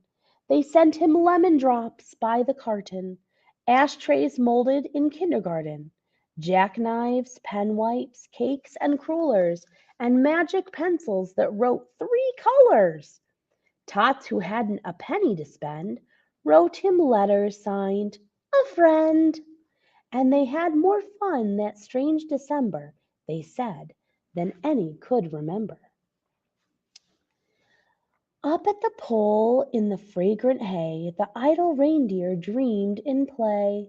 They sent him lemon drops by the carton, ashtrays molded in kindergarten, jackknives, pen wipes, cakes, and crullers, and magic pencils that wrote 3 colors. Tots who hadn't a penny to spend wrote him letters signed, "A Friend." And they had more fun that strange December, they said, than any could remember. Up at the pole in the fragrant hay, the idle reindeer dreamed in play.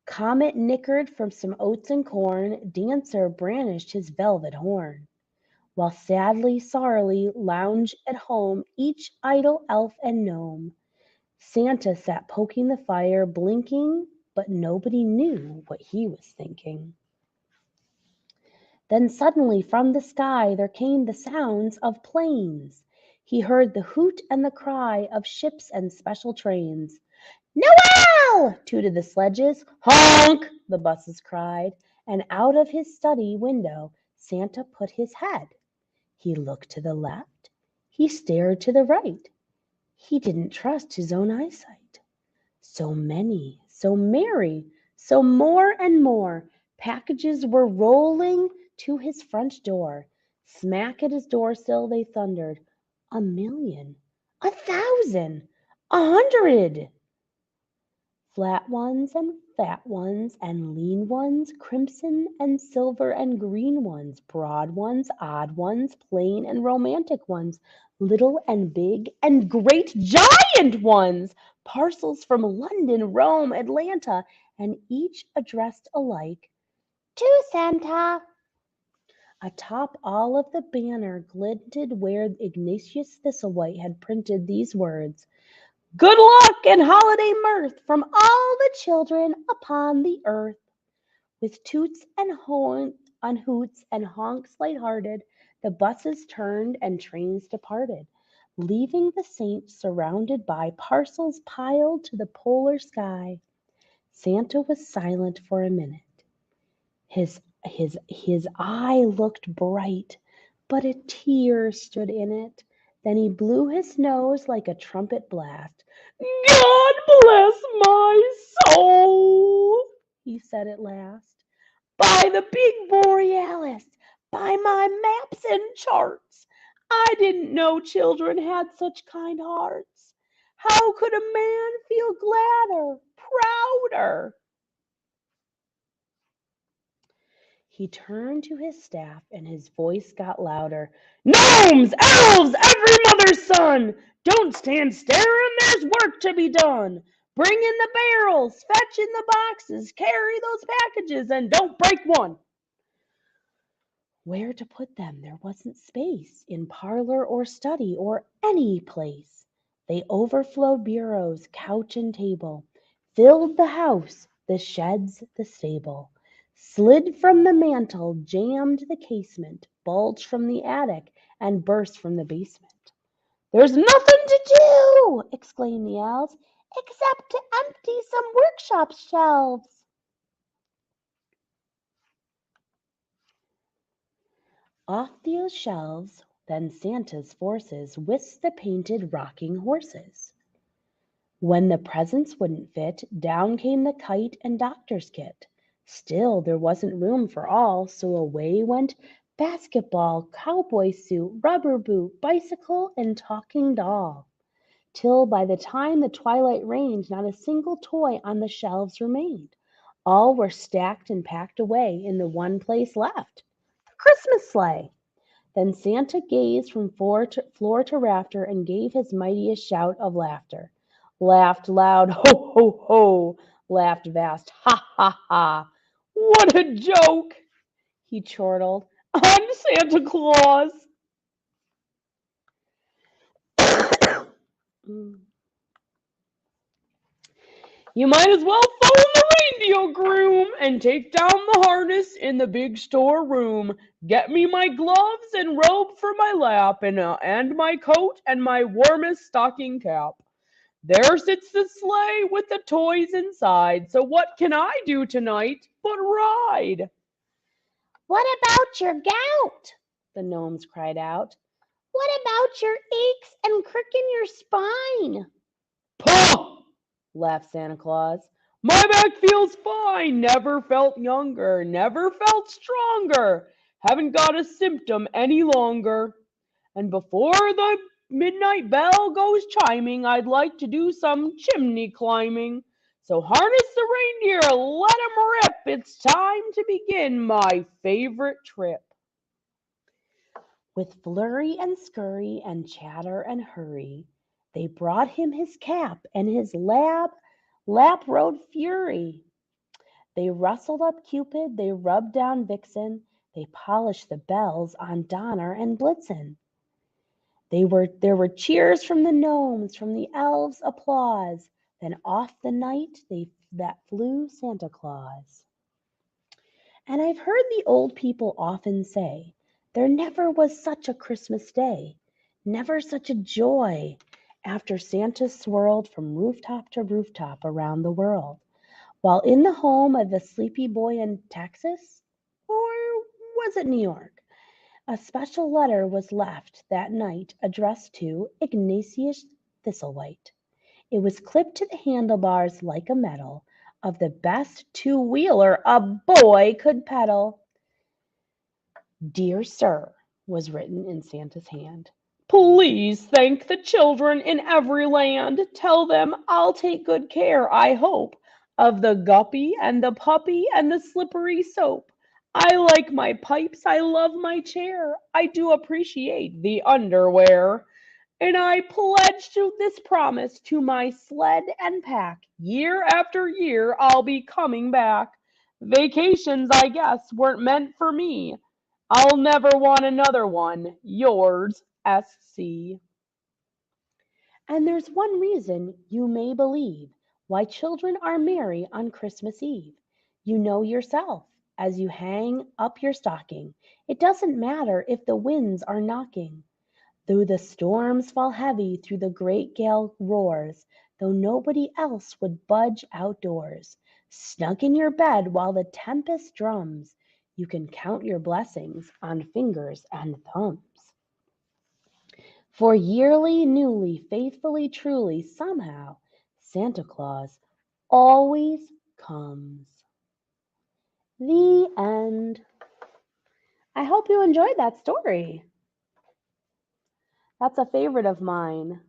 Comet nickered from some oats and corn, Dancer brandished his velvet horn. while sadly, sorrowly lounged at home each idle elf and gnome. Santa sat poking the fire, blinking, but nobody knew what he was thinking. Then suddenly from the sky there came the sounds of planes. He heard the hoot and the cry of ships and special trains. "Noel!" tooted the sledges. "Honk!" the buses cried, and out of his study window Santa put his head. He looked to the left, he stared to the right. He didn't trust his own eyesight. So many, so merry, so more and more packages were rolling to his front door. Smack at his doorsill they thundered. 1,000,000, 1,000, 100! Flat ones and fat ones and lean ones, crimson and silver and green ones, broad ones, odd ones, plain and romantic ones, little and big and great giant ones, parcels from London, Rome, Atlanta, and each addressed alike to Santa. Atop all of the banner glinted where Ignatius Thistlewhite had printed these words: "Good luck and holiday mirth from all the children upon the earth." With toots and hoots and honks light-hearted, the buses turned and trains departed, leaving the saint surrounded by parcels piled to the polar sky. Santa was silent for a minute. His eye looked bright, but a tear stood in it. Then he blew his nose like a trumpet blast. "God bless my soul," he said at last. "By the big Borealis, by my maps and charts, I didn't know children had such kind hearts. How could a man feel gladder, prouder?" He turned to his staff and his voice got louder. "Gnomes, elves, every mother's son, don't stand staring, there's work to be done. Bring in the barrels, fetch in the boxes, carry those packages, and don't break one." Where to put them there wasn't space, in parlor or study or any place. They overflowed bureaus, couch and table, filled the house, the sheds, the stable, slid from the mantel, jammed the casement, bulged from the attic, and burst from the basement. "There's nothing to do," exclaimed the elves, "except to empty some workshop shelves." Off those shelves then Santa's forces whisked the painted rocking horses. When the presents wouldn't fit, down came the kite and doctor's kit. Still there wasn't room for all, so away went basketball, cowboy suit, rubber boot, bicycle, and talking doll, till by the time the twilight reigned, not a single toy on the shelves remained. All were stacked and packed away in the one place left, the Christmas sleigh. Then Santa gazed from floor to rafter and gave his mightiest shout of laughter. Laughed loud, "Ho, ho, ho!" Laughed vast, "Ha, ha, ha!" "What a joke!" he chortled. "I'm Santa Claus." "You might as well phone the reindeer groom and take down the harness in the big storeroom. Get me my gloves and robe for my lap, and my coat and my warmest stocking cap. There sits the sleigh with the toys inside, so what can I do tonight but ride?" "What about your gout?" the gnomes cried out. "What about your aches and crick in your spine?" "Pah!" laughed Santa Claus. "My back feels fine. Never felt younger. Never felt stronger. Haven't got a symptom any longer. And before the midnight bell goes chiming, I'd like to do some chimney climbing. So harness the reindeer, let 'em rip. It's time to begin my favorite trip." With flurry and scurry and chatter and hurry, they brought him his cap and his lap-rode fury. They rustled up Cupid, they rubbed down Vixen, They polished the bells on Donner and Blitzen. There were cheers from the gnomes, from the elves applause. Then off the night that flew Santa Claus. And I've heard the old people often say, there never was such a Christmas day, never such a joy, after Santa swirled from rooftop to rooftop around the world, while in the home of a sleepy boy in Texas, or was it New York, a special letter was left that night addressed to Ignatius Thistlewhite. It was clipped to the handlebars like a medal of the best two-wheeler a boy could pedal. Dear Sir, was written in Santa's hand. Please thank the children in every land. Tell them I'll take good care, I hope, of the guppy and the puppy and the slippery soap. I like my pipes, I love my chair. I do appreciate the underwear. And I pledge to this promise to my sled and pack. Year after year, I'll be coming back. Vacations, I guess, weren't meant for me. I'll never want another one. Yours, SC. And there's one reason you may believe why children are merry on Christmas Eve. You know yourself as you hang up your stocking. It doesn't matter if the winds are knocking. Though the storms fall heavy, through the great gale roars, though nobody else would budge outdoors, snug in your bed while the tempest drums, you can count your blessings on fingers and thumbs. For yearly, newly, faithfully, truly, somehow, Santa Claus always comes. The end. I hope you enjoyed that story. That's a favorite of mine.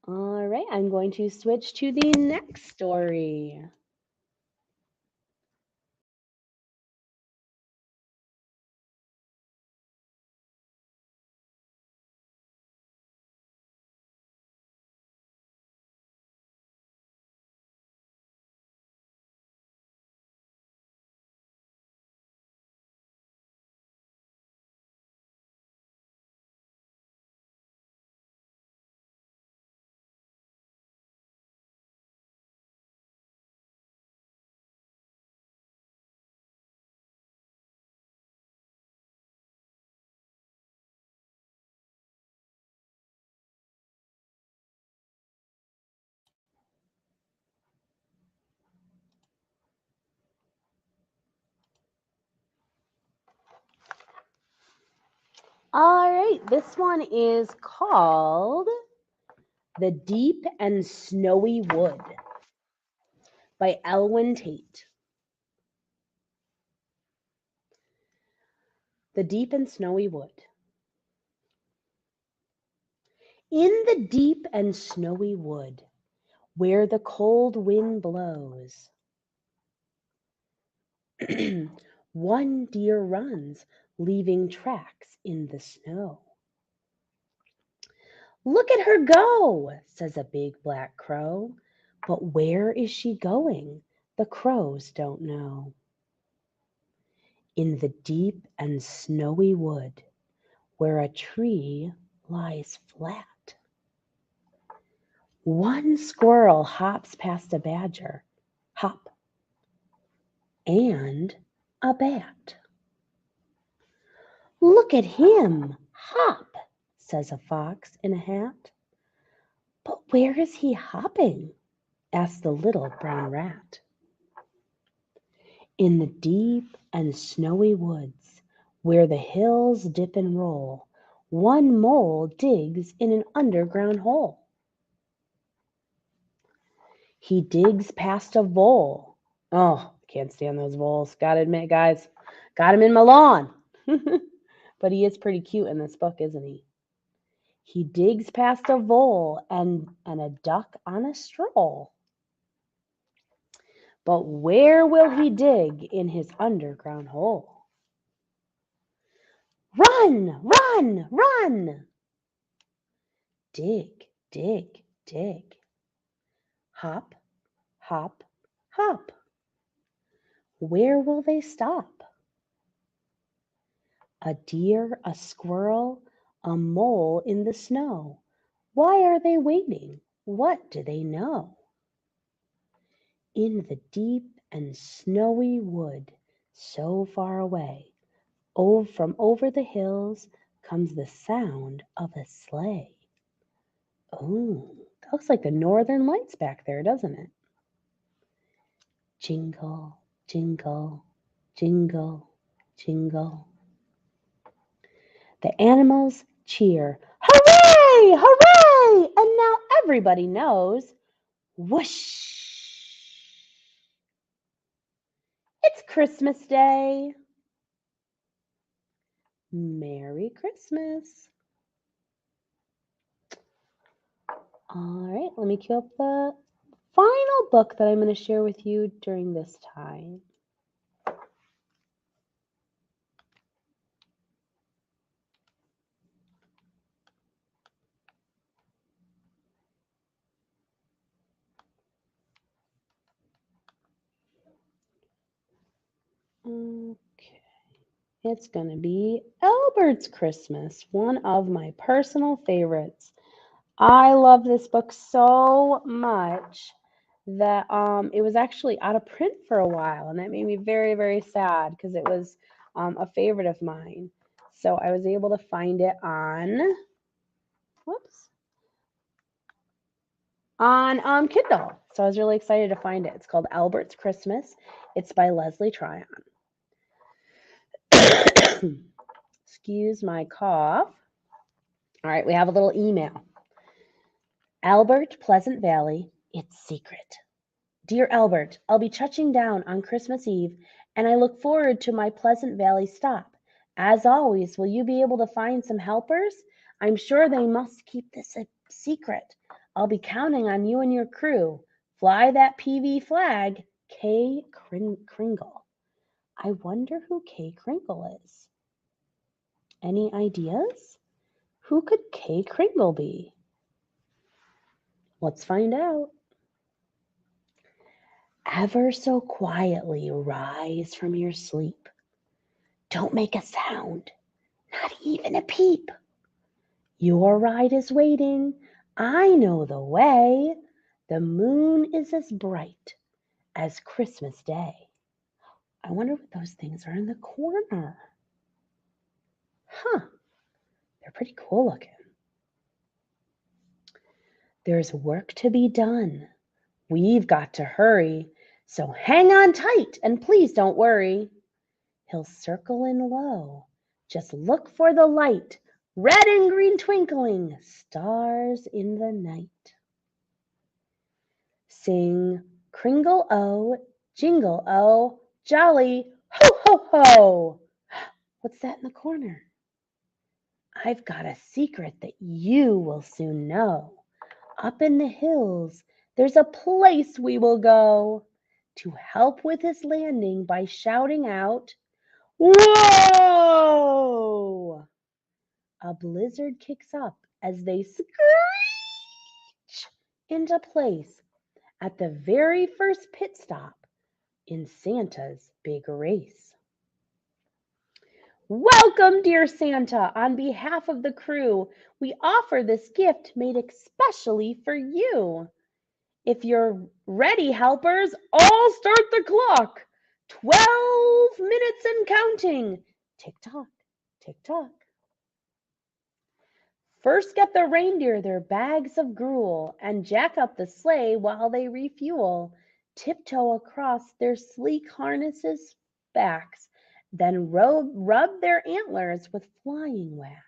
All right, I'm going to switch to the next story. All right, this one is called The Deep and Snowy Wood by Elwyn Tate. The Deep and Snowy Wood. In the deep and snowy wood, where the cold wind blows, one deer runs, leaving tracks in the snow. Look at her go, says a big black crow. But where is she going? The crows don't know. In the deep and snowy wood, where a tree lies flat, one squirrel hops past a badger, hop, and a bat. Look at him, hop, says a fox in a hat. But where is he hopping? Asked the little brown rat. In the deep and snowy woods, where the hills dip and roll, one mole digs in an underground hole. He digs past a vole. Oh, can't stand those voles. Gotta admit, guys, got him in my lawn. But he is pretty cute in this book, isn't he? He digs past a vole and a duck on a stroll. But where will he dig in his underground hole? Run, run, run! Dig, dig, dig. Hop, hop, hop. Where will they stop? A deer, a squirrel, a mole in the snow. Why are they waiting? What do they know? In the deep and snowy wood, so far away, from over the hills comes the sound of a sleigh. Oh, that looks like the northern lights back there, doesn't it? Jingle, jingle, jingle, jingle. The animals cheer, hooray, hooray! And now everybody knows, whoosh! It's Christmas Day. Merry Christmas. All right, let me cue up the final book that I'm going to share with you during this time. Okay, it's going to be Albert's Christmas, one of my personal favorites. I love this book so much that it was actually out of print for a while, and that made me very, very sad because it was a favorite of mine. So I was able to find it on, on Kindle. So I was really excited to find it. It's called Albert's Christmas. It's by Leslie Tryon. Excuse my cough. All right, we have a little email. Albert, Pleasant Valley, it's secret. Dear Albert, I'll be touching down on Christmas Eve, and I look forward to my Pleasant Valley stop. As always, will you be able to find some helpers? I'm sure they must keep this a secret. I'll be counting on you and your crew. Fly that PV flag, Kay Kringle. I wonder who Kay Kringle is. Any ideas? Who could Kay Kringle be? Let's find out. Ever so quietly rise from your sleep. Don't make a sound, not even a peep. Your ride is waiting. I know the way. The moon is as bright as Christmas Day. I wonder what those things are in the corner. Huh, they're pretty cool looking. There's work to be done. We've got to hurry, so hang on tight and please don't worry. He'll circle in low. Just look for the light. Red and green twinkling, stars in the night. Sing Kringle O, Jingle O, jolly ho ho ho. What's that in the corner? I've got a secret that you will soon know. Up in the hills, there's a place we will go to help with his landing by shouting out, whoa! A blizzard kicks up as they screech into place at the very first pit stop in Santa's big race. Welcome, dear Santa. On behalf of the crew, we offer this gift made especially for you. If you're ready, helpers, all start the clock. 12 minutes and counting. Tick-tock, tick-tock. First get the reindeer their bags of gruel and jack up the sleigh while they refuel. Tiptoe across their sleek harnesses' backs, then rub their antlers with flying wax.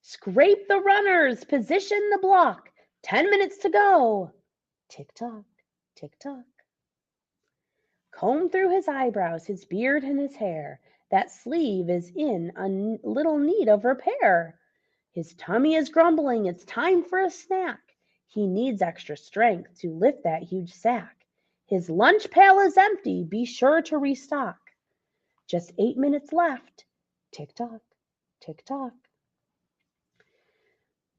Scrape the runners, position the block. 10 minutes to go. Tick-tock, tick-tock. Comb through his eyebrows, his beard, and his hair. That sleeve is in a little need of repair. His tummy is grumbling. It's time for a snack. He needs extra strength to lift that huge sack. His lunch pail is empty. Be sure to restock. Just 8 minutes left. Tick-tock, tick-tock.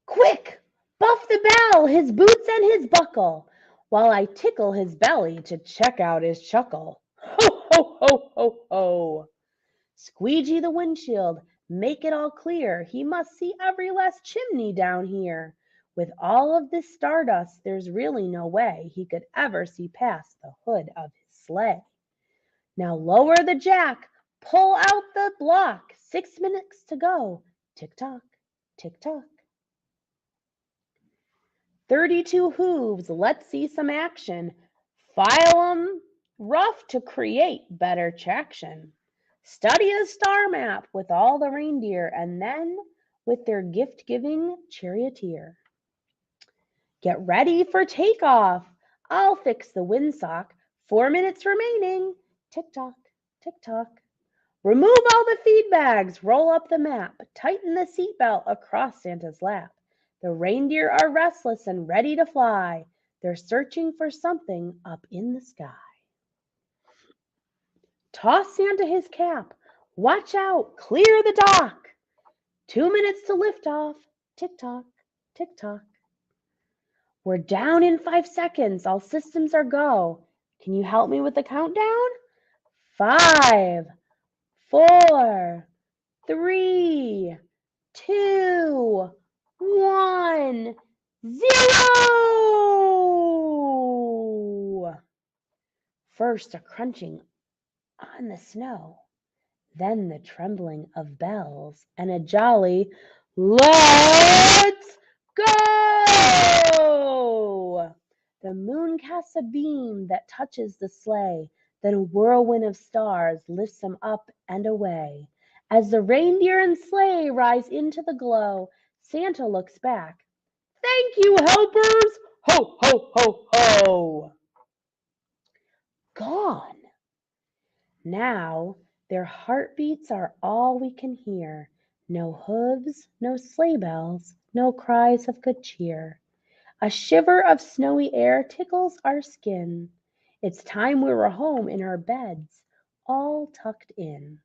Quick! Buff the bell, his boots and his buckle, while I tickle his belly to check out his chuckle. Ho, ho, ho, ho, ho. Squeegee the windshield, make it all clear. He must see every last chimney down here. With all of this stardust, there's really no way he could ever see past the hood of his sleigh. Now lower the jack, pull out the block. 6 minutes to go. Tick-tock, tick-tock. 32 hooves, let's see some action. File 'em rough to create better traction. Study a star map with all the reindeer, and then with their gift-giving charioteer. Get ready for takeoff. I'll fix the windsock. 4 minutes remaining. Tick-tock, tick-tock. Remove all the feed bags. Roll up the map. Tighten the seatbelt across Santa's lap. The reindeer are restless and ready to fly. They're searching for something up in the sky. Toss Santa his cap. Watch out. Clear the dock. 2 minutes to lift off. Tick-tock, tick-tock. We're down in 5 seconds. All systems are go. Can you help me with the countdown? 5, 4, 3, 2, 1, 0! First, a crunching on the snow, then the trembling of bells, and a jolly "Let's go!" The moon casts a beam that touches the sleigh, then a whirlwind of stars lifts them up and away. As the reindeer and sleigh rise into the glow, Santa looks back. Thank you, helpers! Ho, ho, ho, ho! Gone. Now their heartbeats are all we can hear. No hooves, no sleigh bells, no cries of good cheer. A shiver of snowy air tickles our skin. It's time we were home in our beds, all tucked in.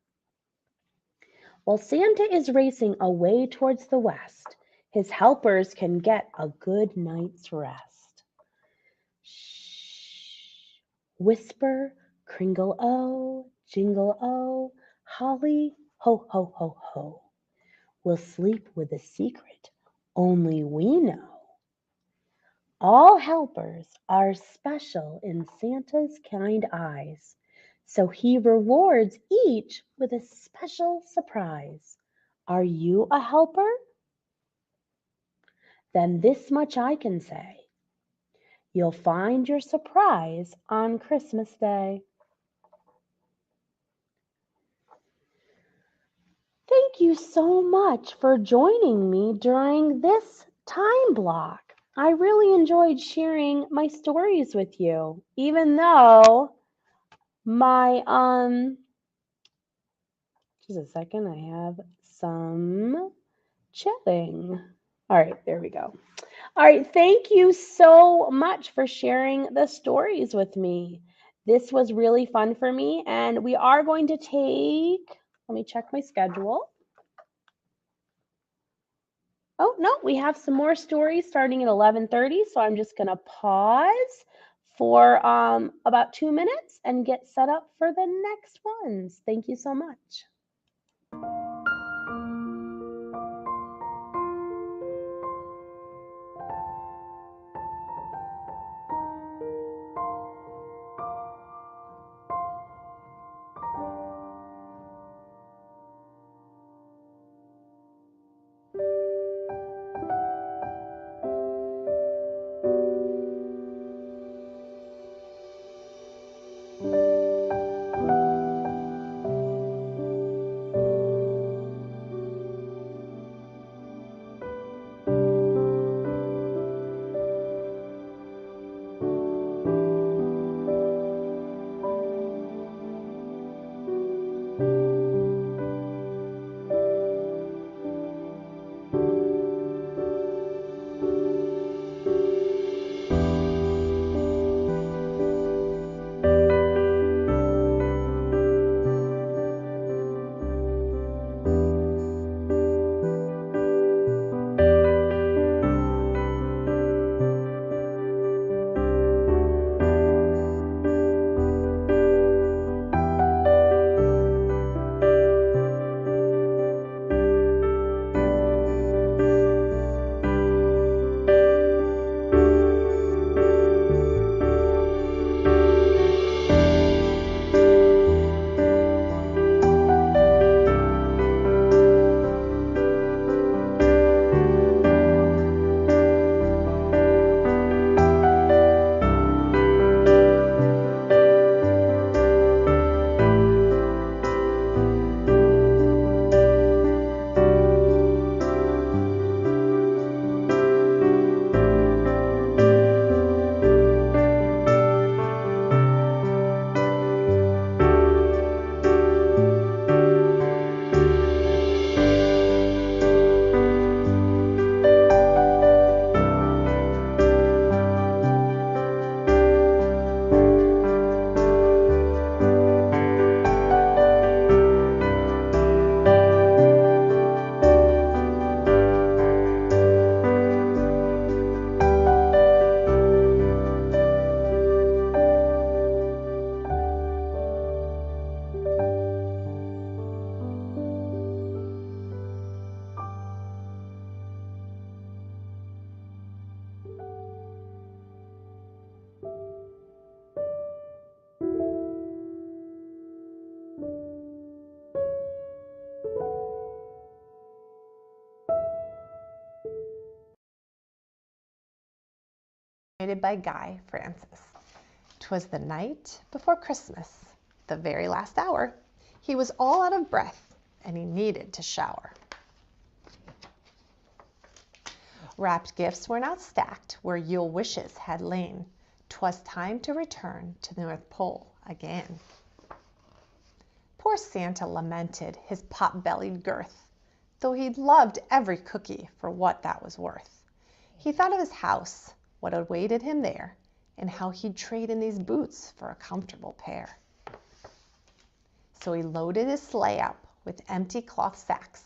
While Santa is racing away towards the west, his helpers can get a good night's rest. Shh. Whisper, Kringle-O, Jingle-O, Holly, ho, ho, ho, ho. We'll sleep with a secret only we know. All helpers are special in Santa's kind eyes, so he rewards each with a special surprise. Are you a helper? Then this much I can say. You'll find your surprise on Christmas Day. Thank you so much for joining me during this time block. I really enjoyed sharing my stories with you, even though my, just a second, I have some chatting. All right, there we go. All right, thank you so much for sharing the stories with me. This was really fun for me, and we are going to take, let me check my schedule. Oh, no, we have some more stories starting at 11:30, so I'm just going to pause for about 2 minutes and get set up for the next ones. Thank you so much. by Guy Francis. 'Twas the night before Christmas, the very last hour. He was all out of breath, and he needed to shower. Wrapped gifts were now stacked where Yule wishes had lain. 'Twas time to return to the North Pole again. Poor Santa lamented his pot-bellied girth, though he'd loved every cookie for what that was worth. He thought of his house, what awaited him there, and how he'd trade in these boots for a comfortable pair. So he loaded his sleigh up with empty cloth sacks.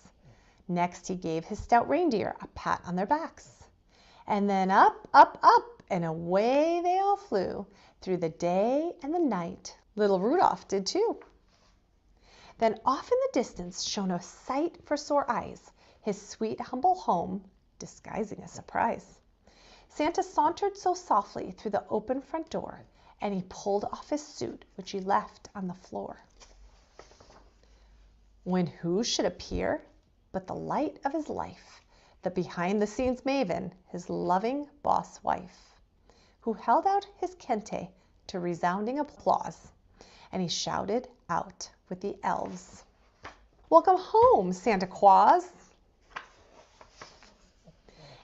Next he gave his stout reindeer a pat on their backs. And then up, up, up, and away they all flew through the day and the night. Little Rudolph did too. Then off in the distance shone a sight for sore eyes, his sweet humble home disguising a surprise. Santa sauntered so softly through the open front door, and he pulled off his suit, which he left on the floor. When who should appear but the light of his life, the behind-the-scenes maven, his loving boss wife, who held out his kente to resounding applause, and he shouted out with the elves, "Welcome home, Santa Claus!"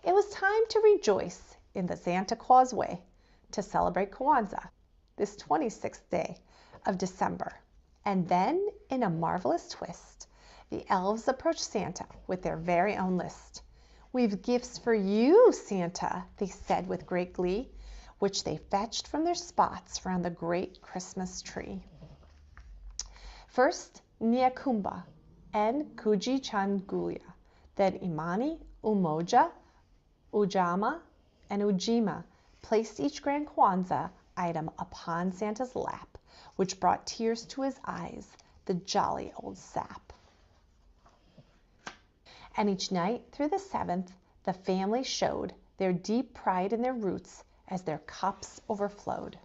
It was time to rejoice in the Santa Claus way, to celebrate Kwanzaa, this 26th day of December. And then, in a marvelous twist, the elves approached Santa with their very own list. "We've gifts for you, Santa," they said with great glee, which they fetched from their spots round the great Christmas tree. First, Nyakumba and Kujichangulia, then Imani, Umoja, Ujama, and Ujima placed each grand Kwanzaa item upon Santa's lap, which brought tears to his eyes, the jolly old sap. And each night through the 7th, the family showed their deep pride in their roots as their cups overflowed.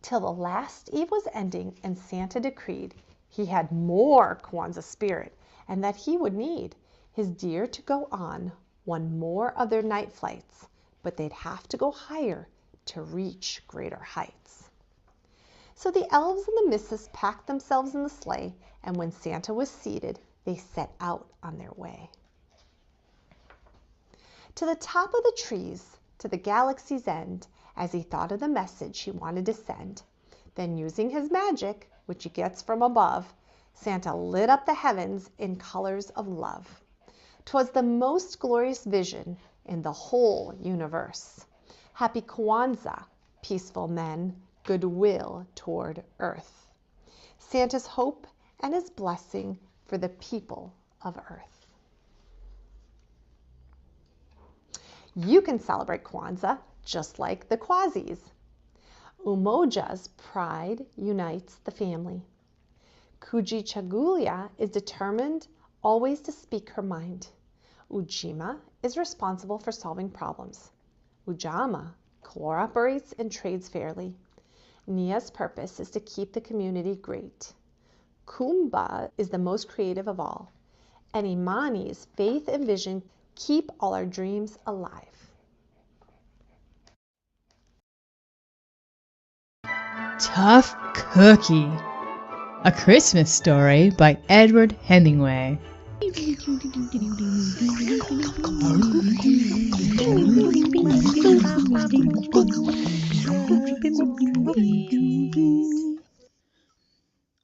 Till the last eve was ending and Santa decreed he had more Kwanzaa spirit and that he would need his dear to go on one more of their night flights, but they'd have to go higher to reach greater heights. So the elves and the missus packed themselves in the sleigh, and when Santa was seated, they set out on their way. To the top of the trees, to the galaxy's end, as he thought of the message he wanted to send. Then using his magic, which he gets from above, Santa lit up the heavens in colors of love. 'Twas the most glorious vision in the whole universe. Happy Kwanzaa, peaceful men, goodwill toward earth. Santa's hope and his blessing for the people of earth. You can celebrate Kwanzaa just like the Quazis. Umoja's pride unites the family. Kujichagulia is determined always to speak her mind. Ujima is responsible for solving problems. Ujama cooperates and trades fairly. Nia's purpose is to keep the community great. Kumba is the most creative of all. And Imani's faith and vision keep all our dreams alive. Tough Cookie, a Christmas story by Edward Hemingway.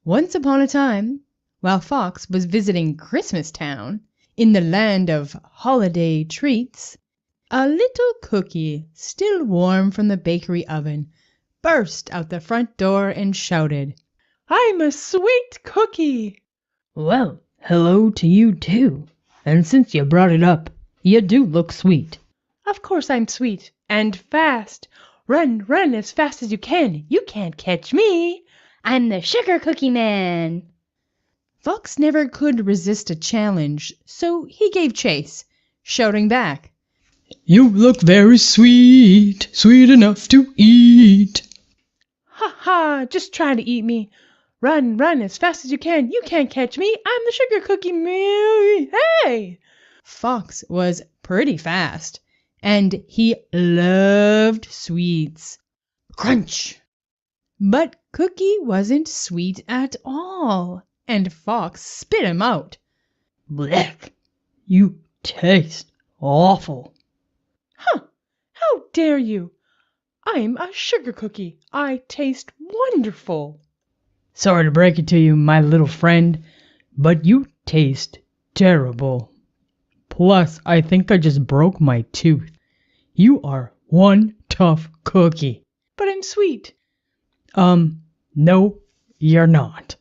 Once upon a time, while Fox was visiting Christmas Town in the land of holiday treats, a little cookie, still warm from the bakery oven, burst out the front door and shouted, "I'm a sweet cookie!" "Well, hello to you too. And since you brought it up, you do look sweet." "Of course I'm sweet and fast. Run, run as fast as you can. You can't catch me. I'm the Sugar Cookie Man." Fox never could resist a challenge, so he gave chase, shouting back, "You look very sweet, sweet enough to eat." "Ha ha, just try to eat me. Run, run as fast as you can. You can't catch me. I'm the Sugar Cookie Man. Hey!" Fox was pretty fast, and he loved sweets. Crunch! But Cookie wasn't sweet at all, and Fox spit him out. Blech! You taste awful. Huh! How dare you? I'm a sugar cookie. I taste wonderful. Sorry to break it to you, my little friend, but you taste terrible. Plus, I think I just broke my tooth. You are one tough cookie. But I'm sweet. No, you're not.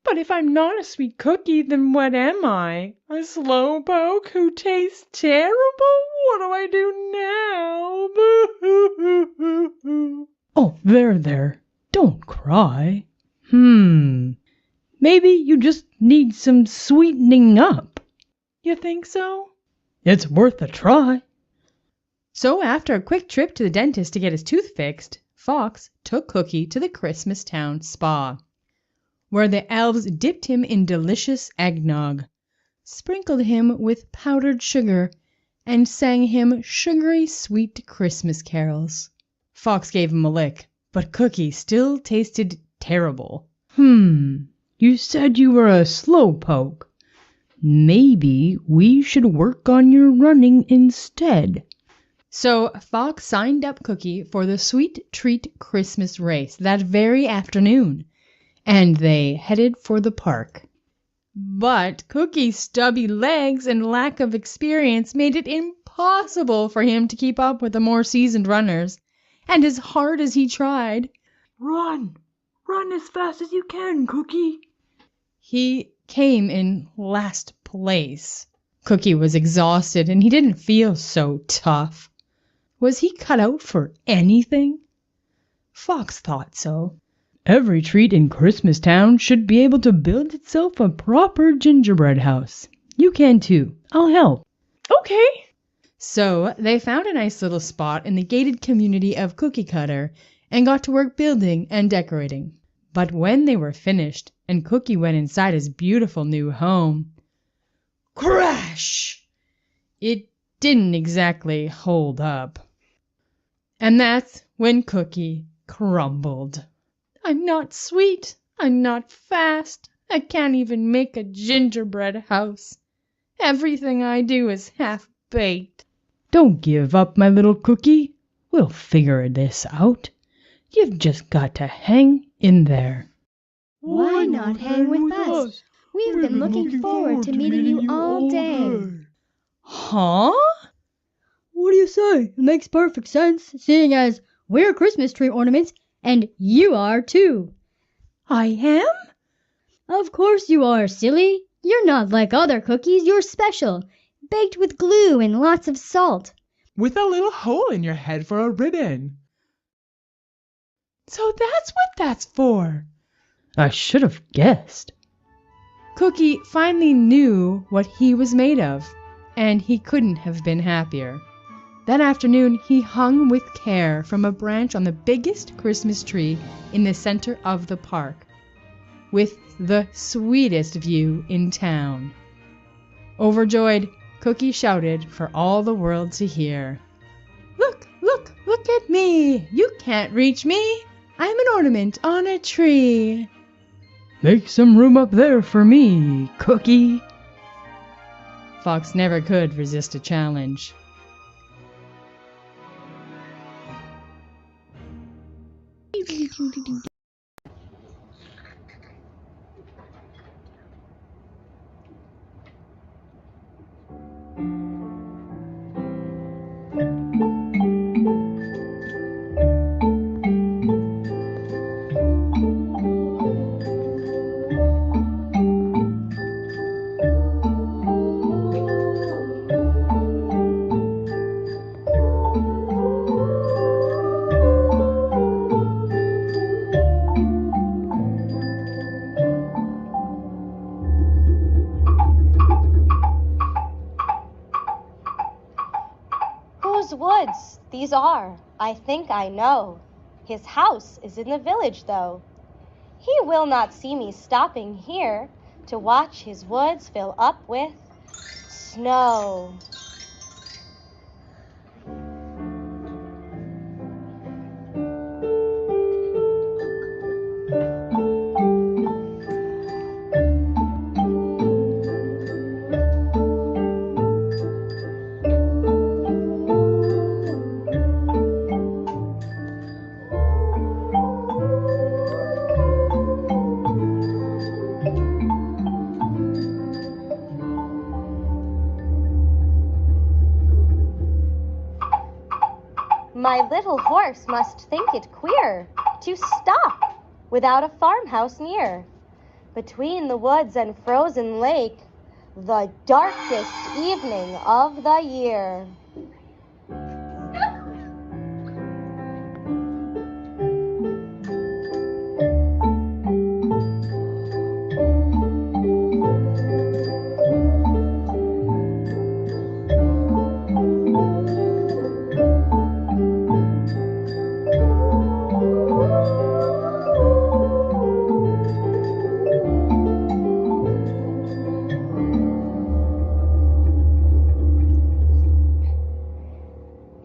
But if I'm not a sweet cookie, then what am I? A slowpoke who tastes terrible? What do I do now? Boo-hoo-hoo-hoo-hoo. Oh, there. Don't cry. Maybe you just need some sweetening up. You think so? It's worth a try. So after a quick trip to the dentist to get his tooth fixed, Fox took Cookie to the Christmas Town Spa, where the elves dipped him in delicious eggnog, sprinkled him with powdered sugar, and sang him sugary sweet Christmas carols. Fox gave him a lick, but Cookie still tasted terrible. You said you were a slowpoke. Maybe we should work on your running instead. So Fox signed up Cookie for the Sweet Treat Christmas race that very afternoon, and they headed for the park. But Cookie's stubby legs and lack of experience made it impossible for him to keep up with the more seasoned runners, and as hard as he tried, Run as fast as you can, Cookie. he came in last place. Cookie was exhausted, and he didn't feel so tough. Was he cut out for anything? Fox thought so. Every treat in Christmas Town should be able to build itself a proper gingerbread house. You can too. I'll help. Okay. So they found a nice little spot in the gated community of Cookie Cutter and got to work building and decorating. But when they were finished and Cookie went inside his beautiful new home, crash! It didn't exactly hold up. And that's when Cookie crumbled. I'm not sweet. I'm not fast. I can't even make a gingerbread house. Everything I do is half-baked. Don't give up, my little Cookie. We'll figure this out. You've just got to hang in there. Why not hang with us? We've been looking forward to meeting you all day. Huh? What do you say? It makes perfect sense, seeing as we're Christmas tree ornaments, and you are too. I am? Of course you are, silly. You're not like other cookies, you're special. Baked with glue and lots of salt. With a little hole in your head for a ribbon. So that's what that's for. I should have guessed. Cookie finally knew what he was made of, and he couldn't have been happier. That afternoon, he hung with care from a branch on the biggest Christmas tree in the center of the park, with the sweetest view in town. Overjoyed, Cookie shouted for all the world to hear. Look, look, look at me! You can't reach me! I'm an ornament on a tree! Make some room up there for me, Cookie! Fox never could resist a challenge. Whose woods these are, I think I know. His house is in the village, though. He will not see me stopping here to watch his woods fill up with snow. My little horse must think it queer to stop without a farmhouse near. Between the woods and frozen lake, the darkest evening of the year.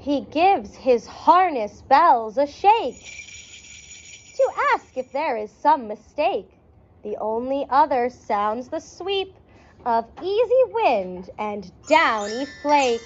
He gives his harness bells a shake to ask if there is some mistake. The only other sounds the sweep of easy wind and downy flake.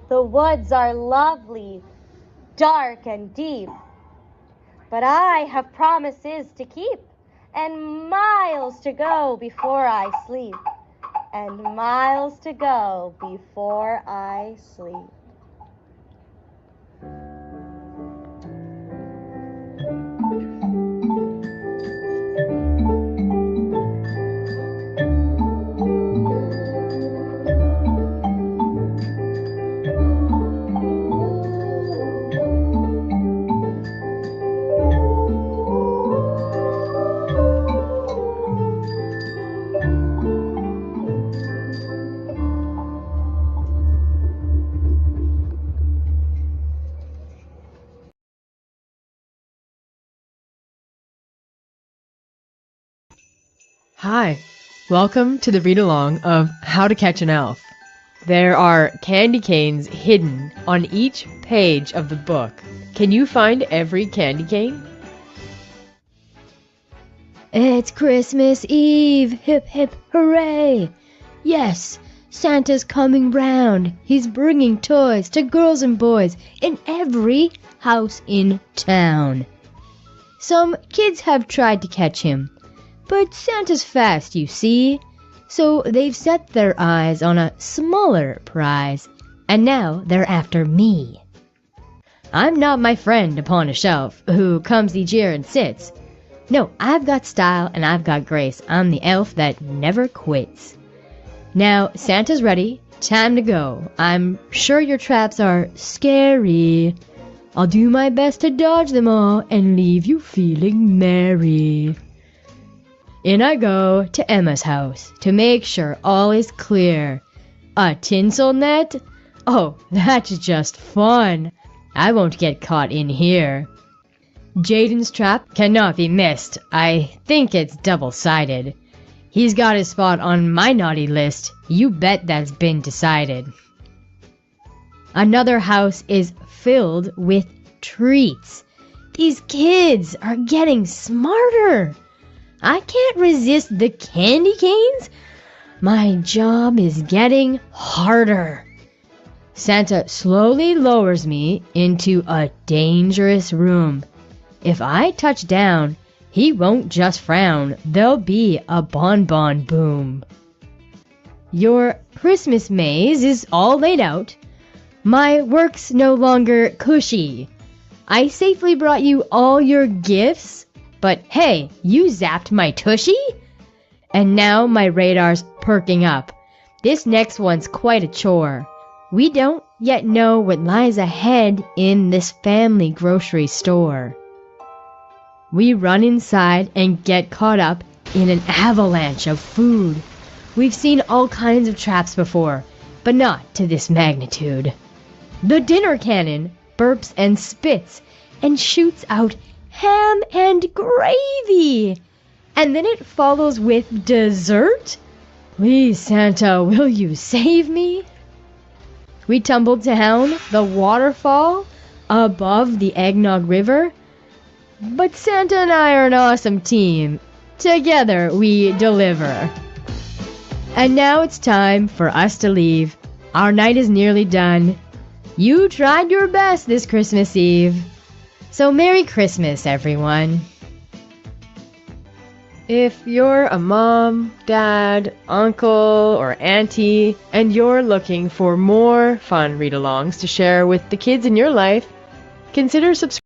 The woods are lovely, dark and deep, but I have promises to keep, and miles to go before I sleep, and miles to go before I sleep. Hi, welcome to the read-along of How to Catch an Elf. There are candy canes hidden on each page of the book. Can you find every candy cane? It's Christmas Eve! Hip hip hooray! Yes, Santa's coming round. He's bringing toys to girls and boys in every house in town. Some kids have tried to catch him, but Santa's fast, you see, so they've set their eyes on a smaller prize, and now they're after me. I'm not my friend upon a shelf, who comes each year and sits. No, I've got style and I've got grace. I'm the elf that never quits. Now, Santa's ready, time to go. I'm sure your traps are scary. I'll do my best to dodge them all and leave you feeling merry. In I go to Emma's house to make sure all is clear. A tinsel net? Oh, that's just fun. I won't get caught in here. Jaden's trap cannot be missed. I think it's double-sided. He's got his spot on my naughty list. You bet that's been decided. Another house is filled with treats. These kids are getting smarter. I can't resist the candy canes. My job is getting harder. Santa slowly lowers me into a dangerous room. If I touch down, he won't just frown. There'll be a bonbon boom. Your Christmas maze is all laid out. My work's no longer cushy. I safely brought you all your gifts. But hey, you zapped my tushy? And now my radar's perking up. This next one's quite a chore. We don't yet know what lies ahead in this family grocery store. We run inside and get caught up in an avalanche of food. We've seen all kinds of traps before, but not to this magnitude. The dinner cannon burps and spits and shoots out ham and gravy. And then it follows with dessert? Please, Santa, will you save me? We tumbled down the waterfall above the Eggnog River. But Santa and I are an awesome team. Together we deliver. And now it's time for us to leave. Our night is nearly done. You tried your best this Christmas Eve. So Merry Christmas, everyone. If you're a mom, dad, uncle, or auntie, and you're looking for more fun read-alongs to share with the kids in your life, consider subscribing.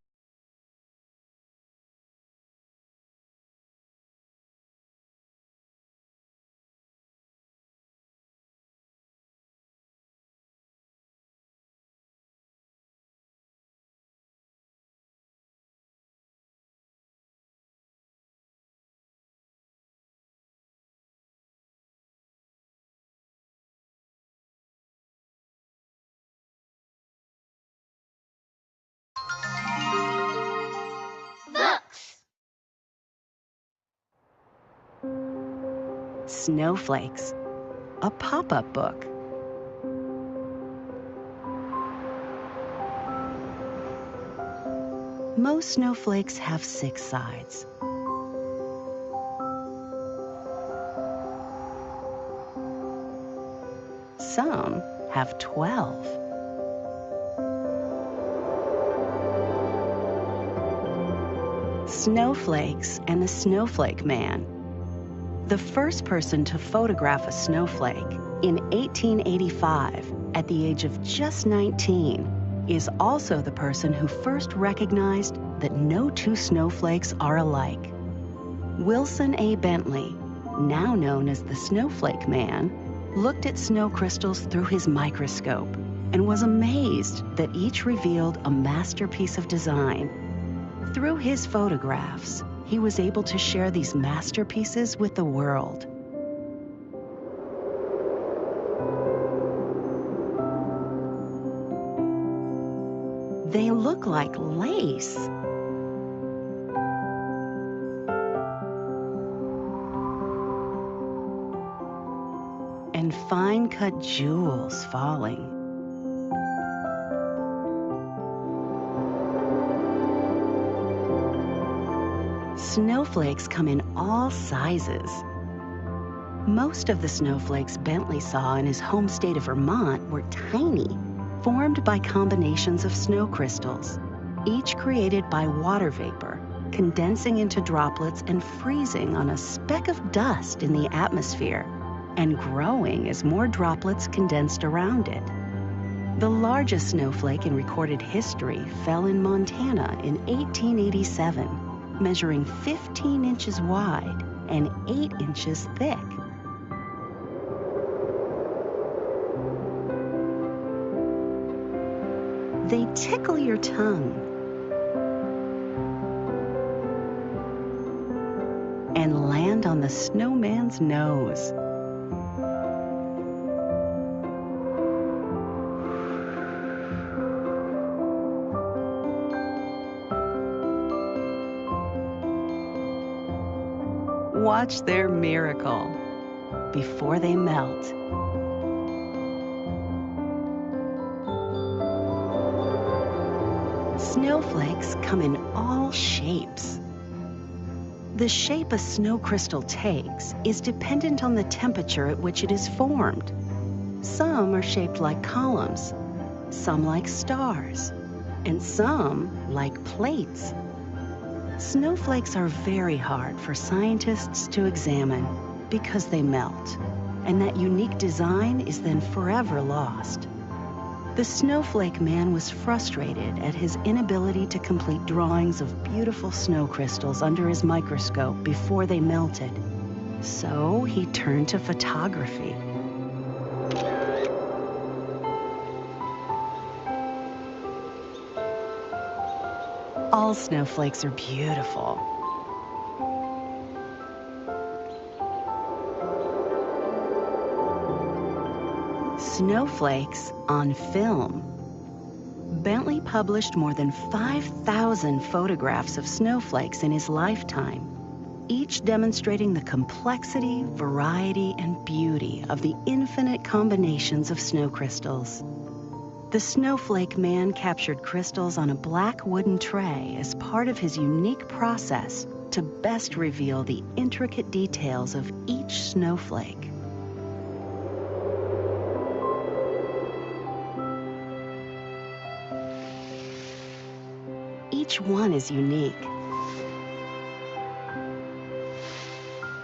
Snowflakes, a pop-up book. Most snowflakes have 6 sides. Some have 12. Snowflakes and the Snowflake Man. The first person to photograph a snowflake in 1885 at the age of just 19 is also the person who first recognized that no two snowflakes are alike. Wilson A. Bentley, now known as the Snowflake Man, looked at snow crystals through his microscope and was amazed that each revealed a masterpiece of design. Through his photographs, he was able to share these masterpieces with the world. They look like lace. And fine-cut jewels falling. Snowflakes come in all sizes. Most of the snowflakes Bentley saw in his home state of Vermont were tiny, formed by combinations of snow crystals, each created by water vapor, condensing into droplets and freezing on a speck of dust in the atmosphere, and growing as more droplets condensed around it. The largest snowflake in recorded history fell in Montana in 1887. Measuring 15 inches wide and 8 inches thick. They tickle your tongue and land on the snowman's nose. Watch their miracle before they melt. Snowflakes come in all shapes. The shape a snow crystal takes is dependent on the temperature at which it is formed. Some are shaped like columns, some like stars, and some like plates. Snowflakes are very hard for scientists to examine because they melt, and that unique design is then forever lost. The Snowflake Man was frustrated at his inability to complete drawings of beautiful snow crystals under his microscope before they melted. So he turned to photography. All snowflakes are beautiful. Snowflakes on film. Bentley published more than 5,000 photographs of snowflakes in his lifetime, each demonstrating the complexity, variety, and beauty of the infinite combinations of snow crystals. The Snowflake Man captured crystals on a black wooden tray as part of his unique process to best reveal the intricate details of each snowflake. Each one is unique,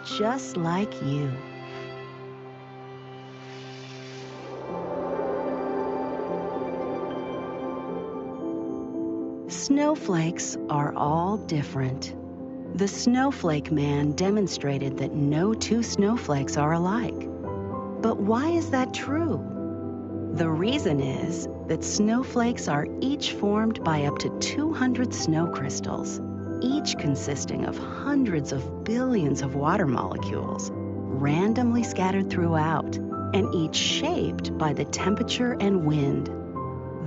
just like you. Snowflakes are all different. The Snowflake Man demonstrated that no two snowflakes are alike. But why is that true? The reason is that snowflakes are each formed by up to 200 snow crystals, each consisting of hundreds of billions of water molecules, randomly scattered throughout, and each shaped by the temperature and wind.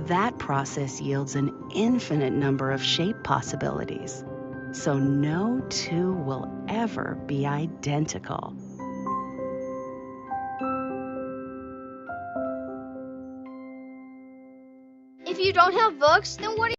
That process yields an infinite number of shape possibilities, so no two will ever be identical. If you don't have books, then what are you?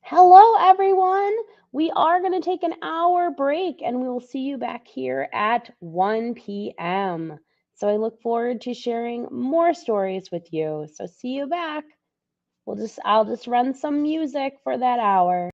Hello, everyone. We are going to take an hour break and we will see you back here at 1 p.m. So I look forward to sharing more stories with you. So see you back. I'll just run some music for that hour.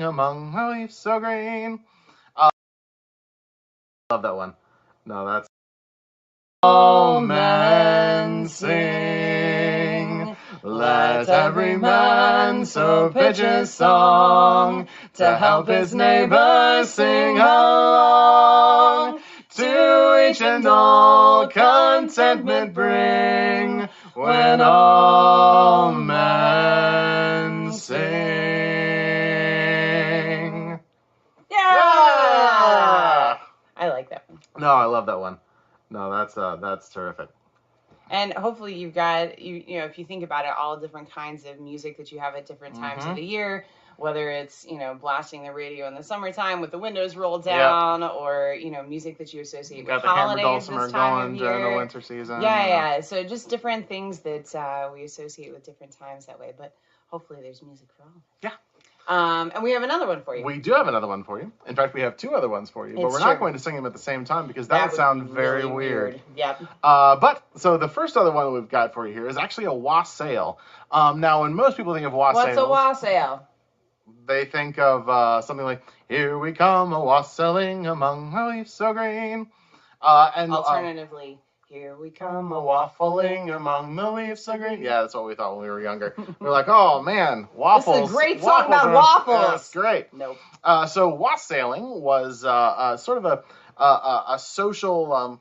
among the leaves so green. Love that one. No, that's all men sing. Let every man so pitch his song to help his neighbor sing along. To each and all contentment bring when all men sing. Yeah! I like that one. No, I love that one. No, that's terrific. And hopefully you've got, you know, if you think about it, all different kinds of music that you have at different times of the year, whether it's, you know, blasting the radio in the summertime with the windows rolled down, or, you know, music that you associate with Got the hammer holidays dulcimer this time going of during the year. winter season. Yeah. So just different things that we associate with different times that way. But hopefully there's music for all. Yeah. And we have another one for you. We do have another one for you. In fact, we have two other ones for you, but It's we're true. not going to sing them at the same time because that would sound very really weird. Yep. But so the first other one that we've got for you here is actually a wassail. Now, when most people think of wassails, What's a wassail? they think of something like, "Here we come, a wassailing among the leaves so green." And Alternatively, here we come a waffling among the leaves so green. Yeah, that's what we thought when we were younger. We were like, "Oh man, waffles!" This is a great song about are- waffles. Yeah, it's great. Nope. So wassailing was sort of a social,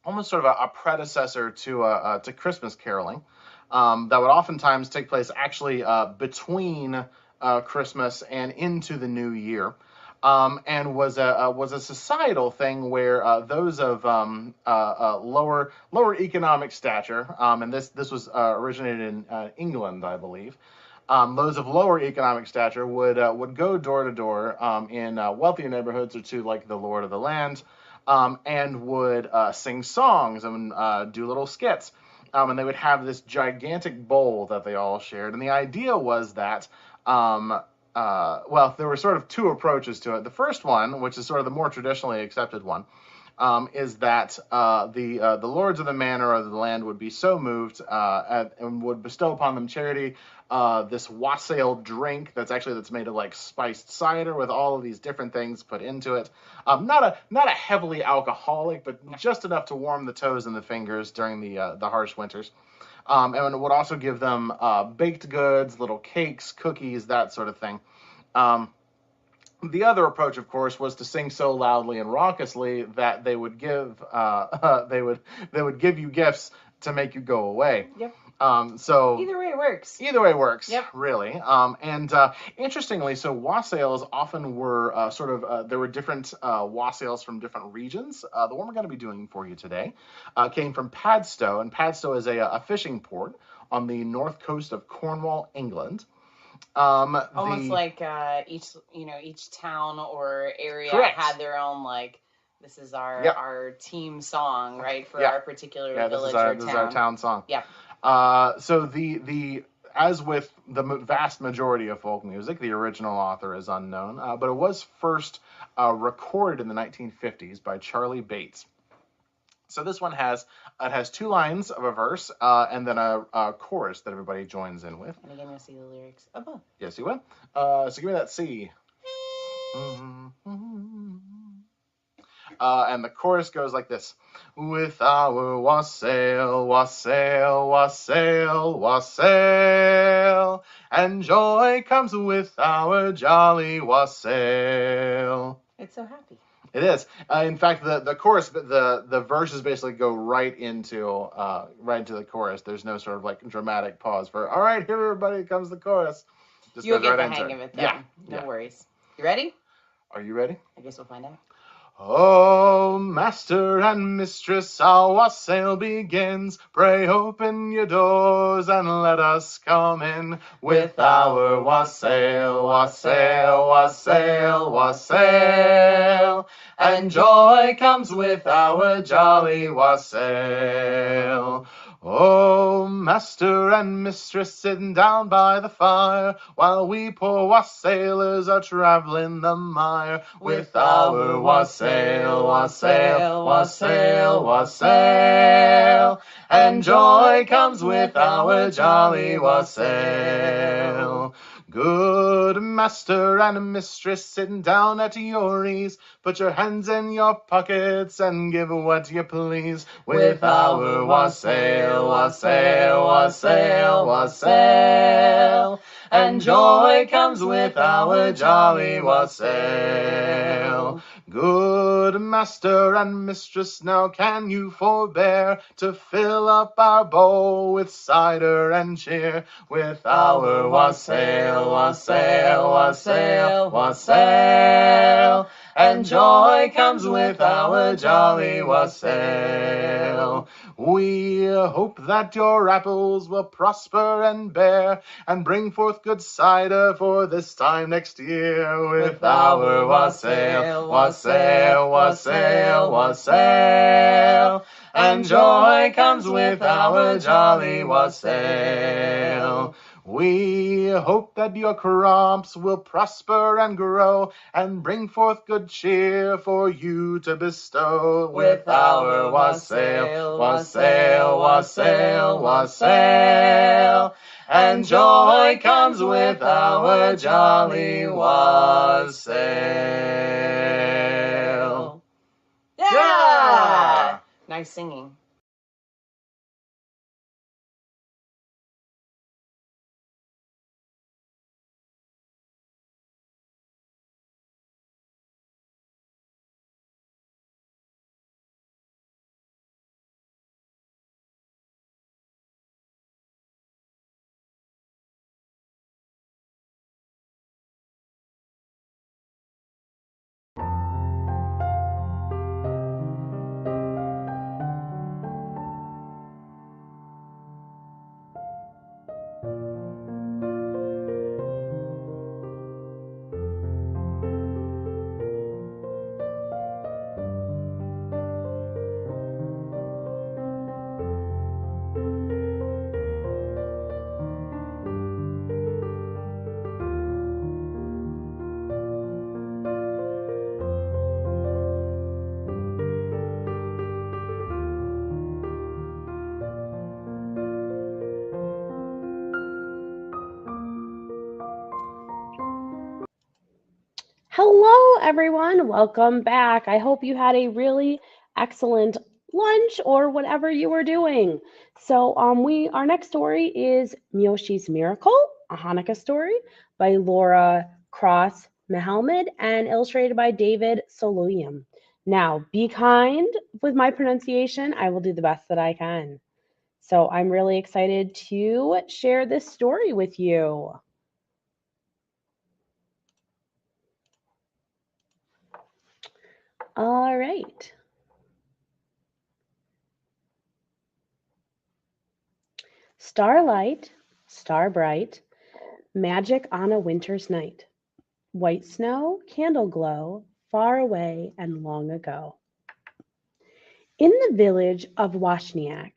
almost sort of a predecessor to Christmas caroling, that would oftentimes take place actually between Christmas and into the new year. And was a societal thing where those of lower economic stature, and this was originated in England, I believe. Those of lower economic stature would go door to door in wealthier neighborhoods or to like the Lord of the Land, and would sing songs and do little skits. And they would have this gigantic bowl that they all shared. And the idea was that well, there were sort of two approaches to it. The first one, which is sort of the more traditionally accepted one, is that the lords of the manor or the land would be so moved and would bestow upon them charity this wassail drink that's made of like spiced cider with all of these different things put into it. Not a heavily alcoholic, but just enough to warm the toes and the fingers during the harsh winters. And it would also give them baked goods, little cakes, cookies, that sort of thing. The other approach, of course, was to sing so loudly and raucously that they would give they would give you gifts to make you go away. Yep. So Either way works. Either way works. Yep. Really. And interestingly, so wassails often were there were different wassails from different regions. The one we're going to be doing for you today came from Padstow, and Padstow is a fishing port on the north coast of Cornwall, England. Almost like each town or area Correct. had their own this is our team song, right, for our particular village or town. This is our town song. Yeah. So as with the vast majority of folk music, the original author is unknown, but it was first recorded in the 1950s by Charlie Bates. So this one has two lines of a verse and then a chorus that everybody joins in with. And again, you'll see the lyrics above. Yes, you will. So give me that C. And the chorus goes like this. With our wassail, wassail, wassail, wassail, and joy comes with our jolly wassail. It's so happy. It is. In fact, the chorus, the verses basically go right into the chorus. There's no sort of like dramatic pause for, all right, here everybody comes the chorus. Just You'll goes get right the into hang of it, though. Yeah. No worries. You ready? Are you ready? I guess we'll find out. Oh, master and mistress, our wassail begins. Pray open your doors and let us come in with our wassail, wassail, wassail, wassail. And joy comes with our jolly wassail. Oh, master and mistress sitting down by the fire, while we poor wassailers are traveling the mire with our wassail, wassail, wassail, wassail. And joy comes with our jolly wassail. Good master and mistress sitting down at your ease, put your hands in your pockets and give what you please. With our wassail, wassail, wassail, wassail, and joy comes with our jolly wassail. Good master and mistress, now can you forbear to fill up our bowl with cider and cheer? With our wassail, wassail, wassail, wassail, and joy comes with our jolly wassail. We hope that your apples will prosper and bear, and bring forth good cider for this time next year. With our wassail, wassail, wassail, wassail, and joy comes with our jolly wassail. We hope that your crops will prosper and grow, and bring forth good cheer for you to bestow. With our wassail, wassail, wassail, wassail, and joy comes with our jolly wassail. Yeah! Nice singing. Hello, everyone. Welcome back. I hope you had a really excellent lunch or whatever you were doing. So, our next story is Miyoshi's Miracle, a Hanukkah story by Laura Cross Mohammed and illustrated by David Soloyam. Now, be kind with my pronunciation. I will do the best that I can. So, I'm really excited to share this story with you. All right. Starlight, star bright, magic on a winter's night. White snow, candle glow, far away and long ago. In the village of Washniak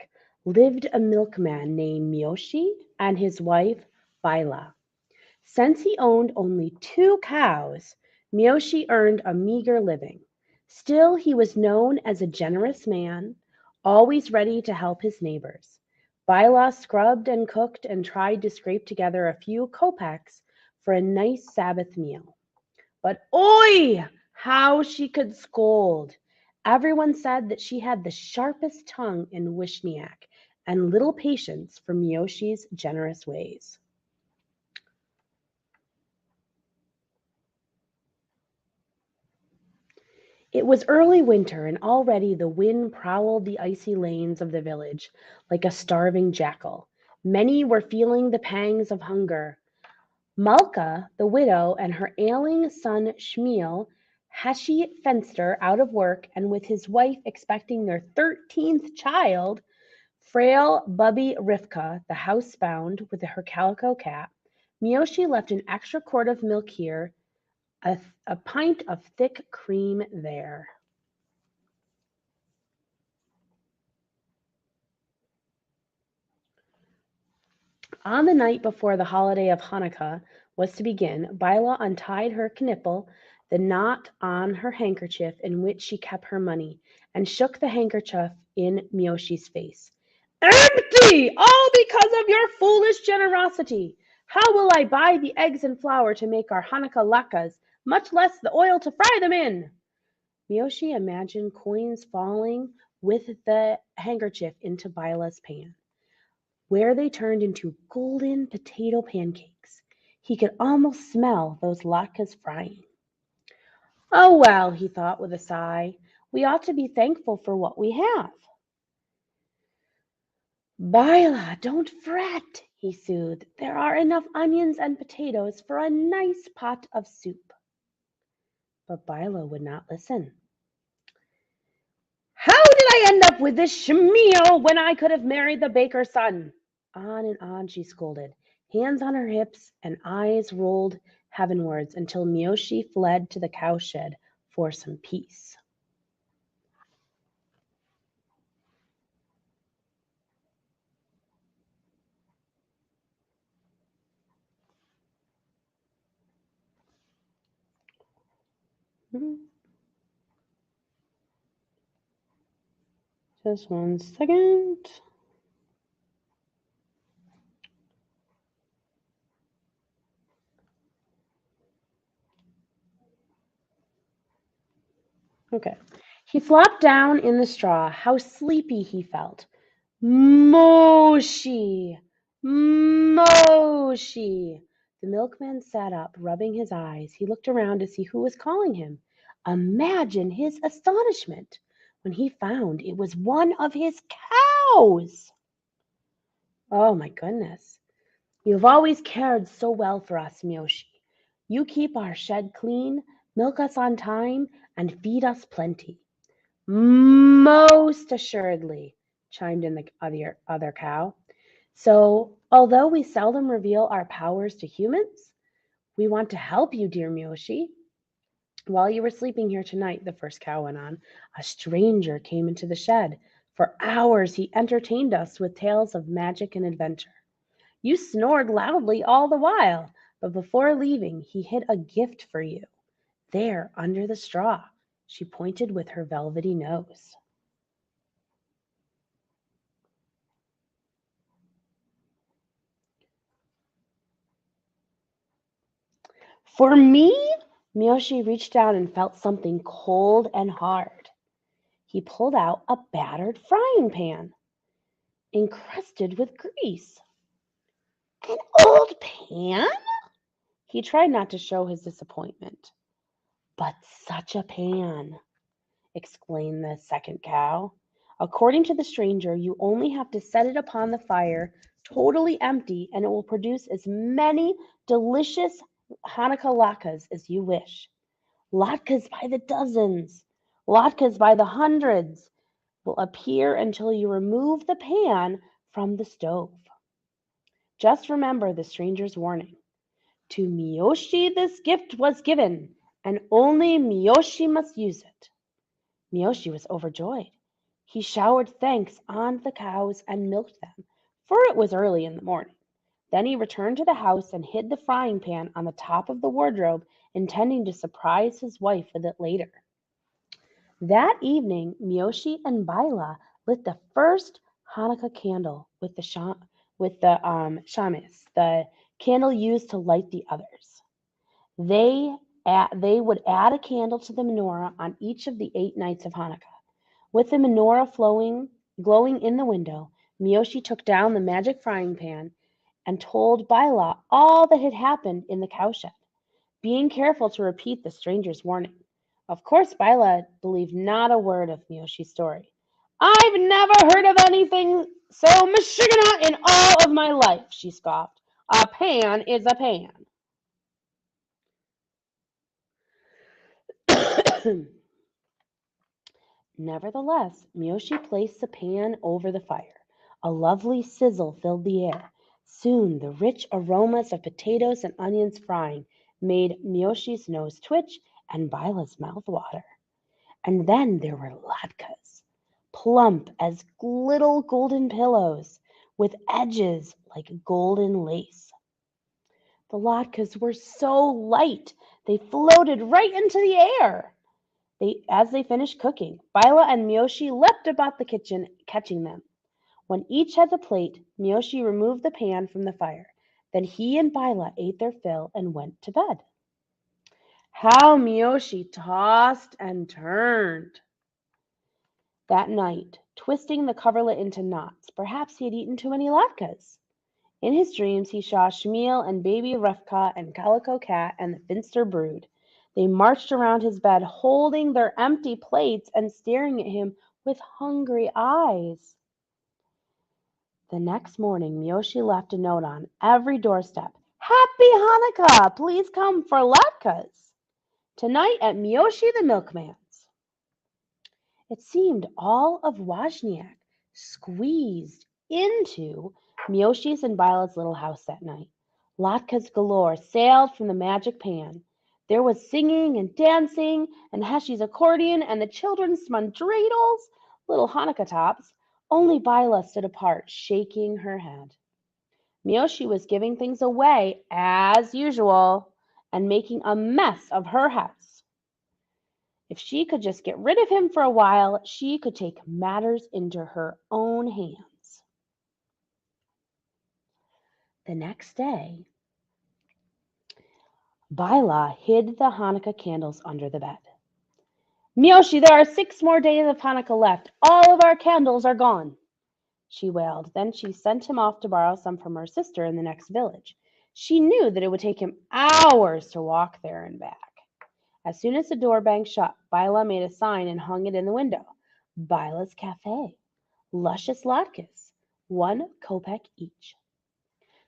lived a milkman named Miyoshi and his wife, Bila. Since he owned only 2 cows, Miyoshi earned a meager living. Still, he was known as a generous man, always ready to help his neighbors. Bila scrubbed and cooked and tried to scrape together a few kopecks for a nice Sabbath meal. But oi! How she could scold! Everyone said that she had the sharpest tongue in Wishniak and little patience for Miyoshi's generous ways. It was early winter, and already the wind prowled the icy lanes of the village like a starving jackal. Many were feeling the pangs of hunger. Malka, the widow, and her ailing son Shmuel, Hashi Fenster, out of work, and with his wife expecting their 13th child, frail Bubby Rivka, the housebound with her calico cat, Miyoshi left an extra quart of milk here, a pint of thick cream there. On the night before the holiday of Hanukkah was to begin, Bila untied her knipple, the knot on her handkerchief in which she kept her money, and shook the handkerchief in Miyoshi's face. Empty! All because of your foolish generosity! How will I buy the eggs and flour to make our Hanukkah latkes, much less the oil to fry them in? Miyoshi imagined coins falling with the handkerchief into Bila's pan, where they turned into golden potato pancakes. He could almost smell those latkes frying. Oh well, he thought with a sigh, we ought to be thankful for what we have. Bila, don't fret, he soothed. There are enough onions and potatoes for a nice pot of soup. But Bila would not listen. How did I end up with this schmeal when I could have married the baker's son? On and on she scolded, hands on her hips and eyes rolled heavenwards until Miyoshi fled to the cowshed for some peace. Just 1 second. Okay. He flopped down in the straw. How sleepy he felt. Moshi! Moshi! The milkman sat up, rubbing his eyes. He looked around to see who was calling him. Imagine his astonishment when he found it was one of his cows. Oh my goodness. You've always cared so well for us, Miyoshi. You keep our shed clean, milk us on time, and feed us plenty. Most assuredly, chimed in the other cow. So, although we seldom reveal our powers to humans, we want to help you, dear Miyoshi. While you were sleeping here tonight, the first cow went on, a stranger came into the shed. For hours he entertained us with tales of magic and adventure. You snored loudly all the while, but before leaving, he hid a gift for you. There, under the straw, she pointed with her velvety nose. For me? Miyoshi reached down and felt something cold and hard. He pulled out a battered frying pan, encrusted with grease. An old pan? He tried not to show his disappointment. But such a pan, exclaimed the second cow. According to the stranger, you only have to set it upon the fire, totally empty, and it will produce as many delicious Hanukkah latkes as you wish. Latkes by the dozens, latkes by the hundreds will appear until you remove the pan from the stove. Just remember the stranger's warning. To Miyoshi this gift was given, and only Miyoshi must use it. Miyoshi was overjoyed. He showered thanks on the cows and milked them, for it was early in the morning. Then he returned to the house and hid the frying pan on the top of the wardrobe, intending to surprise his wife with it later. That evening, Miyoshi and Bila lit the first Hanukkah candle with the shamas, the candle used to light the others. They would add a candle to the menorah on each of the 8 nights of Hanukkah. With the menorah glowing in the window, Miyoshi took down the magic frying pan and told Bila all that had happened in the cowshed, being careful to repeat the stranger's warning. Of course, Bila believed not a word of Miyoshi's story. I've never heard of anything so Michigan in all of my life, she scoffed. A pan is a pan. Nevertheless, Miyoshi placed the pan over the fire. A lovely sizzle filled the air. Soon the rich aromas of potatoes and onions frying made Miyoshi's nose twitch and Bila's mouth water. And then there were latkes, plump as little golden pillows, with edges like golden lace. The latkes were so light, they floated right into the air. As they finished cooking, Bila and Miyoshi leapt about the kitchen, catching them. When each had the plate, Miyoshi removed the pan from the fire. Then he and Bila ate their fill and went to bed. How Miyoshi tossed and turned that night, twisting the coverlet into knots. Perhaps he had eaten too many latkes. In his dreams, he saw Shmuel and baby Rivka and Calico Cat and the Finster brood. They marched around his bed, holding their empty plates and staring at him with hungry eyes. The next morning, Miyoshi left a note on every doorstep. Happy Hanukkah! Please come for latkes. Tonight at Miyoshi the Milkman's. It seemed all of Wozniak squeezed into Miyoshi's and Bila's little house that night. Latkes galore sailed from the magic pan. There was singing and dancing and Heshi's accordion and the children spun dreidels, little Hanukkah tops. Only Bila stood apart, shaking her head. Miyoshi was giving things away as usual and making a mess of her house. If she could just get rid of him for a while, she could take matters into her own hands. The next day, Bila hid the Hanukkah candles under the bed. Miyoshi, there are 6 more days of Hanukkah left. All of our candles are gone, she wailed. Then she sent him off to borrow some from her sister in the next village. She knew that it would take him hours to walk there and back. As soon as the door banged shut, Bila made a sign and hung it in the window. Bila's Cafe. Luscious latkes, 1 kopeck each.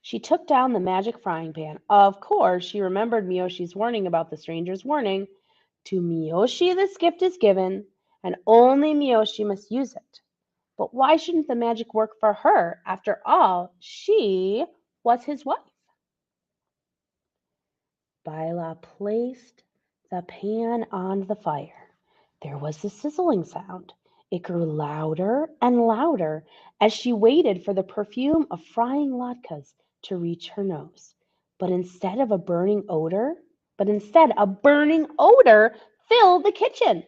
She took down the magic frying pan. Of course, she remembered Miyoshi's warning about the stranger's warning. To Miyoshi this gift is given, and only Miyoshi must use it. But why shouldn't the magic work for her? After all, she was his wife. Bila placed the pan on the fire. There was a sizzling sound. It grew louder and louder as she waited for the perfume of frying latkes to reach her nose. But instead, a burning odor filled the kitchen.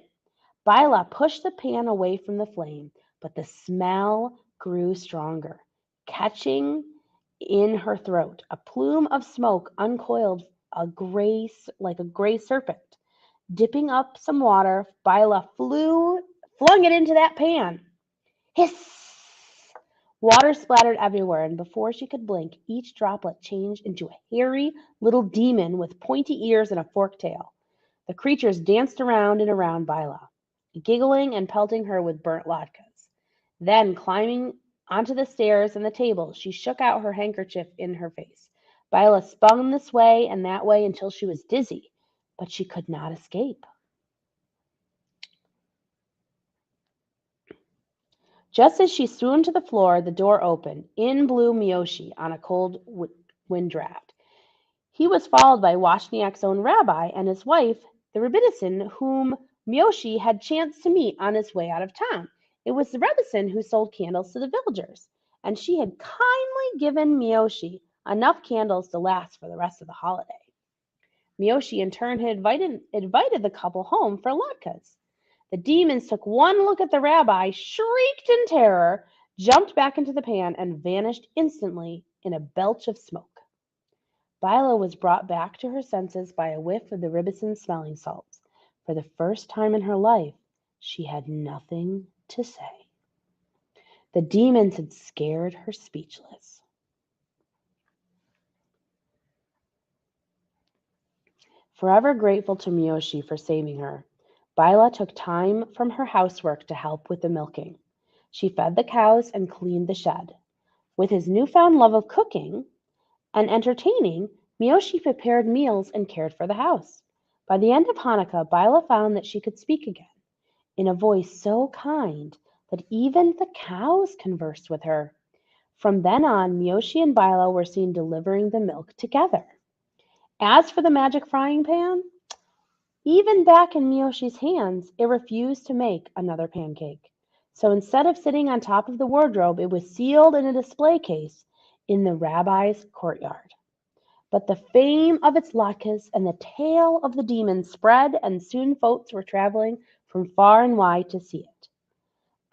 Bila pushed the pan away from the flame, but the smell grew stronger, catching in her throat. A plume of smoke uncoiled like a gray serpent. Dipping up some water, Bila flung it into that pan. Hiss! Water splattered everywhere, and before she could blink, each droplet changed into a hairy little demon with pointy ears and a forked tail. The creatures danced around and around Bila, giggling and pelting her with burnt latkes. Then, climbing onto the stairs and the table, she shook out her handkerchief in her face. Bila spun this way and that way until she was dizzy, but she could not escape. Just as she swooned to the floor, the door opened. In blew Miyoshi on a cold wind draft. He was followed by Wozniak's own rabbi and his wife, the Rebbitzin, whom Miyoshi had chanced to meet on his way out of town. It was the Rebbitzin who sold candles to the villagers, and she had kindly given Miyoshi enough candles to last for the rest of the holiday. Miyoshi, in turn, had invited the couple home for latkes. The demons took one look at the rabbi, shrieked in terror, jumped back into the pan, and vanished instantly in a belch of smoke. Bila was brought back to her senses by a whiff of the Rebbitzin smelling salts. For the first time in her life, she had nothing to say. The demons had scared her speechless. Forever grateful to Miyoshi for saving her, Bila took time from her housework to help with the milking. She fed the cows and cleaned the shed. With his newfound love of cooking and entertaining, Miyoshi prepared meals and cared for the house. By the end of Hanukkah, Bila found that she could speak again, in a voice so kind that even the cows conversed with her. From then on, Miyoshi and Bila were seen delivering the milk together. As for the magic frying pan, even back in Miyoshi's hands, it refused to make another pancake. So instead of sitting on top of the wardrobe, it was sealed in a display case in the rabbi's courtyard. But the fame of its latkes and the tale of the demon spread, and soon folks were traveling from far and wide to see it.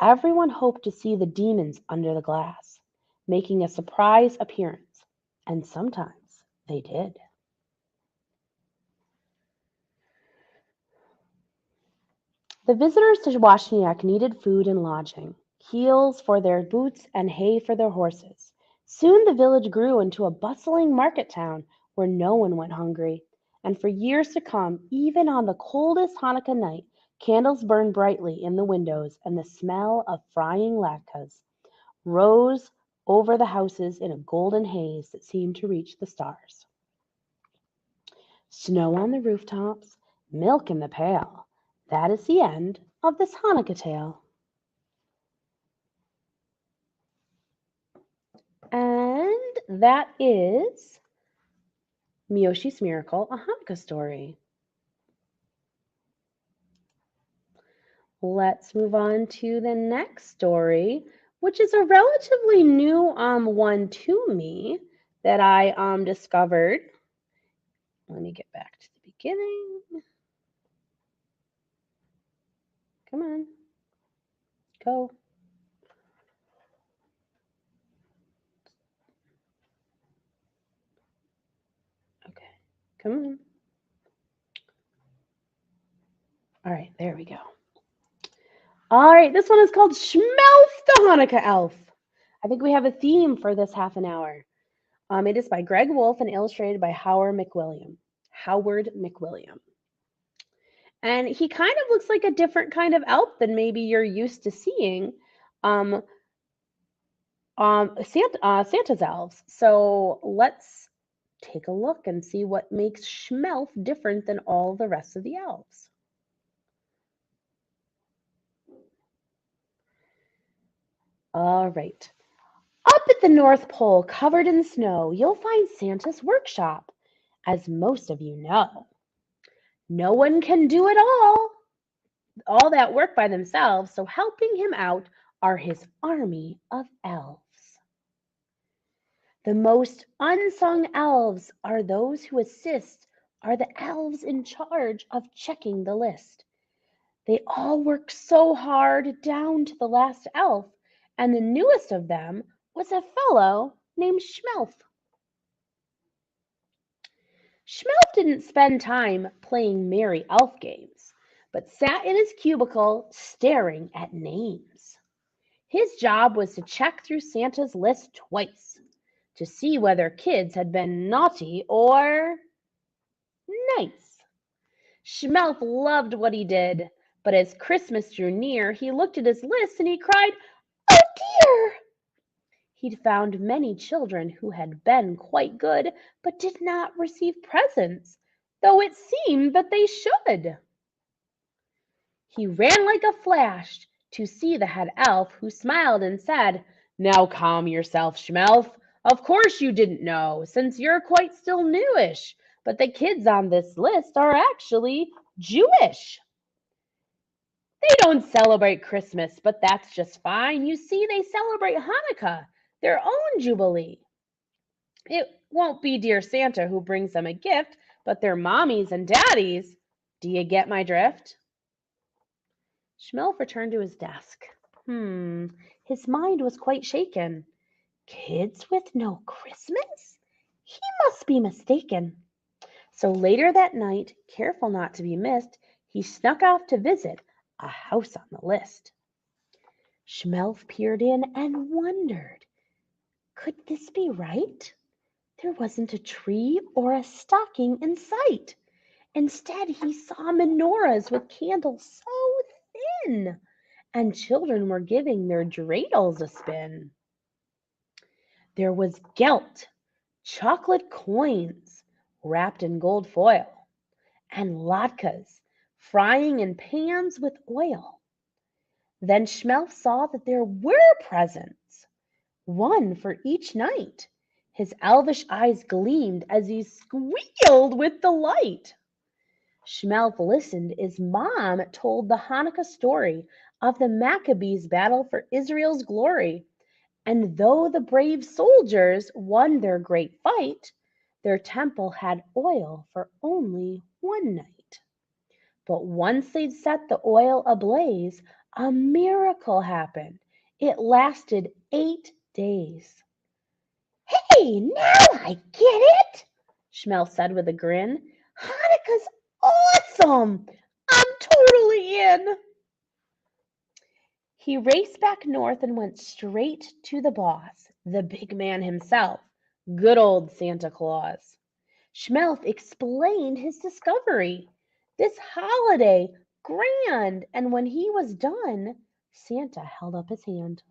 Everyone hoped to see the demons under the glass, making a surprise appearance. and sometimes they did. The visitors to Washianak needed food and lodging, heels for their boots and hay for their horses. Soon the village grew into a bustling market town where no one went hungry. And for years to come, even on the coldest Hanukkah night, candles burned brightly in the windows, and the smell of frying latkes rose over the houses in a golden haze that seemed to reach the stars. Snow on the rooftops, milk in the pail. That is the end of this Hanukkah tale. And that is Miyoshi's Miracle, a Hanukkah story. Let's move on to the next story, which is a relatively new one to me that I discovered. Let me get back to the beginning. Come on. Go. Okay. Come on. All right, there we go. All right, this one is called Schmelf the Hanukkah Elf. I think we have a theme for this half an hour. It is by Greg Wolf and illustrated by Howard McWilliam. And he kind of looks like a different kind of elf than maybe you're used to seeing Santa's elves. So let's take a look and see what makes Schmelf different than all the rest of the elves. All right. Up at the North Pole, covered in snow, you'll find Santa's workshop, as most of you know. No one can do it all that work by themselves, so helping him out are his army of elves. The most unsung elves are those who are the elves in charge of checking the list. They all work so hard down to the last elf, and the newest of them was a fellow named Schmelf. Schmelf didn't spend time playing merry elf games, but sat in his cubicle staring at names. His job was to check through Santa's list twice to see whether kids had been naughty or nice. Schmelf loved what he did, but as Christmas drew near, he looked at his list and he cried, "Oh dear!" He'd found many children who had been quite good, but did not receive presents, though it seemed that they should. He ran like a flash to see the head elf, who smiled and said, "Now calm yourself, Schmelf. Of course you didn't know, since you're quite still newish, but the kids on this list are actually Jewish. They don't celebrate Christmas, but that's just fine. You see, they celebrate Hanukkah, their own jubilee. It won't be dear Santa who brings them a gift, but their mommies and daddies. Do you get my drift?" Schmelf returned to his desk. His mind was quite shaken. Kids with no Christmas? He must be mistaken. So later that night, careful not to be missed, he snuck off to visit a house on the list. Schmelf peered in and wondered, could this be right? There wasn't a tree or a stocking in sight. Instead, he saw menorahs with candles so thin, and children were giving their dreidels a spin. There was gelt, chocolate coins wrapped in gold foil, and latkes frying in pans with oil. Then Schmelf saw that there were presents, one for each night. His elvish eyes gleamed as he squealed with delight. Schmelf listened as Mom told the Hanukkah story of the Maccabees' battle for Israel's glory. And though the brave soldiers won their great fight, their temple had oil for only one night. But once they'd set the oil ablaze, a miracle happened. It lasted 8 days. "Hey, Hey, now I get it, Schmelf said with a grin. Hanukkah's awesome! I'm totally in! He raced back north and went straight to the boss, the big man himself, good old Santa Claus. Schmelf explained his discovery. This holiday, grand, and when he was done, Santa held up his hand.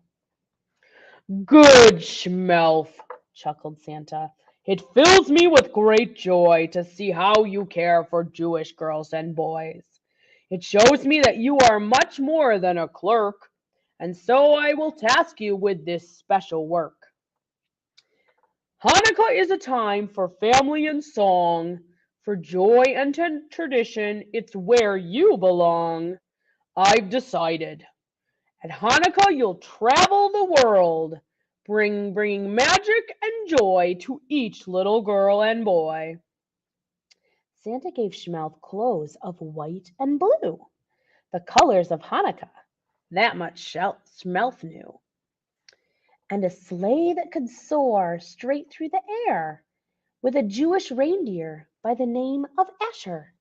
Good, Schmelf, chuckled Santa. It fills me with great joy to see how you care for Jewish girls and boys. It shows me that you are much more than a clerk, and so I will task you with this special work. Hanukkah is a time for family and song, for joy and tradition. It's where you belong. I've decided. At Hanukkah, you'll travel the world, bringing magic and joy to each little girl and boy. Santa gave Schmelf clothes of white and blue, the colors of Hanukkah. That much Schmelf knew. And a sleigh that could soar straight through the air, with a Jewish reindeer by the name of Asher.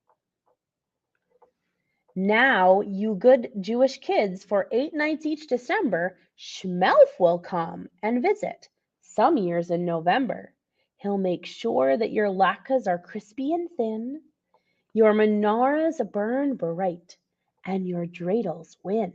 Now, you good Jewish kids, for 8 nights each December, Schmelf will come and visit, some years in November. He'll make sure that your latkes are crispy and thin, your menorahs burn bright, and your dreidels win.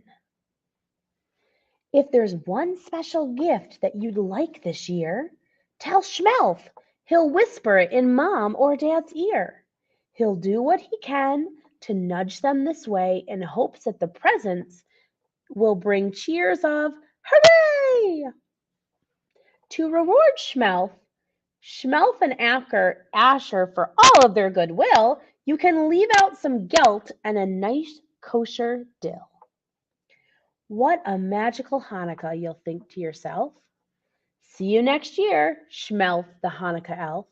If there's one special gift that you'd like this year, tell Schmelf. He'll whisper it in Mom or Dad's ear. He'll do what he can to nudge them this way in hopes that the presents will bring cheers of hooray! To reward Schmelf and Asher for all of their goodwill, you can leave out some gelt and a nice kosher dill. What a magical Hanukkah, you'll think to yourself. See you next year, Schmelf the Hanukkah elf.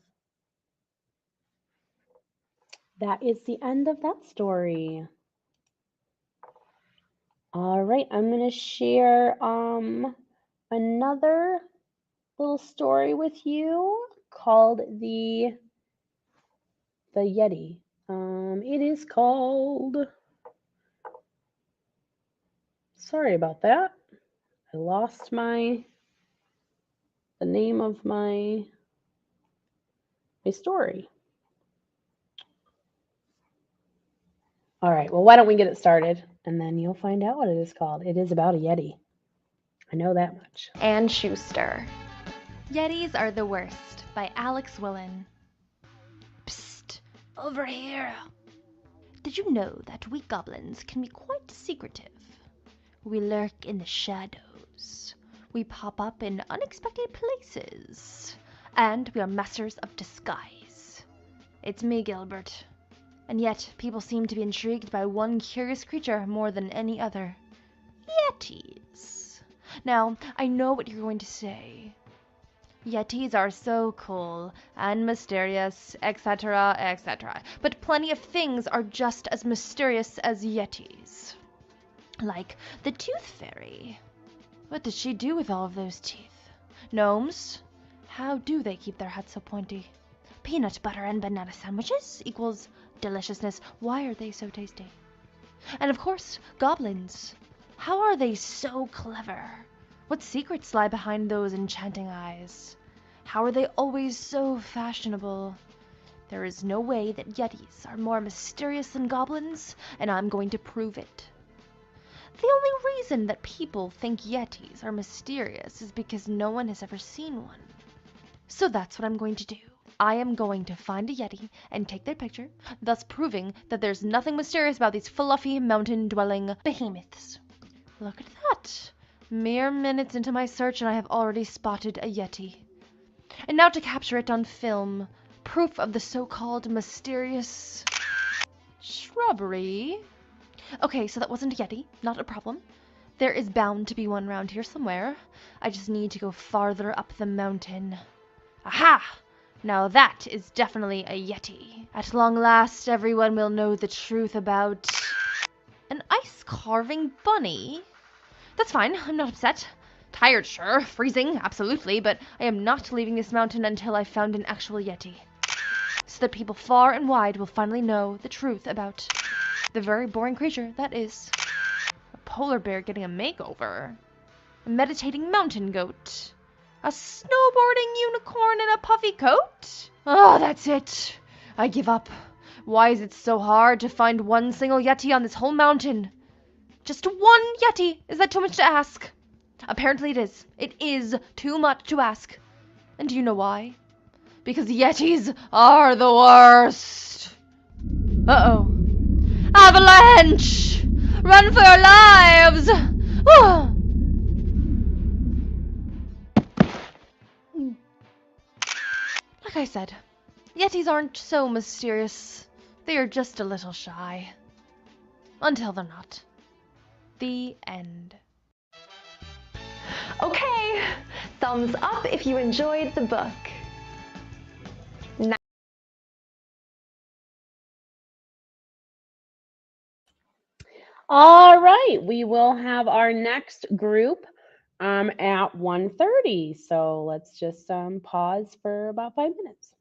That is the end of that story. All right, I'm going to share another little story with you called the Yeti. It is called, sorry about that. I lost the name of my story. All right, well, why don't we get it started, and then you'll find out what it is called. It is about a Yeti. I know that much. Anne Schuster. Yetis Are the Worst by Alex Willen. Psst, over here. Did you know that we goblins can be quite secretive? We lurk in the shadows. We pop up in unexpected places. And we are masters of disguise. It's me, Gilbert. And yet, people seem to be intrigued by one curious creature more than any other. Yetis. Now, I know what you're going to say. Yetis are so cool and mysterious, etc., etc. But plenty of things are just as mysterious as Yetis. Like the Tooth Fairy. What does she do with all of those teeth? Gnomes? How do they keep their heads so pointy? Peanut butter and banana sandwiches equals deliciousness. Why are they so tasty? And of course, goblins. How are they so clever? What secrets lie behind those enchanting eyes? How are they always so fashionable? There is no way that Yetis are more mysterious than goblins, and I'm going to prove it. The only reason that people think Yetis are mysterious is because no one has ever seen one. So that's what I'm going to do. I am going to find a Yeti and take their picture, thus proving that there's nothing mysterious about these fluffy, mountain-dwelling behemoths. Look at that! Mere minutes into my search and I have already spotted a Yeti. And now to capture it on film, proof of the so-called mysterious shrubbery. Okay, so that wasn't a Yeti, not a problem. There is bound to be one around here somewhere. I just need to go farther up the mountain. Aha! Now that is definitely a Yeti. At long last, everyone will know the truth about an ice carving bunny. That's fine, I'm not upset. Tired, sure. Freezing, absolutely. But I am not leaving this mountain until I've found an actual Yeti. So that people far and wide will finally know the truth about the very boring creature that is a polar bear getting a makeover, a meditating mountain goat, a snowboarding unicorn in a puffy coat. Oh, that's it. I give up. Why is it so hard to find one single Yeti on this whole mountain? Just one Yeti. Is that too much to ask? Apparently it is. It is too much to ask. And do you know why? Because Yetis are the worst. Uh-oh. Avalanche! Run for your lives! Ah! Like I said, Yetis aren't so mysterious. They are just a little shy. Until they're not. The end. Okay, thumbs up if you enjoyed the book. All right, we will have our next group at 1:30. So let's just pause for about 5 minutes.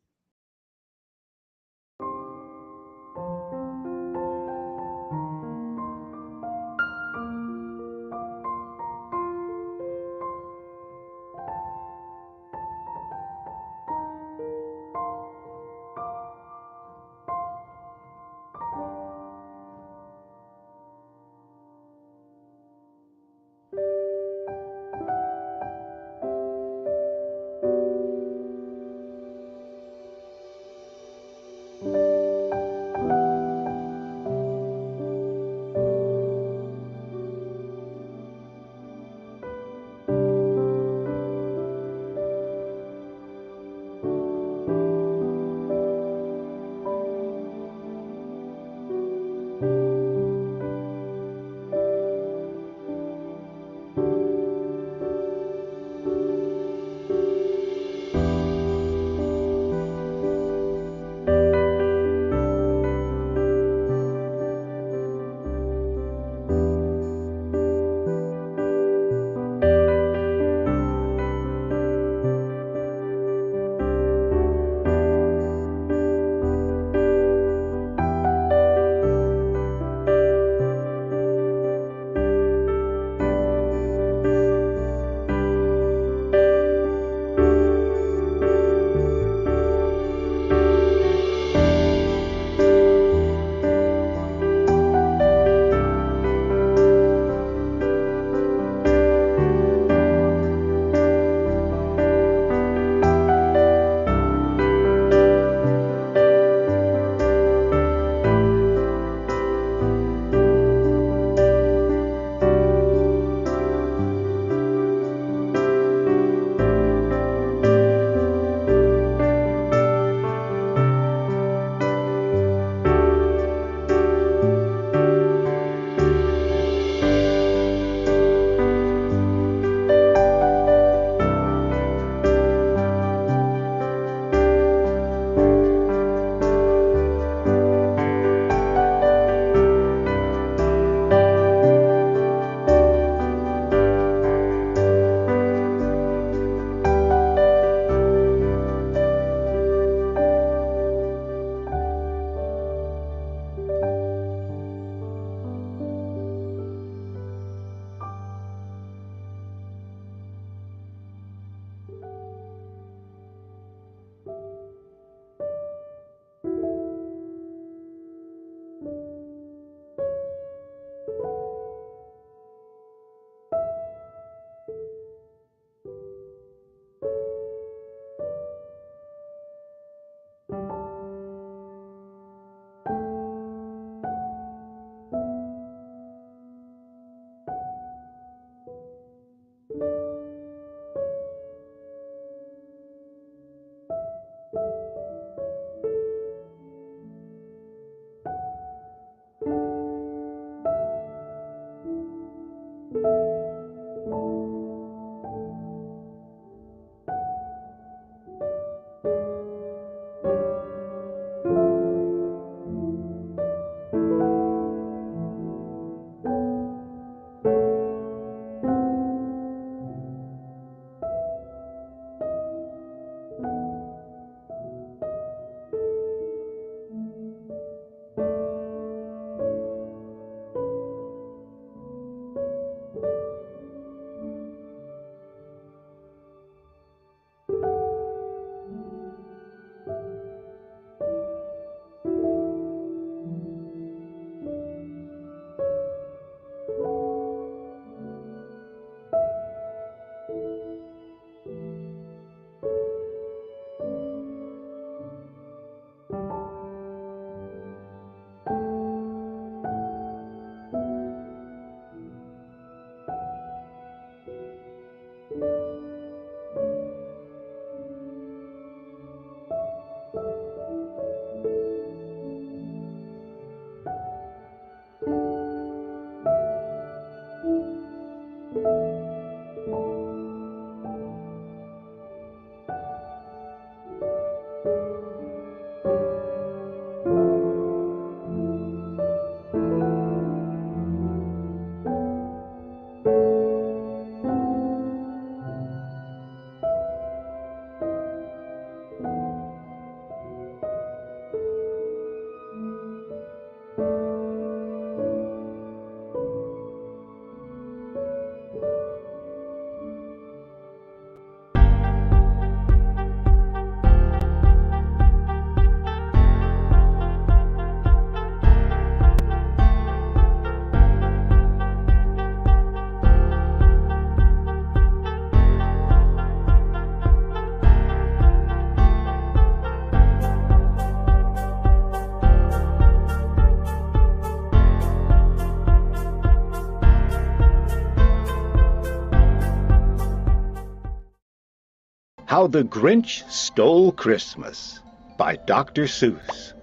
How the Grinch Stole Christmas by Dr. Seuss.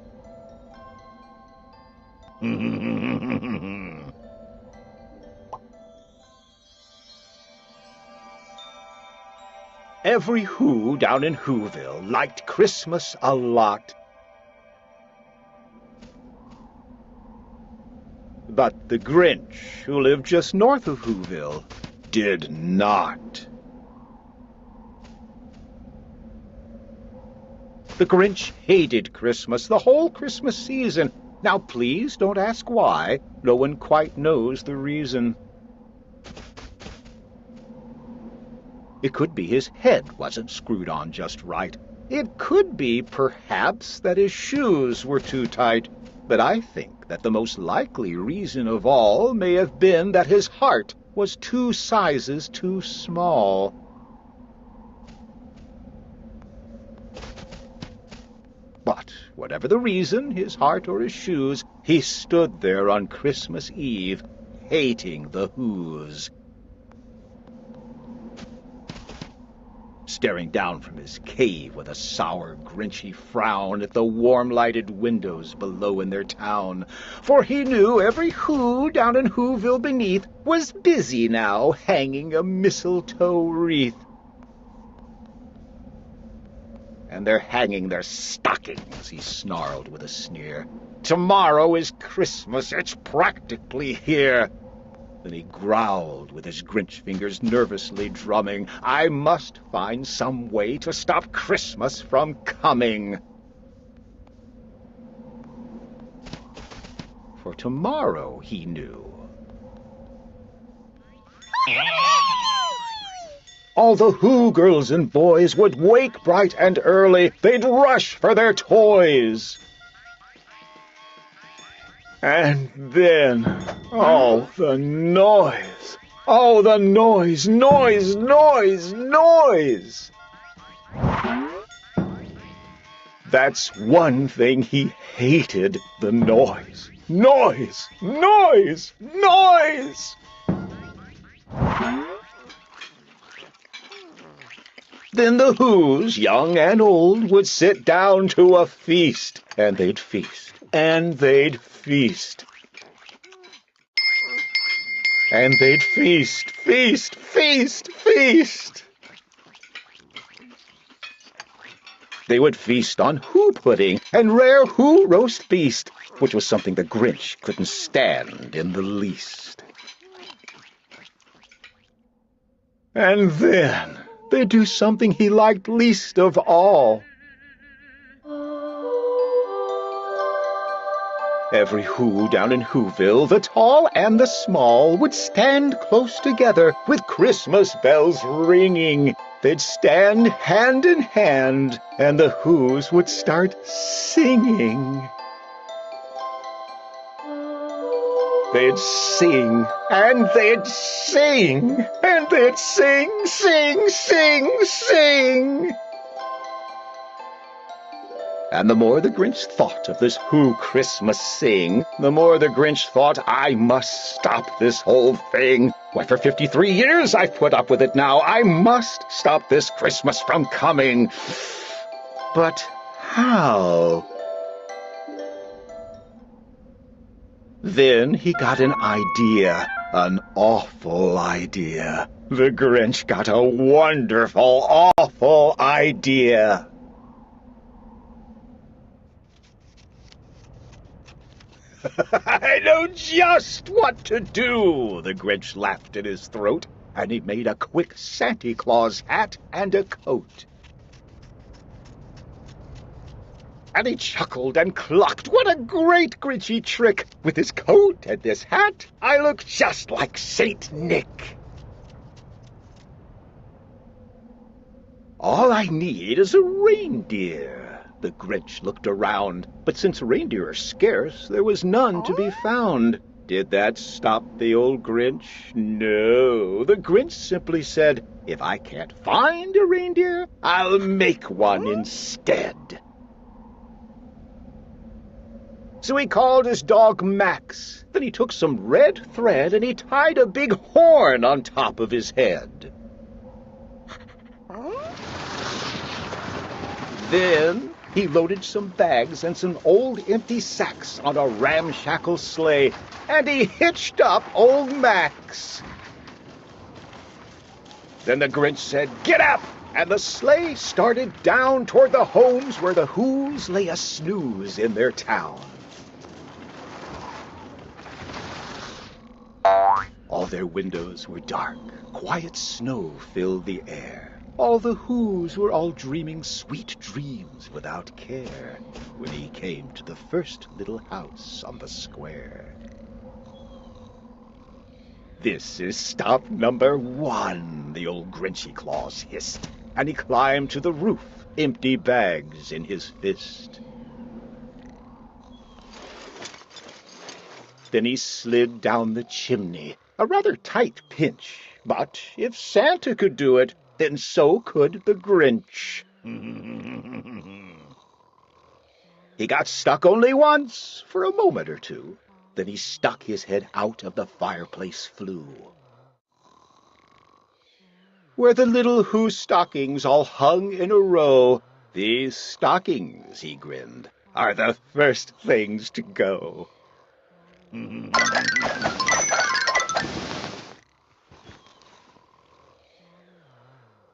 Every Who down in Whoville liked Christmas a lot. But the Grinch, who lived just north of Whoville, did not. The Grinch hated Christmas the whole Christmas season. Now please don't ask why. No one quite knows the reason. It could be his head wasn't screwed on just right. It could be, perhaps, that his shoes were too tight. But I think that the most likely reason of all may have been that his heart was 2 sizes too small. But whatever the reason, his heart or his shoes, he stood there on Christmas Eve, hating the Whos. Staring down from his cave with a sour, grinchy frown at the warm-lighted windows below in their town. For he knew every Who down in Whoville beneath was busy now hanging a mistletoe wreath. And they're hanging their stockings, he snarled with a sneer. Tomorrow is Christmas, it's practically here. Then he growled with his Grinch fingers nervously drumming, I must find some way to stop Christmas from coming. For tomorrow, he knew, all the Who girls and boys would wake bright and early. They'd rush for their toys. And then, oh, the noise. Oh, the noise, noise, noise, noise. That's one thing he hated, the noise. Noise, noise, noise. Then the Whos, young and old, would sit down to a feast, and they'd feast, and they'd feast. And they'd feast, feast, feast, feast. They would feast on Who pudding and rare Who roast beast, which was something the Grinch couldn't stand in the least. And then they'd do something he liked least of all. Every Who down in Whoville, the tall and the small, would stand close together with Christmas bells ringing. They'd stand hand in hand, and the Whos would start singing. They'd sing, and they'd sing, and they'd sing, sing, sing, sing. And the more the Grinch thought of this Who Christmas sing, the more the Grinch thought, I must stop this whole thing. Why, for 53 years I've put up with it now. I must stop this Christmas from coming. But how? Then he got an idea, an awful idea. The Grinch got a wonderful, awful idea. I know just what to do, the Grinch laughed in his throat, and he made a quick Santa Claus hat and a coat. And he chuckled and clucked. What a great Grinchy trick! With his coat and this hat, I look just like Saint Nick. All I need is a reindeer. The Grinch looked around, but since reindeer are scarce, there was none to be found. Did that stop the old Grinch? No. The Grinch simply said, if I can't find a reindeer, I'll make one instead. So he called his dog Max. Then he took some red thread and he tied a big horn on top of his head. Then he loaded some bags and some old empty sacks on a ramshackle sleigh, and he hitched up old Max. Then the Grinch said, "Get up!" and the sleigh started down toward the homes where the Who's lay a snooze in their town. All their windows were dark, quiet snow filled the air. All the Who's were all dreaming sweet dreams without care when he came to the first little house on the square. This is stop number 1, the old Grinchy Claus hissed, and he climbed to the roof, empty bags in his fist. Then he slid down the chimney, a rather tight pinch, but if Santa could do it, then so could the Grinch. He got stuck only once, for a moment or two. Then he stuck his head out of the fireplace flue, where the little Who stockings all hung in a row. These stockings, he grinned, are the first things to go.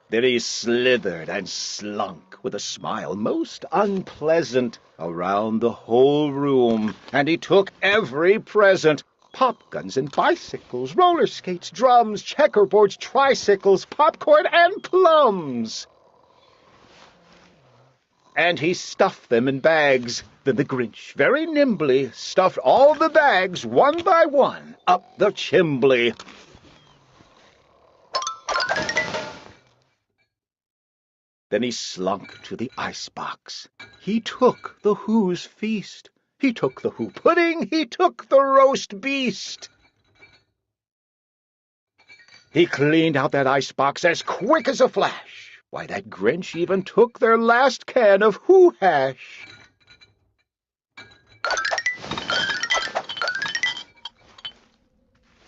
Then he slithered and slunk with a smile most unpleasant around the whole room, and he took every present: pop guns and bicycles, roller skates, drums, checkerboards, tricycles, popcorn, and plums. And he stuffed them in bags. Then the Grinch very nimbly stuffed all the bags one by one up the chimbley. Then he slunk to the icebox. He took the Who's feast. He took the Who pudding. He took the roast beast. He cleaned out that icebox as quick as a flash. Why, that Grinch even took their last can of Who hash.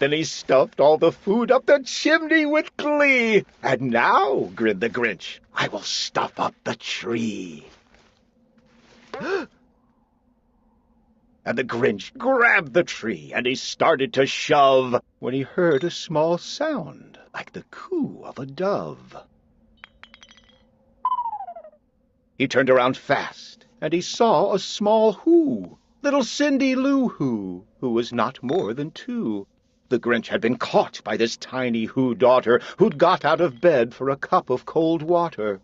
Then he stuffed all the food up the chimney with glee. And now, grinned the Grinch, I will stuff up the tree. And the Grinch grabbed the tree, and he started to shove, when he heard a small sound, like the coo of a dove. He turned around fast, and he saw a small Who, little Cindy Lou Who was not more than 2. The Grinch had been caught by this tiny Who daughter, who'd got out of bed for a cup of cold water.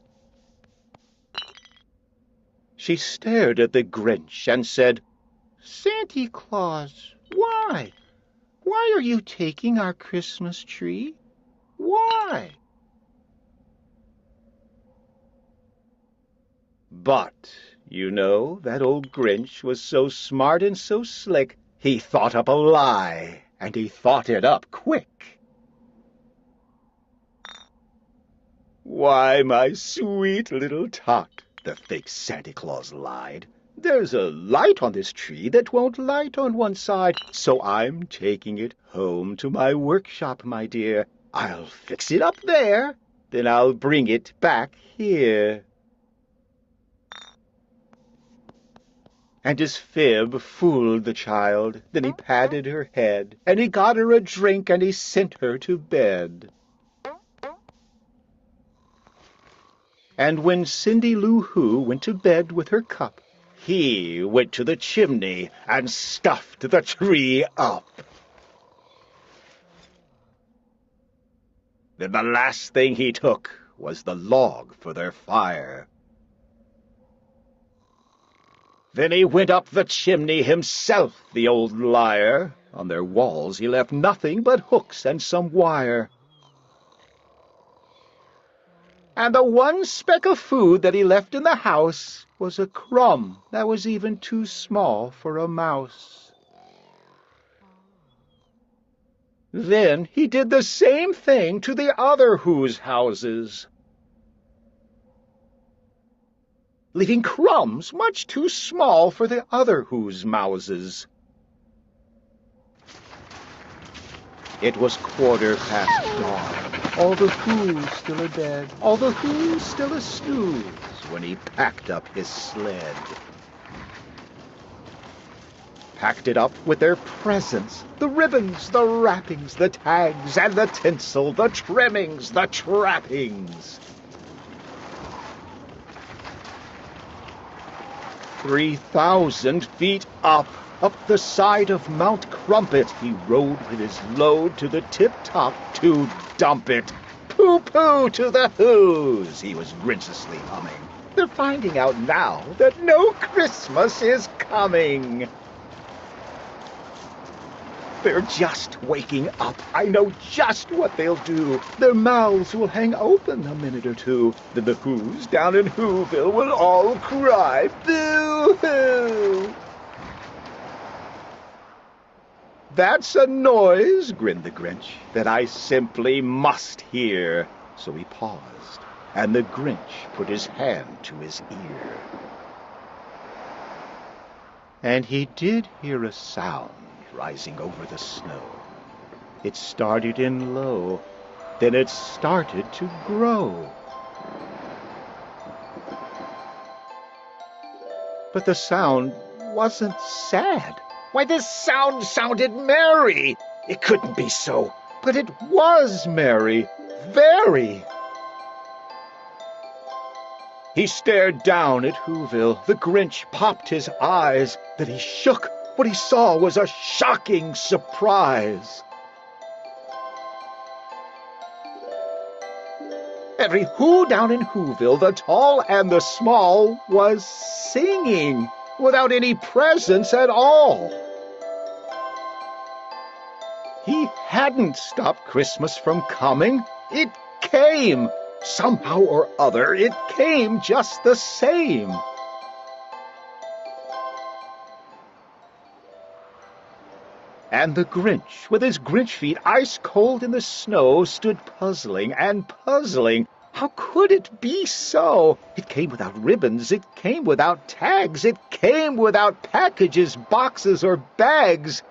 She stared at the Grinch and said, "Santa Claus, why? Why are you taking our Christmas tree? Why?" But, you know, that old Grinch was so smart and so slick, he thought up a lie, and he thought it up quick. "Why, my sweet little tot," the fake Santa Claus lied, "there's a light on this tree that won't light on one side, so I'm taking it home to my workshop, my dear. I'll fix it up there, then I'll bring it back here." And his fib fooled the child. Then he patted her head, and he got her a drink, and he sent her to bed. And when Cindy Lou Who went to bed with her cup, he went to the chimney and stuffed the tree up. Then the last thing he took was the log for their fire. Then he went up the chimney himself, the old liar. On their walls he left nothing but hooks and some wire. And the one speck of food that he left in the house was a crumb that was even too small for a mouse. Then he did the same thing to the other Who's houses, leaving crumbs much too small for the other Who's mouses. It was dawn. All the Who's still abed, all the Who's still a-snooze, when he packed up his sled. Packed it up with their presents, the ribbons, the wrappings, the tags, and the tinsel, the trimmings, the trappings. 3,000 feet up the side of Mount Crumpet, he rode with his load to the tip-top to dump it. Pooh-pooh to the Who's, he was graciously humming. They're finding out now that no Christmas is coming. They're just waking up. I know just what they'll do. Their mouths will hang open a minute or two. Then the Who's down in Whoville will all cry, boo-hoo! That's a noise, grinned the Grinch, that I simply must hear. So he paused, and the Grinch put his hand to his ear. And he did hear a sound rising over the snow. It started in low, then it started to grow. But the sound wasn't sad. Why, this sound sounded merry. It couldn't be so, but it was merry, very. He stared down at Whoville. The Grinch popped his eyes. Then he shook. What he saw was a shocking surprise. Every Who down in Whoville, the tall and the small, was singing without any presents at all. He hadn't stopped Christmas from coming. It came. Somehow or other, it came just the same. And the Grinch, with his Grinch feet ice cold in the snow, stood puzzling and puzzling. How could it be so? It came without ribbons, it came without tags, it came without packages, boxes, or bags.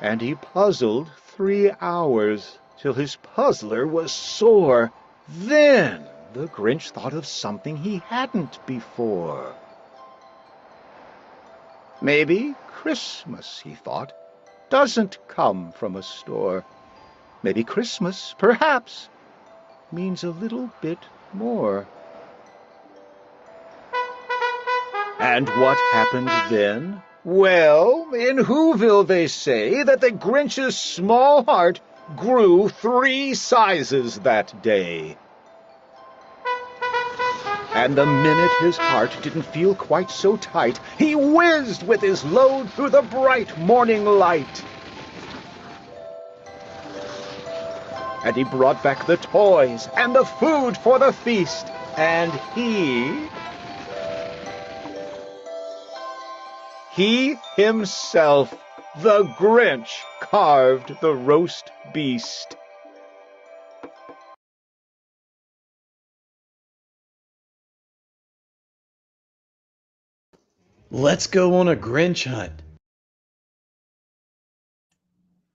And he puzzled 3 hours, till his puzzler was sore. Then the Grinch thought of something he hadn't before. Maybe Christmas, he thought, doesn't come from a store. Maybe Christmas, perhaps, means a little bit more. And what happened then? Well, in Whoville they say that the Grinch's small heart grew 3 sizes that day. And the minute his heart didn't feel quite so tight, he whizzed with his load through the bright morning light. And he brought back the toys and the food for the feast, and he himself, the Grinch, carved the roast beast. Let's go on a Grinch hunt.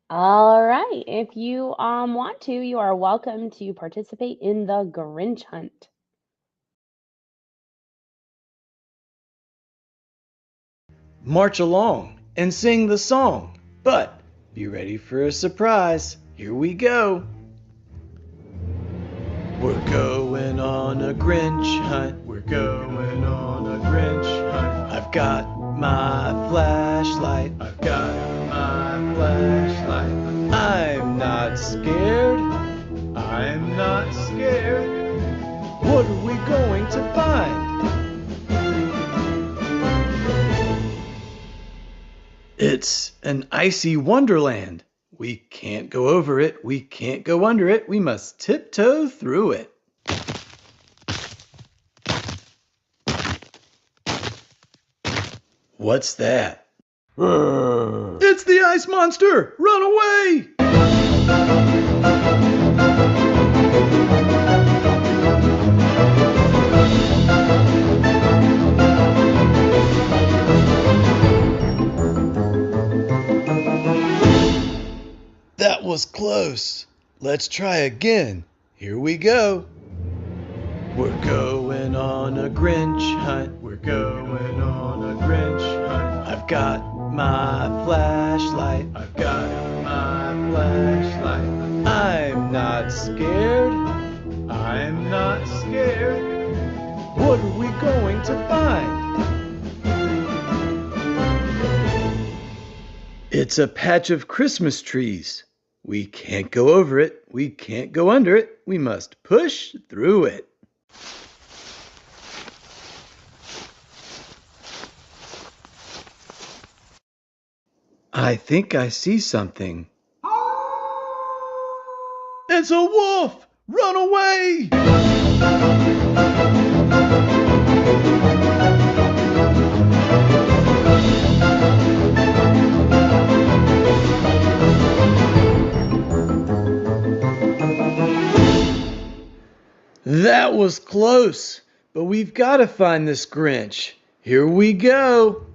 All right. If you want to, you are welcome to participate in the Grinch hunt. March along and sing the song, but be ready for a surprise. Here we go. We're going on a Grinch hunt. We're going on a Grinch I've got my flashlight. I've got my flashlight. I'm not scared. I'm not scared. What are we going to find? It's an icy wonderland. We can't go over it. We can't go under it. We must tiptoe through it. What's that? It's the ice monster! Run away! That was close. Let's try again. Here we go. We're going on a Grinch hunt. We're going on a Grinch hunt. I've got my flashlight. I've got my flashlight. I'm not scared. I'm not scared. What are we going to find? It's a patch of Christmas trees. We can't go over it. We can't go under it. We must push through it. I think I see something. It's a wolf! Run away! That was close, but we've got to find this Grinch. Here we go.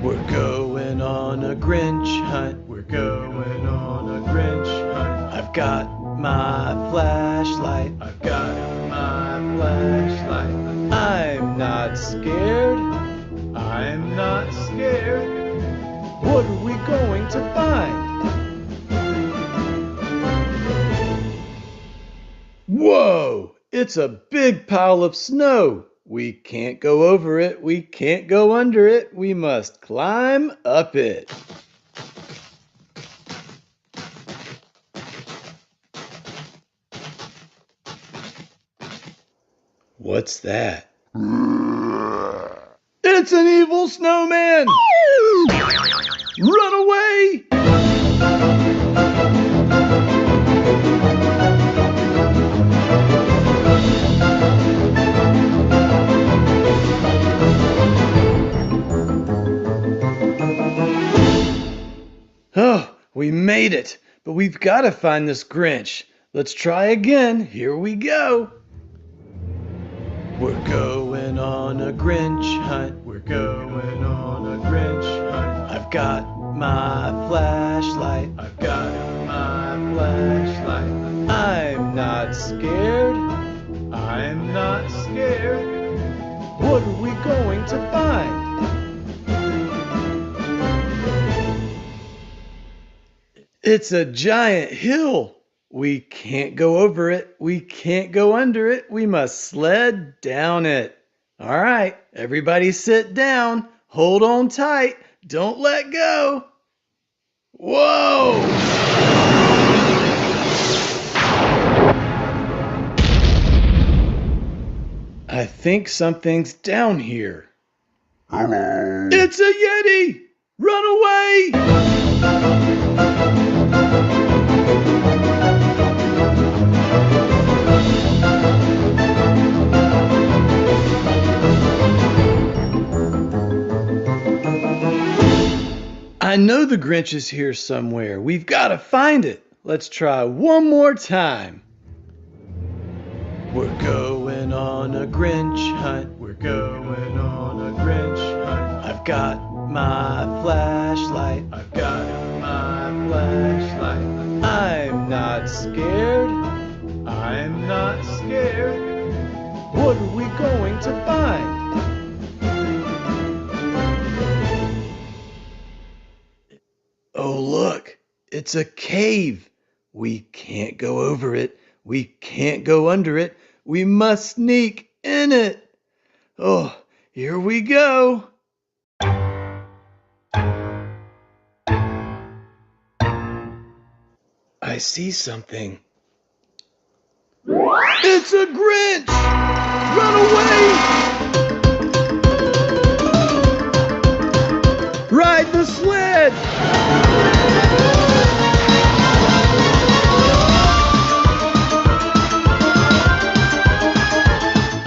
We're going on a Grinch hunt. We're going on a Grinch hunt. I've got my flashlight. I've got my flashlight. I'm not scared. I'm not scared. What are we going to find? Whoa! It's a big pile of snow. We can't go over it. We can't go under it. We must climb up it. What's that? It's an evil snowman! Run away! Oh, we made it, but we've got to find this Grinch. Let's try again. Here we go. We're going on a Grinch hunt. We're going on a Grinch hunt. I've got my flashlight. I've got my flashlight. I'm not scared. I'm not scared. What are we going to find? It's a giant hill. We can't go over it. We can't go under it. We must sled down it. All right, everybody sit down. Hold on tight. Don't let go. Whoa! I think something's down here. It's a Yeti! Run away! I know the Grinch is here somewhere. We've got to find it. Let's try one more time. We're going on a Grinch hunt. We're going on a Grinch hunt. I've got my flashlight. I've got my flashlight. I'm not scared. I'm not scared. What are we going to find? Oh, look, it's a cave. We can't go over it. We can't go under it. We must sneak in it. Oh, Here we go. I see something. It's a Grinch! Run away! Ride the sled!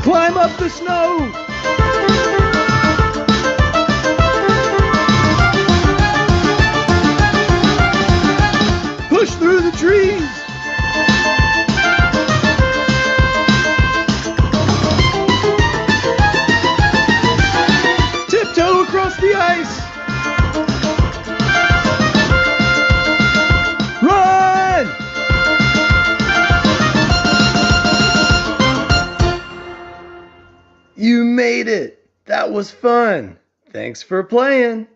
Climb up the snow! Push through the trees! Tiptoe across the ice! Run! You made it! That was fun! Thanks for playing!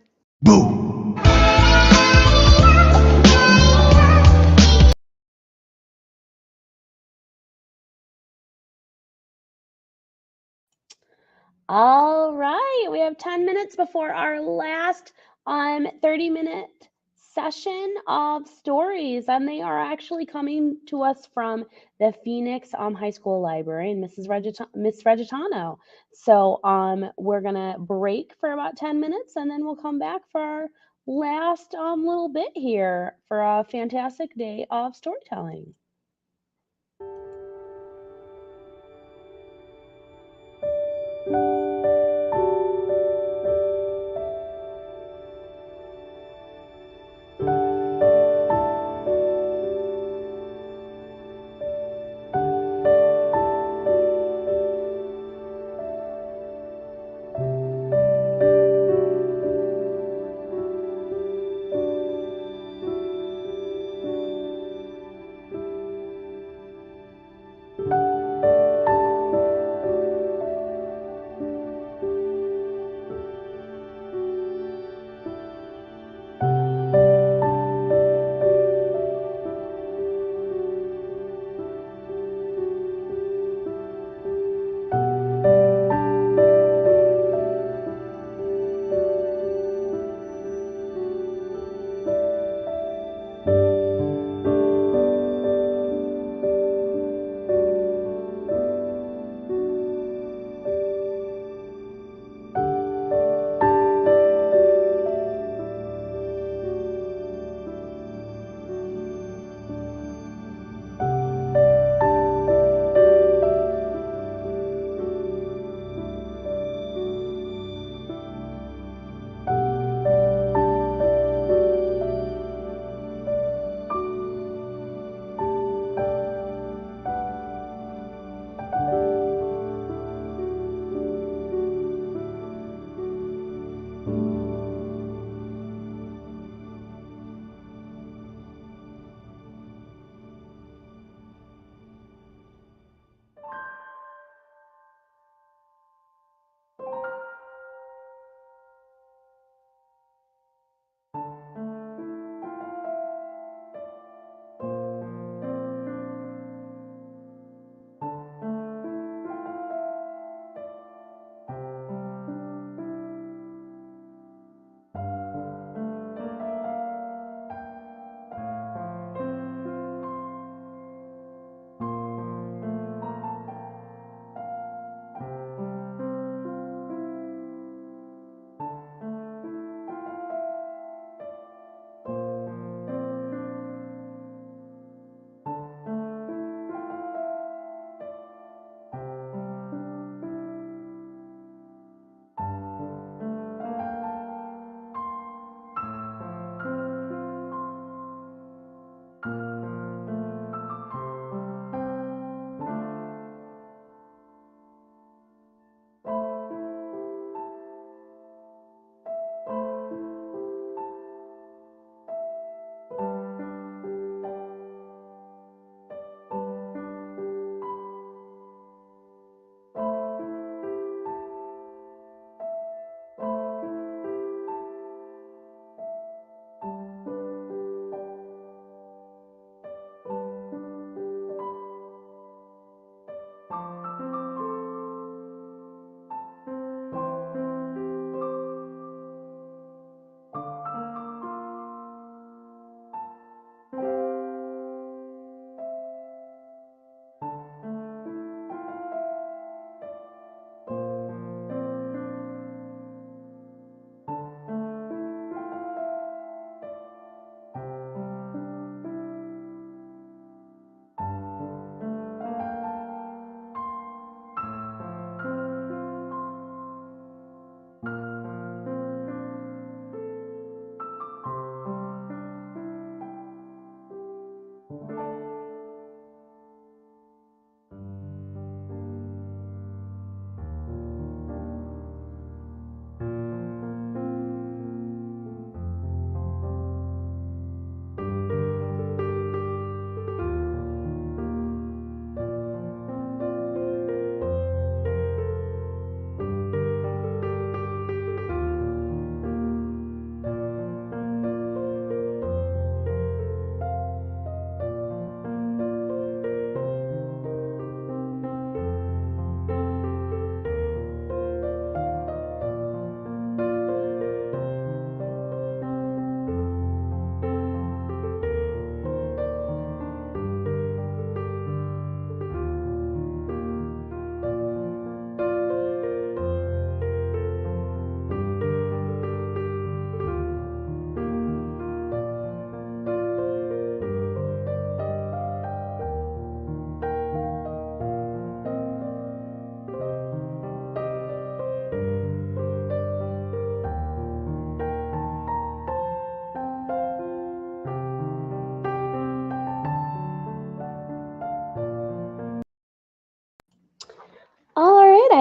All right, we have 10 minutes before our last 30-minute session of stories, and they are actually coming to us from the Phoenix High School Library and Miss Regitano. So we're gonna break for about 10 minutes, and then we'll come back for our last little bit here for a fantastic day of storytelling.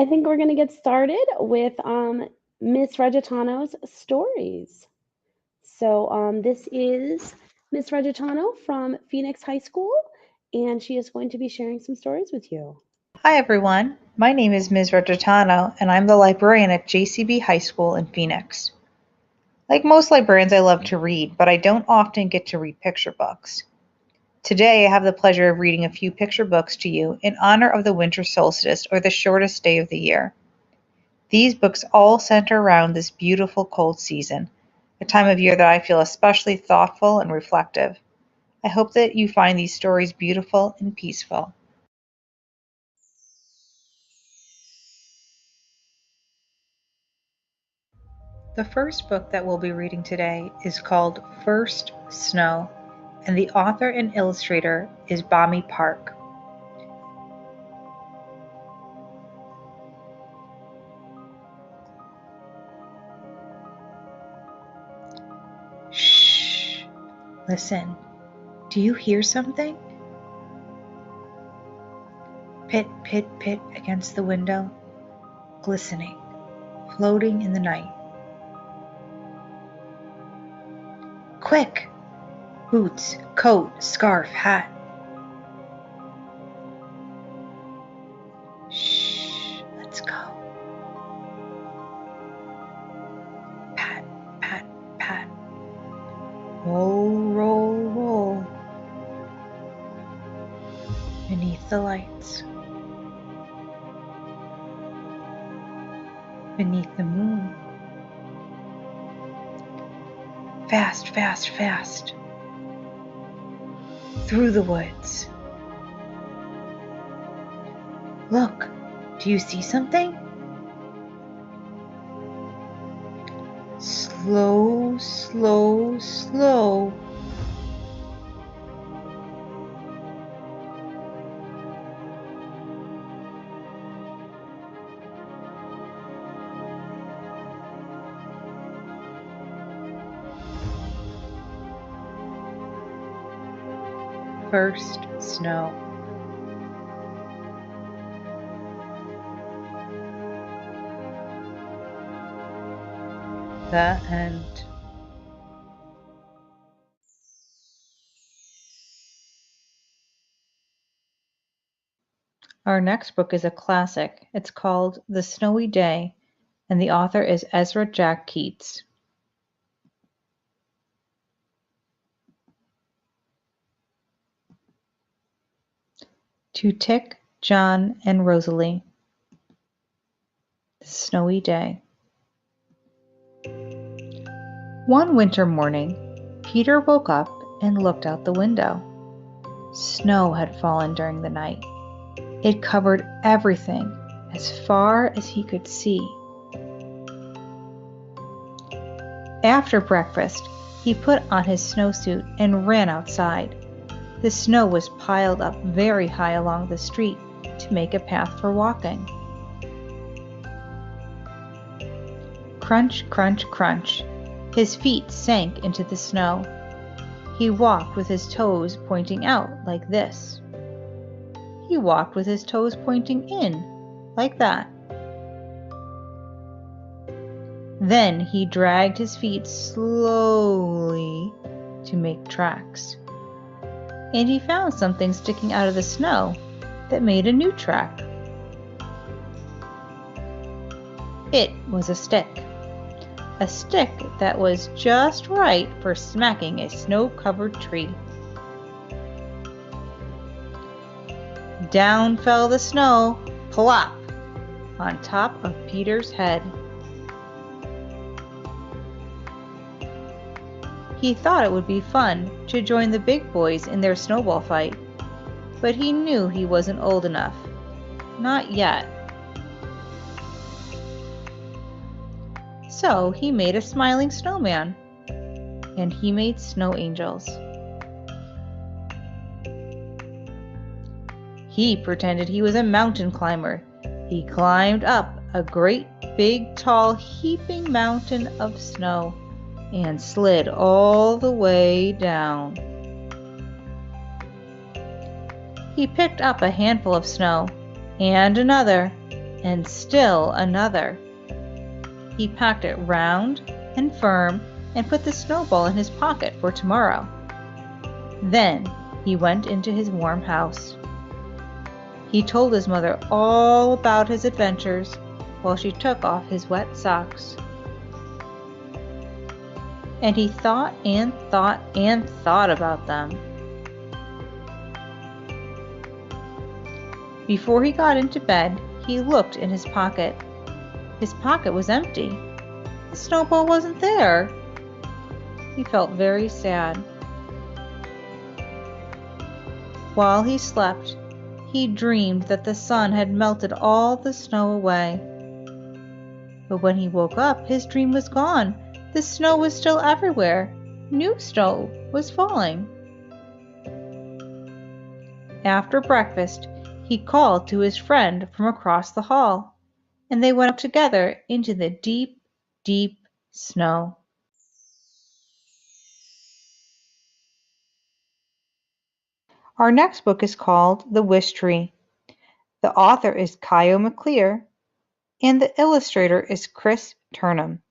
I think we're going to get started with Miss Regitano's stories. So this is Miss Regitano from Phoenix High School, and she is going to be sharing some stories with you. Hi everyone, my name is Ms. Regitano, and I'm the librarian at JCB High School in Phoenix. Like most librarians, I love to read, but I don't often get to read picture books. Today, I have the pleasure of reading a few picture books to you in honor of the winter solstice, or the shortest day of the year. These books all center around this beautiful cold season, a time of year that I feel especially thoughtful and reflective. I hope that you find these stories beautiful and peaceful. The first book that we'll be reading today is called First Snow, and the author and illustrator is Bami Park. Shh! Listen. Do you hear something? Pit, pit, pit against the window, glistening, floating in the night. Quick! Boots, coat, scarf, hat. Shh, let's go. Pat, pat, pat. Roll, roll, roll. Beneath the lights. Beneath the moon. Fast, fast, fast. Through the woods. Look, do you see something? Slow, slow, slow. First snow. The end. Our next book is a classic. It's called The Snowy Day, and the author is Ezra Jack Keats. To Tick, John, and Rosalie. The Snowy Day. One winter morning, Peter woke up and looked out the window. Snow had fallen during the night. It covered everything as far as he could see. After breakfast, he put on his snowsuit and ran outside. The snow was piled up very high along the street to make a path for walking. Crunch, crunch, crunch. His feet sank into the snow. He walked with his toes pointing out like this. He walked with his toes pointing in like that. Then he dragged his feet slowly to make tracks. And he found something sticking out of the snow that made a new track. It was a stick that was just right for smacking a snow-covered tree. Down fell the snow, plop, on top of Peter's head. He thought it would be fun to join the big boys in their snowball fight, but he knew he wasn't old enough. Not yet. So he made a smiling snowman, and he made snow angels. He pretended he was a mountain climber. He climbed up a great big tall heaping mountain of snow and slid all the way down. He picked up a handful of snow and another and still another. He packed it round and firm and put the snowball in his pocket for tomorrow. Then he went into his warm house. He told his mother all about his adventures while she took off his wet socks. And he thought and thought and thought about them. Before he got into bed, he looked in his pocket. His pocket was empty. The snowball wasn't there. He felt very sad. While he slept, he dreamed that the sun had melted all the snow away. But when he woke up, his dream was gone. The snow was still everywhere. New snow was falling. After breakfast, he called to his friend from across the hall, and they went up together into the deep, deep snow. Our next book is called The Wish Tree. The author is Kyle McClear, and the illustrator is Chris Turnham.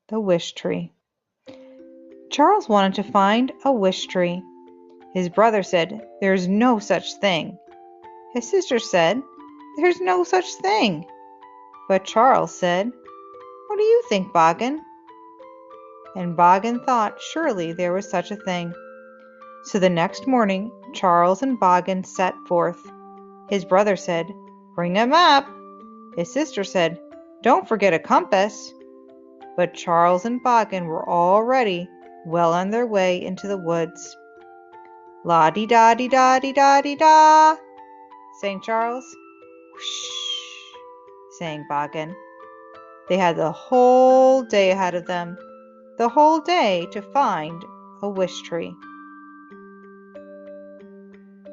The Wish Tree. Charles wanted to find a wish tree. His brother said, "There's no such thing." His sister said, "There's no such thing." But Charles said, "What do you think, Boggin?" And Boggin thought surely there was such a thing. So the next morning, Charles and Boggin set forth. His brother said, "Bring a map." His sister said, "Don't forget a compass." But Charles and Boggin were already well on their way into the woods. "La-di-da-di-da-di-da-di-da," sang Charles. "Whoosh," sang Boggin. They had the whole day ahead of them, the whole day to find a wish tree.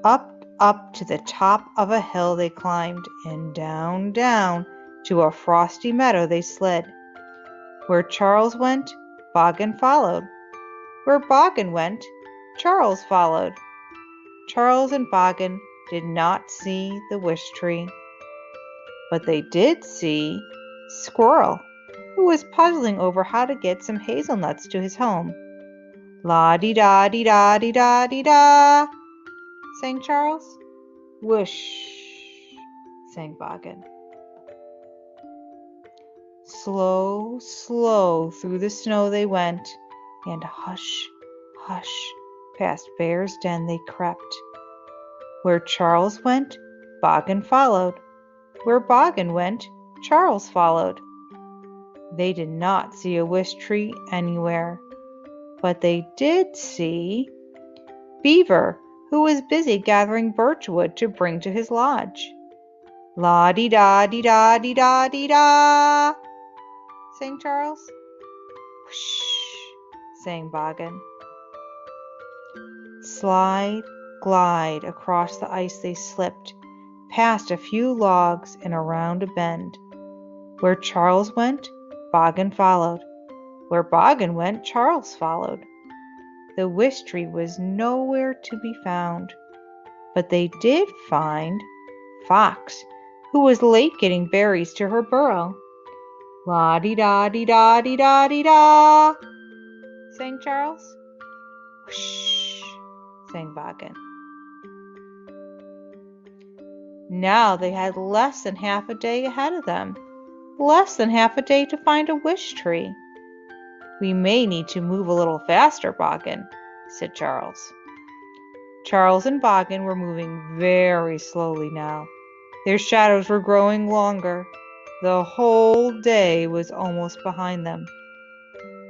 Up to the top of a hill they climbed, and down, down to a frosty meadow they slid. Where Charles went, Boggin followed. Where Boggin went, Charles followed. Charles and Boggin did not see the wish tree, but they did see Squirrel, who was puzzling over how to get some hazelnuts to his home. "La-di-da-di-da-di-da-di-da," sang Charles. "Whoosh," sang Boggin. Slow, slow through the snow they went, and hush, hush, past Bear's Den they crept. Where Charles went, Boggin followed. Where Boggin went, Charles followed. They did not see a wish tree anywhere, but they did see Beaver, who was busy gathering birchwood to bring to his lodge. "La-di-da-di-da-di-da-di-da," sang Charles. "Whoosh," sang Boggin. Slide, glide across the ice they slipped, past a few logs and around a bend. Where Charles went, Boggin followed. Where Boggin went, Charles followed. The wish tree was nowhere to be found, but they did find Fox, who was late getting berries to her burrow. "La-di-da-di-da-di-da-di-da," sang Charles. "Whoosh," sang Boggin. Now they had less than half a day ahead of them, less than half a day to find a wish tree. "We may need to move a little faster, Boggin," said Charles. Charles and Boggin were moving very slowly now. Their shadows were growing longer. The whole day was almost behind them.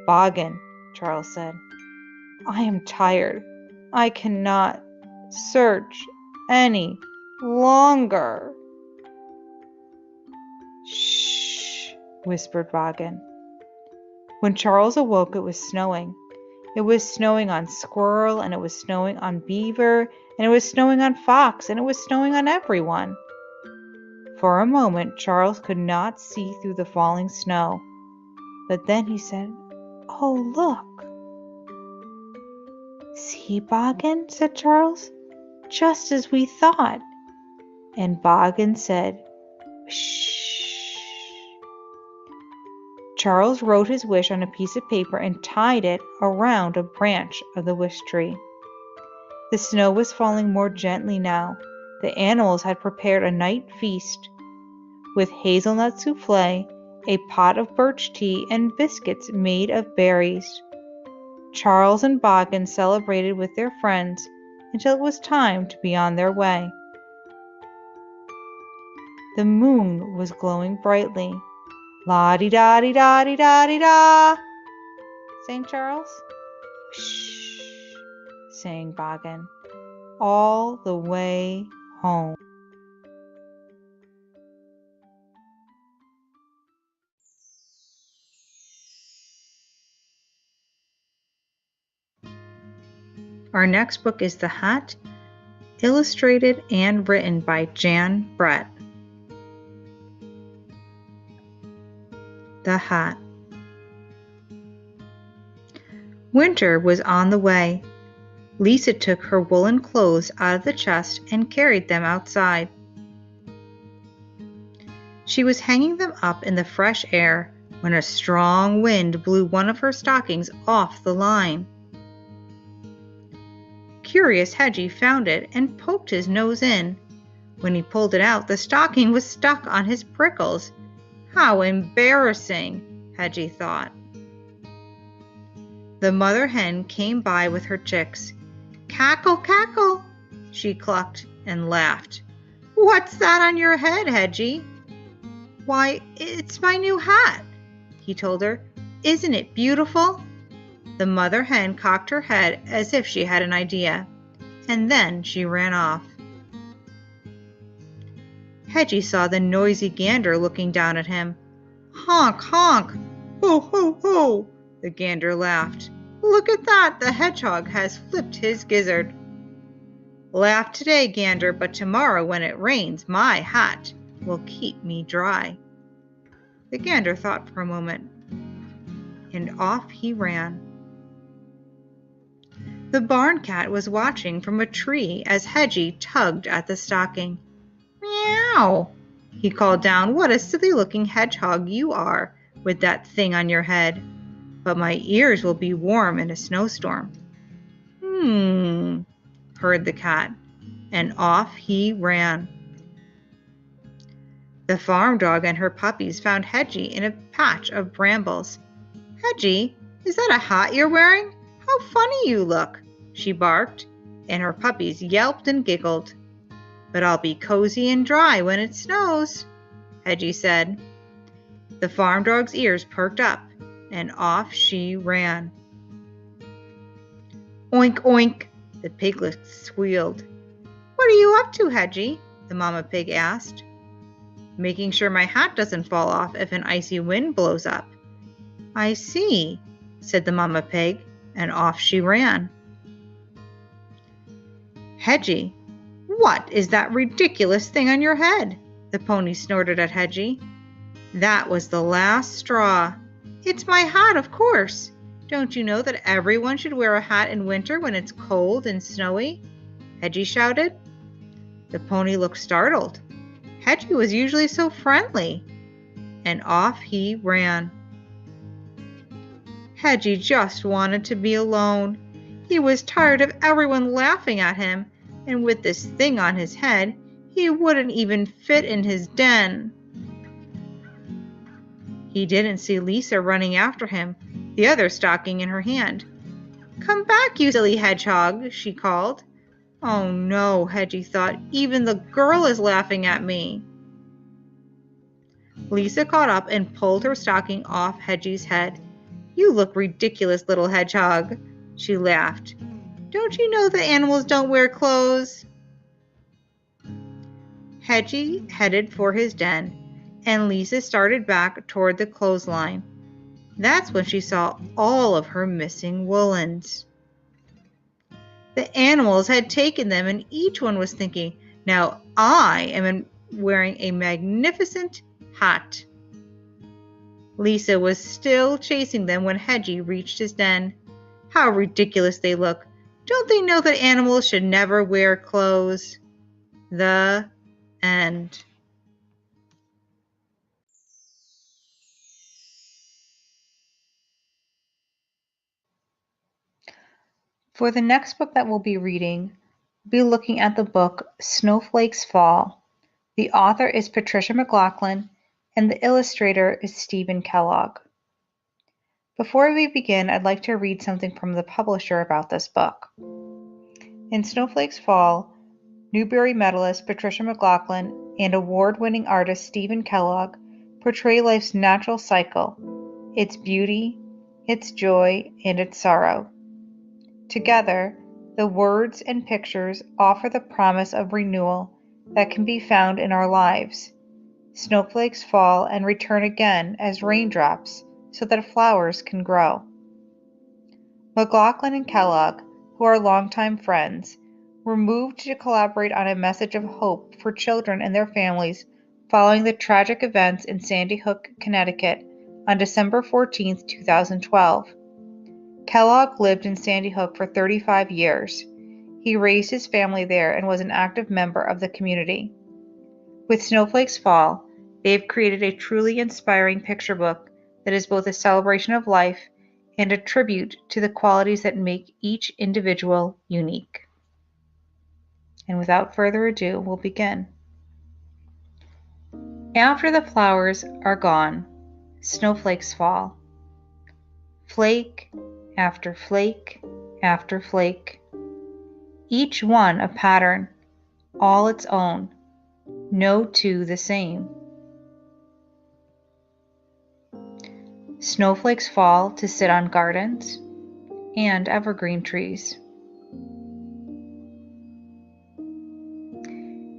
"Boggin," Charles said, "I am tired. I cannot search any longer." "Shh," whispered Boggin. When Charles awoke, it was snowing. It was snowing on Squirrel, and it was snowing on Beaver, and it was snowing on Fox, and it was snowing on everyone. For a moment, Charles could not see through the falling snow. But then he said, "Oh, look." "See, Boggin," said Charles, "just as we thought. And Boggin said, "Shh." Charles wrote his wish on a piece of paper and tied it around a branch of the wish tree. The snow was falling more gently now. The animals had prepared a night feast with hazelnut souffle, a pot of birch tea, and biscuits made of berries. Charles and Boggin celebrated with their friends until it was time to be on their way. The moon was glowing brightly. La-di-da-di-da-di-da-di-da, sang Charles. Shh, sang Boggin, all the way home. Our next book is The Hat, illustrated and written by Jan Brett. The Hat. Winter was on the way. Lisa took her woolen clothes out of the chest and carried them outside. She was hanging them up in the fresh air when a strong wind blew one of her stockings off the line. Curious Hedgie found it and poked his nose in. When he pulled it out, the stocking was stuck on his prickles. How embarrassing, Hedgie thought. The mother hen came by with her chicks. Cackle, cackle, she clucked and laughed. What's that on your head, Hedgie? Why, it's my new hat, he told her. Isn't it beautiful? The mother hen cocked her head as if she had an idea, and then she ran off. Hedgie saw the noisy gander looking down at him. Honk, honk! Ho, ho, ho! The gander laughed. Look at that! The hedgehog has flipped his gizzard. Laugh today, gander, but tomorrow when it rains, my hat will keep me dry. The gander thought for a moment, and off he ran. The barn cat was watching from a tree as Hedgie tugged at the stocking. Meow, he called down. What a silly-looking hedgehog you are with that thing on your head. But my ears will be warm in a snowstorm. Purred the cat, and off he ran. The farm dog and her puppies found Hedgie in a patch of brambles. Hedgie, is that a hat you're wearing? How funny you look, she barked, and her puppies yelped and giggled. But I'll be cozy and dry when it snows, Hedgie said. The farm dog's ears perked up, and off she ran. Oink, oink, the piglets squealed. What are you up to, Hedgie? The mama pig asked. Making sure my hat doesn't fall off if an icy wind blows up. I see, said the mama pig, and off she ran. Hedgie, what is that ridiculous thing on your head? The pony snorted at Hedgie. That was the last straw. It's my hat, of course. Don't you know that everyone should wear a hat in winter when it's cold and snowy? Hedgie shouted. The pony looked startled. Hedgie was usually so friendly. And off he ran. Hedgie just wanted to be alone. He was tired of everyone laughing at him, and with this thing on his head, he wouldn't even fit in his den. He didn't see Lisa running after him, the other stocking in her hand. Come back, you silly hedgehog, she called. Oh no, Hedgie thought, even the girl is laughing at me. Lisa caught up and pulled her stocking off Hedgie's head. You look ridiculous, little hedgehog, she laughed. Don't you know that animals don't wear clothes? Hedgie headed for his den, and Lisa started back toward the clothesline. That's when she saw all of her missing woolens. The animals had taken them, and each one was thinking, now I am wearing a magnificent hat. Lisa was still chasing them when Hedgie reached his den. How ridiculous they look. Don't they know that animals should never wear clothes? The End. For the next book that we'll be reading, we'll be looking at the book Snowflakes Fall. The author is Patricia McLaughlin, and the illustrator is Stephen Kellogg. Before we begin, I'd like to read something from the publisher about this book. In Snowflakes Fall, Newbery medalist Patricia McLaughlin and award-winning artist Stephen Kellogg portray life's natural cycle, its beauty, its joy, and its sorrow. Together, the words and pictures offer the promise of renewal that can be found in our lives. Snowflakes fall and return again as raindrops so that flowers can grow. McLaughlin and Kellogg, who are longtime friends, were moved to collaborate on a message of hope for children and their families following the tragic events in Sandy Hook, Connecticut on December 14, 2012. Kellogg lived in Sandy Hook for 35 years. He raised his family there and was an active member of the community. With Snowflakes Fall, they have created a truly inspiring picture book that is both a celebration of life and a tribute to the qualities that make each individual unique. And without further ado, we'll begin. After the flowers are gone, snowflakes fall. Flake after flake after flake. Each one a pattern, all its own, no two the same. Snowflakes fall to sit on gardens and evergreen trees.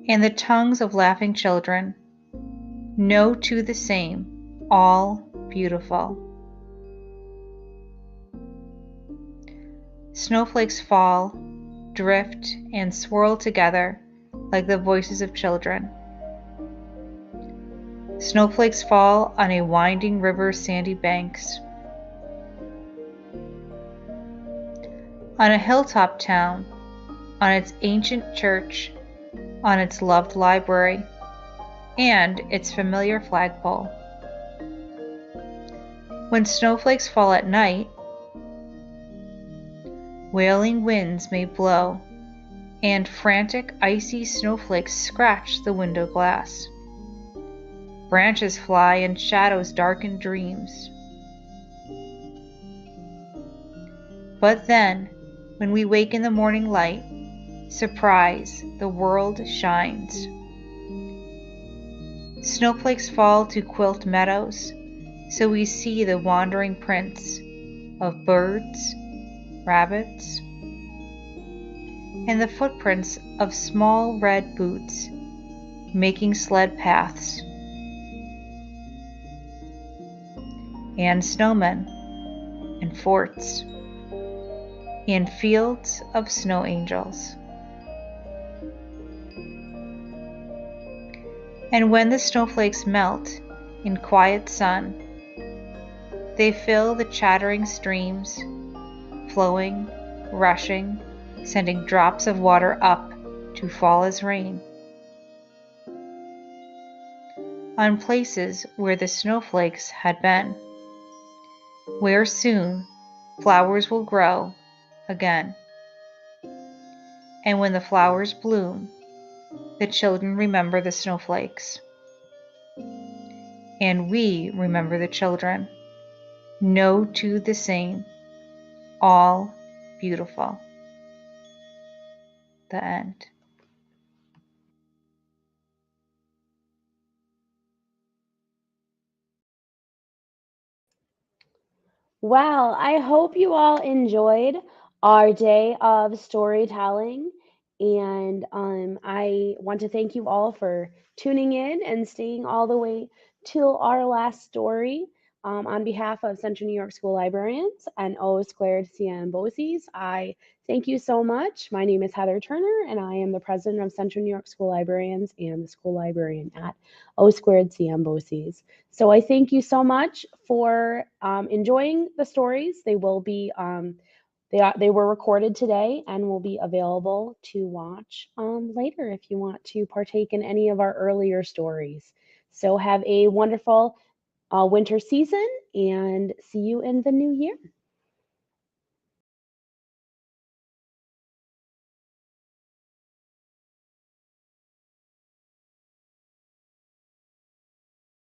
And the tongues of laughing children, no two the same, all beautiful. Snowflakes fall, drift, and swirl together like the voices of children. Snowflakes fall on a winding river's sandy banks. On a hilltop town, on its ancient church, on its loved library, and its familiar flagpole. When snowflakes fall at night, wailing winds may blow, and frantic icy snowflakes scratch the window glass. Branches fly and shadows darken dreams. But then, when we wake in the morning light, surprise, the world shines. Snowflakes fall to quilt meadows, so we see the wandering prints of birds, rabbits, and the footprints of small red boots making sled paths, and snowmen, and forts, and fields of snow angels. And when the snowflakes melt in quiet sun, they fill the chattering streams, flowing, rushing, sending drops of water up to fall as rain. On places where the snowflakes had been, where soon flowers will grow again. And when the flowers bloom, the children remember the snowflakes. And we remember the children, no two the same, all beautiful. The end. Well, I hope you all enjoyed our day of storytelling. And I want to thank you all for tuning in and staying all the way till our last story. On behalf of Central New York School Librarians and O Squared CM BOCES, I thank you so much. My name is Heather Turner, and I am the president of Central New York School Librarians and the school librarian at O Squared CM BOCES. So I thank you so much for enjoying the stories. They will be They were recorded today and will be available to watch later if you want to partake in any of our earlier stories. So have a wonderful winter season and see you in the new year.